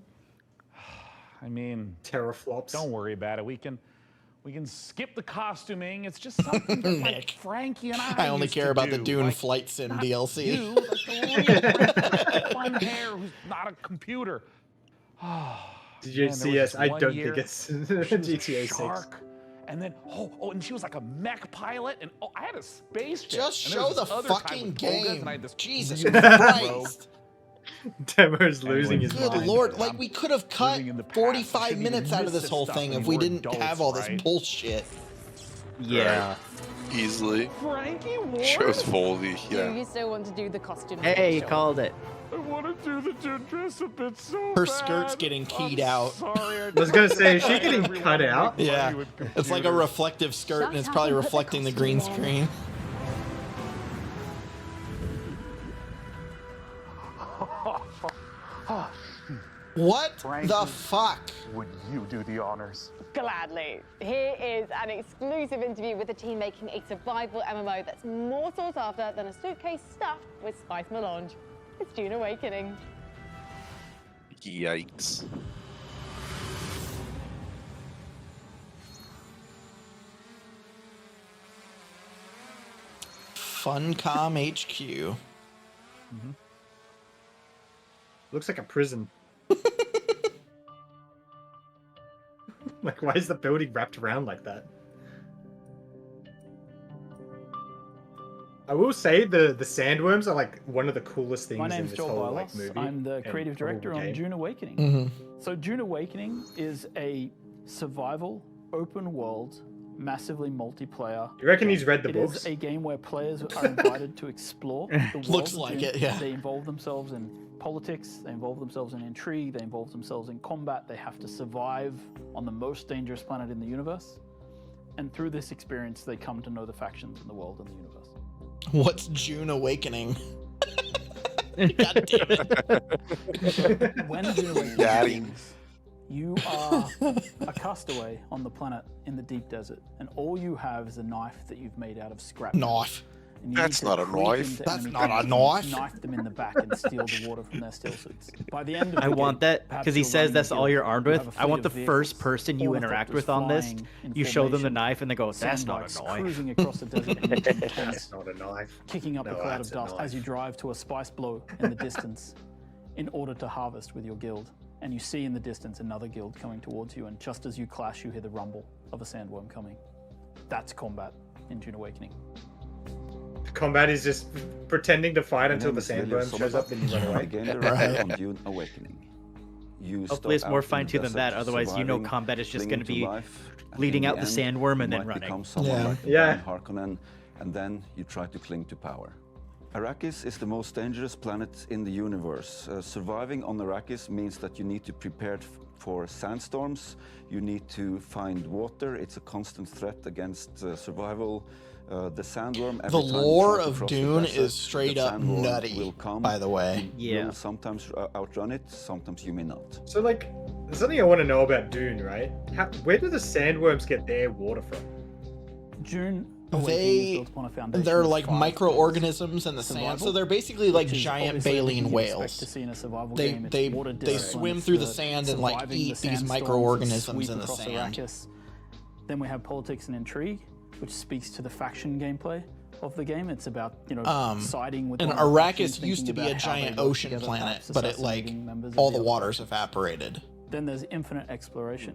I mean, teraflops. Don't worry about it. We can skip the costuming. It's just something that like Nick. Frankie and I I only used care to about the do. Dune Like, Flight Sim not DLC. You, like the real Frank with fun hair who's not a computer. Did you Man, see there was us? this I one don't year think it's she was a GTA 6. shark, and then and she was like a mech pilot, and I had a spaceship. Just and there show was the this other time fucking with togas, game. and I had this Jesus weird robe. Christ. Demo's losing his Good mind. lord, like we could have cut living in the past. 45 Shouldn't minutes even out of miss this whole stuff thing when if we we're didn't adults, have all this right? bullshit. Yeah. Easily. Frankie Ward? Shows Foley, yeah. You still want to do the costume? Hey, you Sean? called it. I want to do the Dune dress up. It's so Her bad. skirt's getting keyed I'm out. Sorry, I was gonna say, is she getting Everyone cut make out? money Yeah, with it's like a computers. reflective skirt and it's Shut probably up and put the reflecting the green costume on. screen. What the fuck? Would you do the honors? Gladly. Here is an exclusive interview with the team making a survival MMO that's more sought after than a suitcase stuffed with spice melange. It's Dune Awakening. Yikes. Funcom HQ. Looks like a prison. Like, why is the building wrapped around like that? I will say the sandworms are like one of the coolest things My in name's this Joel whole like Bylos. movie. I'm the and creative director probably on game. Dune Awakening. Mm-hmm. So Dune Awakening is a survival, open world, massively multiplayer. You reckon he's read the It books? is a game where players are invited to explore the world Looks of like Dune. it, yeah. They involve themselves in politics, they involve themselves in intrigue, they involve themselves in combat, they have to survive on the most dangerous planet in the universe. And through this experience, they come to know the factions in the world and the universe. What's Dune Awakening? God damn it. When Dune Awakening Daddy. begins, you are a castaway on the planet in the deep desert, and all you have is a knife that you've made out of scrap. Knife. And you That's need to not a creep knife. into That's enemy not a camps, knife. Knife them in the back and steal the water from their steel suits. By the end of I the want game, that perhaps because he you're says running that's a all guild, you're armed you with. have a I fleet want the of first vehicles, person you interact with on this. flying in You show them the formation, knife and they go, "That's not sandbikes a knife." cruising across the desert in tons, That's not a knife. kicking up No, a cloud that's of a dust knife. as you drive to a spice blow in the distance in order to harvest with your guild. And you see in the distance another guild coming towards you, and just as you clash, you hear the rumble of a sandworm coming. That's combat in Dune Awakening. Combat is just pretending to fight until the sandworm shows up and you run away. Begin the Right. ride on Dune Awakening. You Hopefully it's start more out in the fine-tuned than that. desert, Otherwise, you know surviving, combat is just clinging going to be life, and bleeding in out the end, sandworm you and then might running. become someone Yeah. like Yeah. Baron Harkonnen, and then you try to cling to power. Arrakis is the most dangerous planet in the universe. Surviving on Arrakis means that you need to prepare for sandstorms, you need to find water, it's a constant threat against survival. The sandworm. The every time you lore try to of cross the Dune desert, is straight the up sandworm nutty, will come. by the way. You will sometimes outrun it, sometimes you may not. So, like, there's something I want to know about Dune, right? Where do the sandworms get their water from? Dune Awakening is built upon a foundation They're of like 5 microorganisms in the sand, Survival, so they're basically like which is giant obviously everything baleen you'd expect whales. to see in a survival They game. It's they water they discipline, swim it's through the sand and like surviving eat the these sandstorms that microorganisms sweep in the across sand. Arrakis. Then we have politics and intrigue, which speaks to the faction gameplay of the game. It's about, you know, siding with And one of the factions, Arrakis used to thinking be a about how they giant work ocean together, planet, perhaps but it like assassinating members of all the other waters faction. evaporated. Then there's infinite exploration.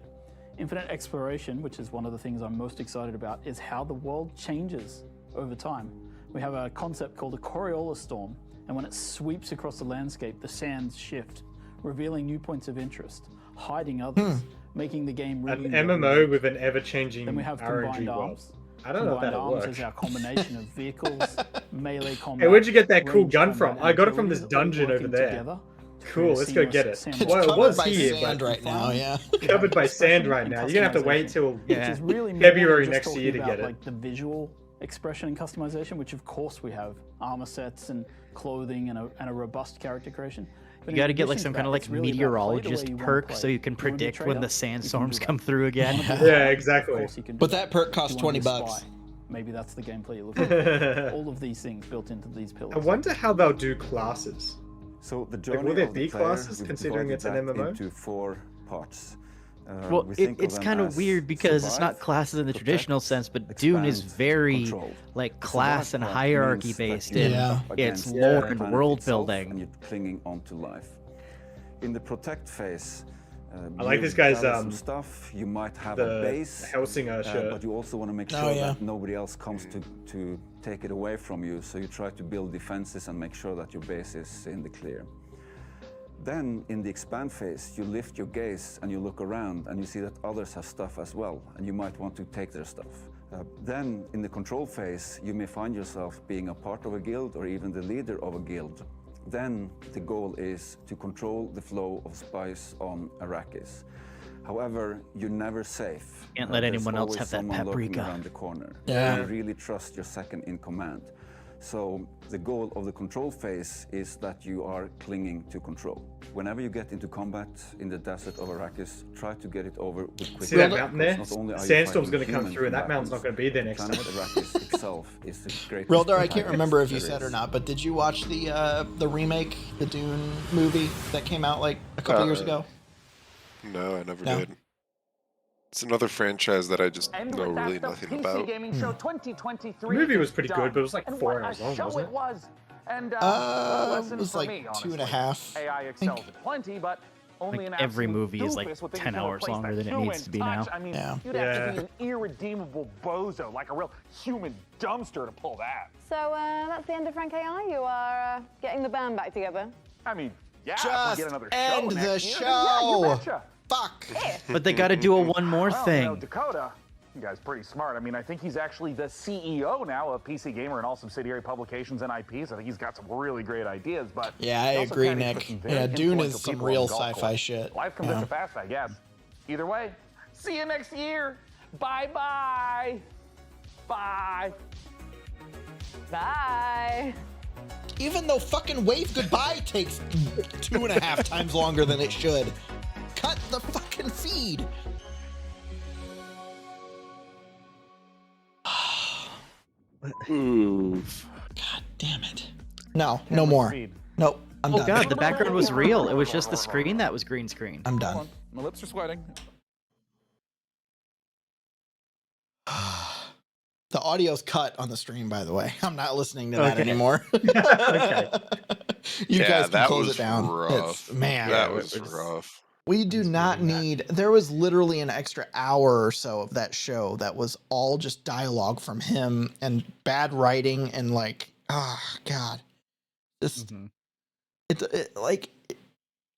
Infinite exploration, which is one of the things I'm most excited about, is how the world changes over time. We have a concept called a Coriolis storm, and when it sweeps across the landscape, the sands shift, revealing new points of interest, hiding others, making the game really An MMO with an ever-changing Then we have combined RNG world. arms. I don't know if Combined that'll arms work. is our combination of vehicles, melee combat. Hey, where'd you get that cool range gun combat, from? and I got it from this abilities all dungeon over working there. together to Cool, create a let's go get it. seamless Well, it covered was by here, sand but right now, yeah. covered by sand right and now. You're gonna have to wait customization, till which is really more February than just next year to talking get about, it. like the visual expression and customization, which of course we have armor sets and clothing and a robust character creation. But You in got to get like addition some to kind of that, like it's really about play the way meteorologist you wanna perk play. so you can You wanna be a predict when trader? the You can sandstorms do that. come through again. Yeah, exactly. Of course you can But do that perk If costs you wanna be a $20. spy, maybe that's the gameplay you're looking for. All of these things built into these pillars. I wonder how they'll do classes. So the Like, journey will there of the be player, classes we've considering divided it's an that MMO? into 4 parts. Well, We think of it's them kind of as weird because it's not survive, classes in the protect, traditional sense, but Dune is expand, very control. like The class survive and part hierarchy means that based you're in Yeah. up its against lore the and planet world itself, building. and you're clinging on to life. In the protect phase, I like you this guy's, gather some stuff. You might have the a base, Helsinger shirt. but you also want to make Oh, sure yeah. that nobody else comes to take it away from you. So you try to build defenses and make sure that your base is in the clear. Then, in the expand phase, you lift your gaze and you look around and you see that others have stuff as well, and you might want to take their stuff. Then, in the control phase, you may find yourself being a part of a guild or even the leader of a guild. Then, the goal is to control the flow of spice on Arrakis. However, you're never safe. Can't let There's anyone else always have that someone lurking paprika. around the corner. Yeah. You really trust your second in command. So the goal of the control phase is that you are clinging to control. Whenever you get into combat in the desert of Arrakis, try to get it over with quick. See that mountain there? Not only are you Sandstorm's fighting going to come human through, and that mountain's not combatants, going to be there next planet time. Arrakis itself is a great. Rildar, I can't remember if you there said or is. not, but did you watch the remake, the Dune movie that came out like a couple years ago? No, I never No. did. It's another franchise that I just And know with that, really the nothing PC about. Gaming Show 2023 The movie was is pretty done. good, but it was like And 4 what hours a long, show wasn't it it? was. And It lesson was for like me, 2.5. honestly. AI excels at plenty, but only Like, an every absolute movie is, like, doofus would think 10 he's gonna hours replace longer that than it needs human to be touch. now. I mean, Yeah. you'd have to be an irredeemable bozo, like a real human dumpster to pull that. So that's the end of Frank AI. You are getting the band back together. I mean, yeah, if Just we get another end show the next year, then yeah, you show. betcha. Fuck. But they got to do a one more Well, thing. You know, Dakota, you guy's pretty smart. I mean, I think he's actually the CEO now of PC Gamer and all subsidiary publications and IPs. I think he's got some really great ideas, but Yeah, I he also agree, can't Nick. put some very Yeah, Dune influential is some people on real the golf sci-fi course. shit. Life comes Yeah. at you fast, I guess. Either way, see you next year. Bye-bye. Bye. Bye. Even though fucking Wave Goodbye takes 2.5 times longer than it should. Cut the fucking feed. Oof. God damn it. No, no more. Nope. I'm done. Oh god, the background was real. It was just the screen that was green screen. I'm done. My lips are sweating. The audio's cut on the stream, by the way. I'm not listening to that anymore. Okay. You Yeah, guys can that close was it down. rough. Man, That was rough. we do not need. There was literally an extra hour or so of that show that was all just dialogue from him and bad writing and like, god, just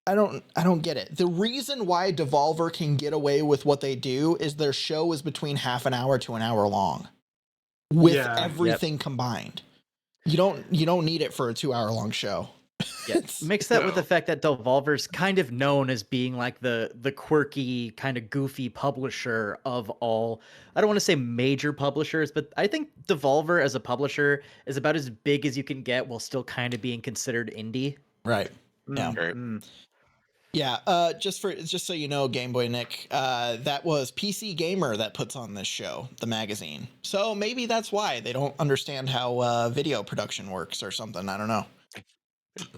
I don't get it. The reason why Devolver can get away with what they do is their show is between half an hour to an hour long, with everything combined. You don't need it for a 2 hour long show. Yeah. Mix that with the fact that Devolver's kind of known as being like the quirky, kind of goofy publisher of all. I don't want to say major publishers, but I think Devolver as a publisher is about as big as you can get while still kind of being considered indie. Right. Yeah. Yeah. Just so you know, Game Boy Nick, that was PC Gamer that puts on this show, the magazine. So maybe that's why they don't understand how video production works or something. I don't know.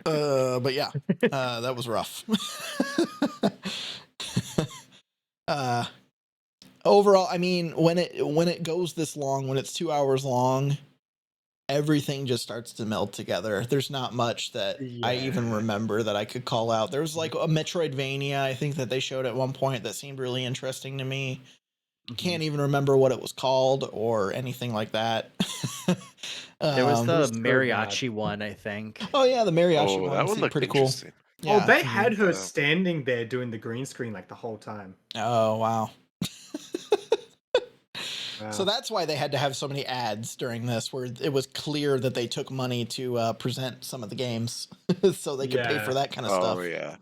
But yeah, that was rough. Overall, I mean, when it goes this long, when it's 2 hours long, everything just starts to meld together. There's not much that I even remember that I could call out. There was like a Metroidvania, I think, that they showed at one point that seemed really interesting to me. Can't even remember what it was called or anything like that. There was the mariachi one, I think. Oh yeah, the mariachi one seemed pretty cool. Yeah. Oh, they had her standing there doing the green screen like the whole time. Oh wow. So that's why they had to have so many ads during this, where it was clear that they took money to present some of the games, so they could pay for that kind of stuff. Oh yeah.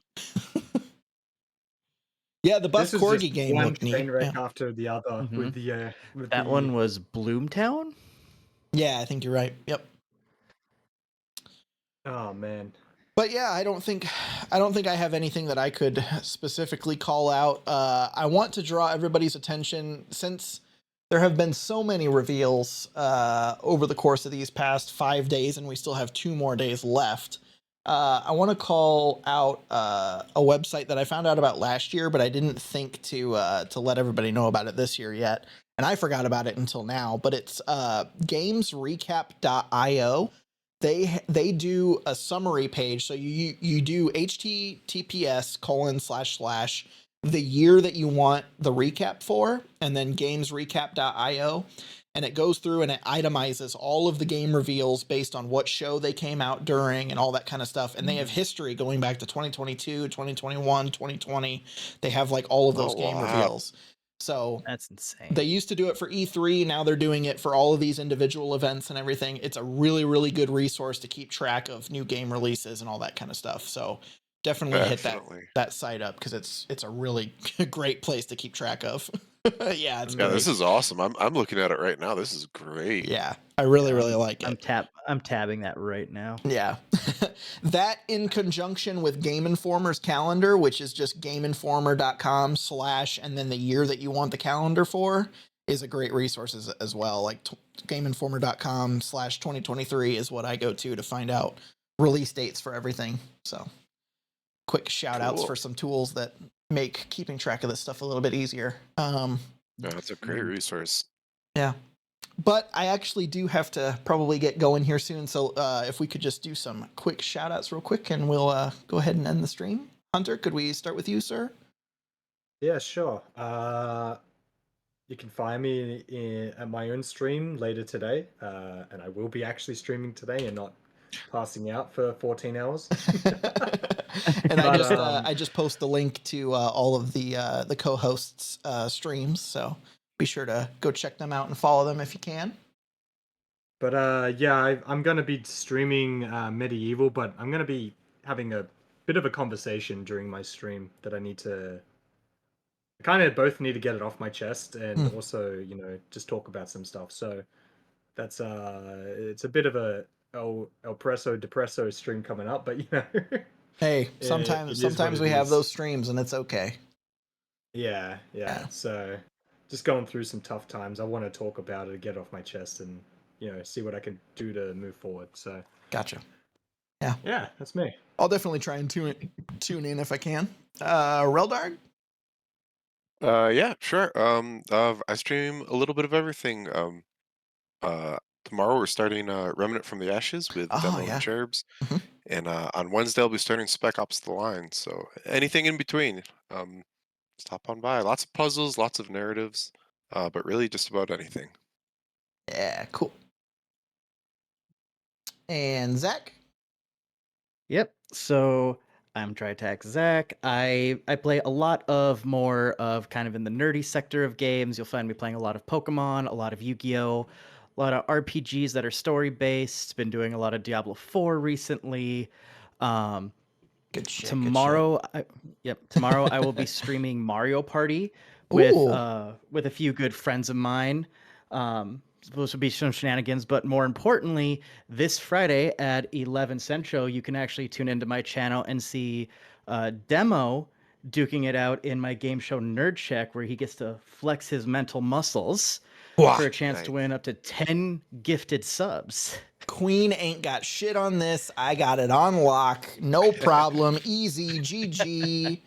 Yeah, the Buff Corgi game one looked neat. train wreck after the other with the that one was Bloomtown. Yeah, I think you're right. Yep. Oh man. But yeah, I don't think I have anything that I could specifically call out. I want to draw everybody's attention, since there have been so many reveals over the course of these past 5 days, and we still have 2 more days left. I want to call out a website that I found out about last year, but I didn't think to let everybody know about it this year yet. And I forgot about it until now, but it's gamesrecap.io. They do a summary page. So you do https:// the year that you want the recap for, and then gamesrecap.io. And it goes through and it itemizes all of the game reveals based on what show they came out during and all that kind of stuff. And they have history going back to 2022, 2021, 2020. They have like all of those game reveals. So that's insane. They used to do it for E3. Now they're doing it for all of these individual events and everything. It's a really, really good resource to keep track of new game releases and all that kind of stuff. So definitely hit that site up, because it's a really great place to keep track of. Yeah, it's great. This is awesome. I'm looking at it right now. This is great. Yeah, I really like it. I'm tabbing that right now. Yeah. That in conjunction with Game Informer's calendar, which is just gameinformer.com/ and then the year that you want the calendar for, is a great resource as well. Like gameinformer.com/ 2023 is what I go to find out release dates for everything. So quick shout outs for some tools that make keeping track of this stuff a little bit easier. That's a great resource. Yeah. But I actually do have to probably get going here soon. So if we could just do some quick shout outs real quick, and we'll go ahead and end the stream. Hunter, could we start with you, sir? Yeah, sure. You can find me at my own stream later today. And I will be actually streaming today and not passing out for 14 hours. And I just post the link to all of the co-hosts' streams, so be sure to go check them out and follow them if you can. But I'm gonna be streaming Medieval, but I'm gonna be having a bit of a conversation during my stream that I kind of both need to get it off my chest, and also just talk about some stuff. So that's it's a bit of a El Presso Depresso stream coming up, but Hey, sometimes we have those streams and it's okay. Yeah. So just going through some tough times. I want to talk about it, get it off my chest, and see what I can do to move forward. So Gotcha. yeah, that's me. I'll definitely try and tune in if I can. Reldarg? Yeah, sure. I stream a little bit of everything. Tomorrow we're starting Remnant from the Ashes with Demo yeah. and Cherbs. Mhm. And on Wednesday I'll be starting Spec Ops The Line. So anything in between, stop on by. Lots of puzzles, lots of narratives, but really just about anything. Yeah, cool. And Zach? Yep. So I'm TriTac Zach. I play a lot of more of kind of in the nerdy sector of games. You'll find me playing a lot of Pokemon, a lot of Yu-Gi-Oh, a lot of RPGs that are story based. Been doing a lot of Diablo 4 recently. Good shit. Tomorrow, tomorrow I will be streaming Mario Party with Ooh. with a few good friends of mine. Supposed to be some shenanigans, but more importantly, this Friday at 11 Central, you can actually tune into my channel and see Demo duking it out in my game show Nerd Check, where he gets to flex his mental muscles for a chance to win up to 10 gifted subs. Queen ain't got shit on this. I got it on lock. No problem. Easy. GG.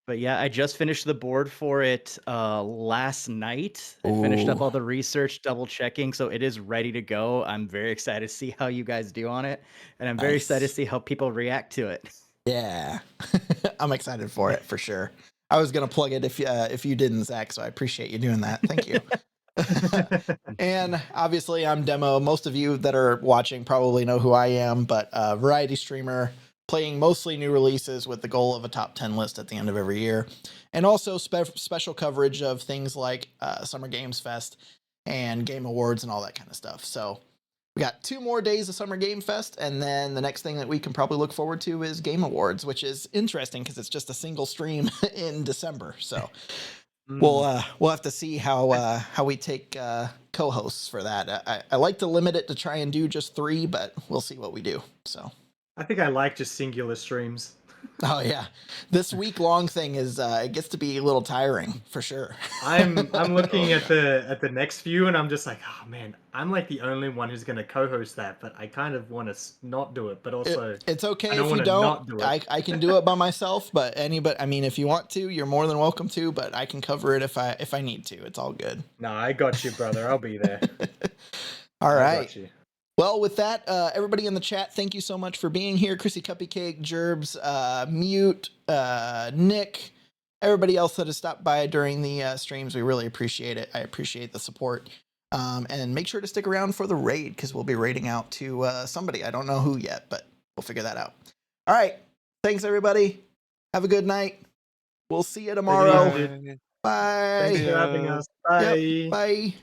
But yeah, I just finished the board for it last night. I finished up all the research, double checking, so it is ready to go. I'm very excited to see how you guys do on it, and I'm very excited to see how people react to it. Yeah, I'm excited for it for sure. I was gonna plug it if you didn't, Zach. So I appreciate you doing that. Thank you. And obviously, I'm Demo. Most of you that are watching probably know who I am, but variety streamer. Playing mostly new releases with the goal of a top 10 list at the end of every year. And also special coverage of things like Summer Games Fest and Game Awards and all that kind of stuff. So we got 2 more days of Summer Game Fest, and then the next thing that we can probably look forward to is Game Awards, which is interesting because it's just a single stream in December. So we'll have to see how we take co-hosts for that. I like to limit it to try and do just 3, but we'll see what we do. So I think I like just singular streams. Oh yeah, this week-long thing is it gets to be a little tiring for sure. I'm looking at the next few, and I'm just like, oh man, I'm like the only one who's going to co-host that, but I kind of want to not do it. But also, it's okay I don't if you wanna don't. not do it. I can do it by myself, but I mean, if you want to, you're more than welcome to. But I can cover it if I need to. It's all good. No, I got you, brother. I'll be there. All I right. got you. Well, with that, everybody in the chat, thank you so much for being here. Chrissy Cupcake, Gerbs, Mute, Nick, everybody else that has stopped by during the streams. We really appreciate it. I appreciate the support. And make sure to stick around for the raid because we'll be raiding out to somebody. I don't know who yet, but we'll figure that out. All right. Thanks, everybody. Have a good night. We'll see you tomorrow. Bye. Thanks for having us. Bye. Yep, bye.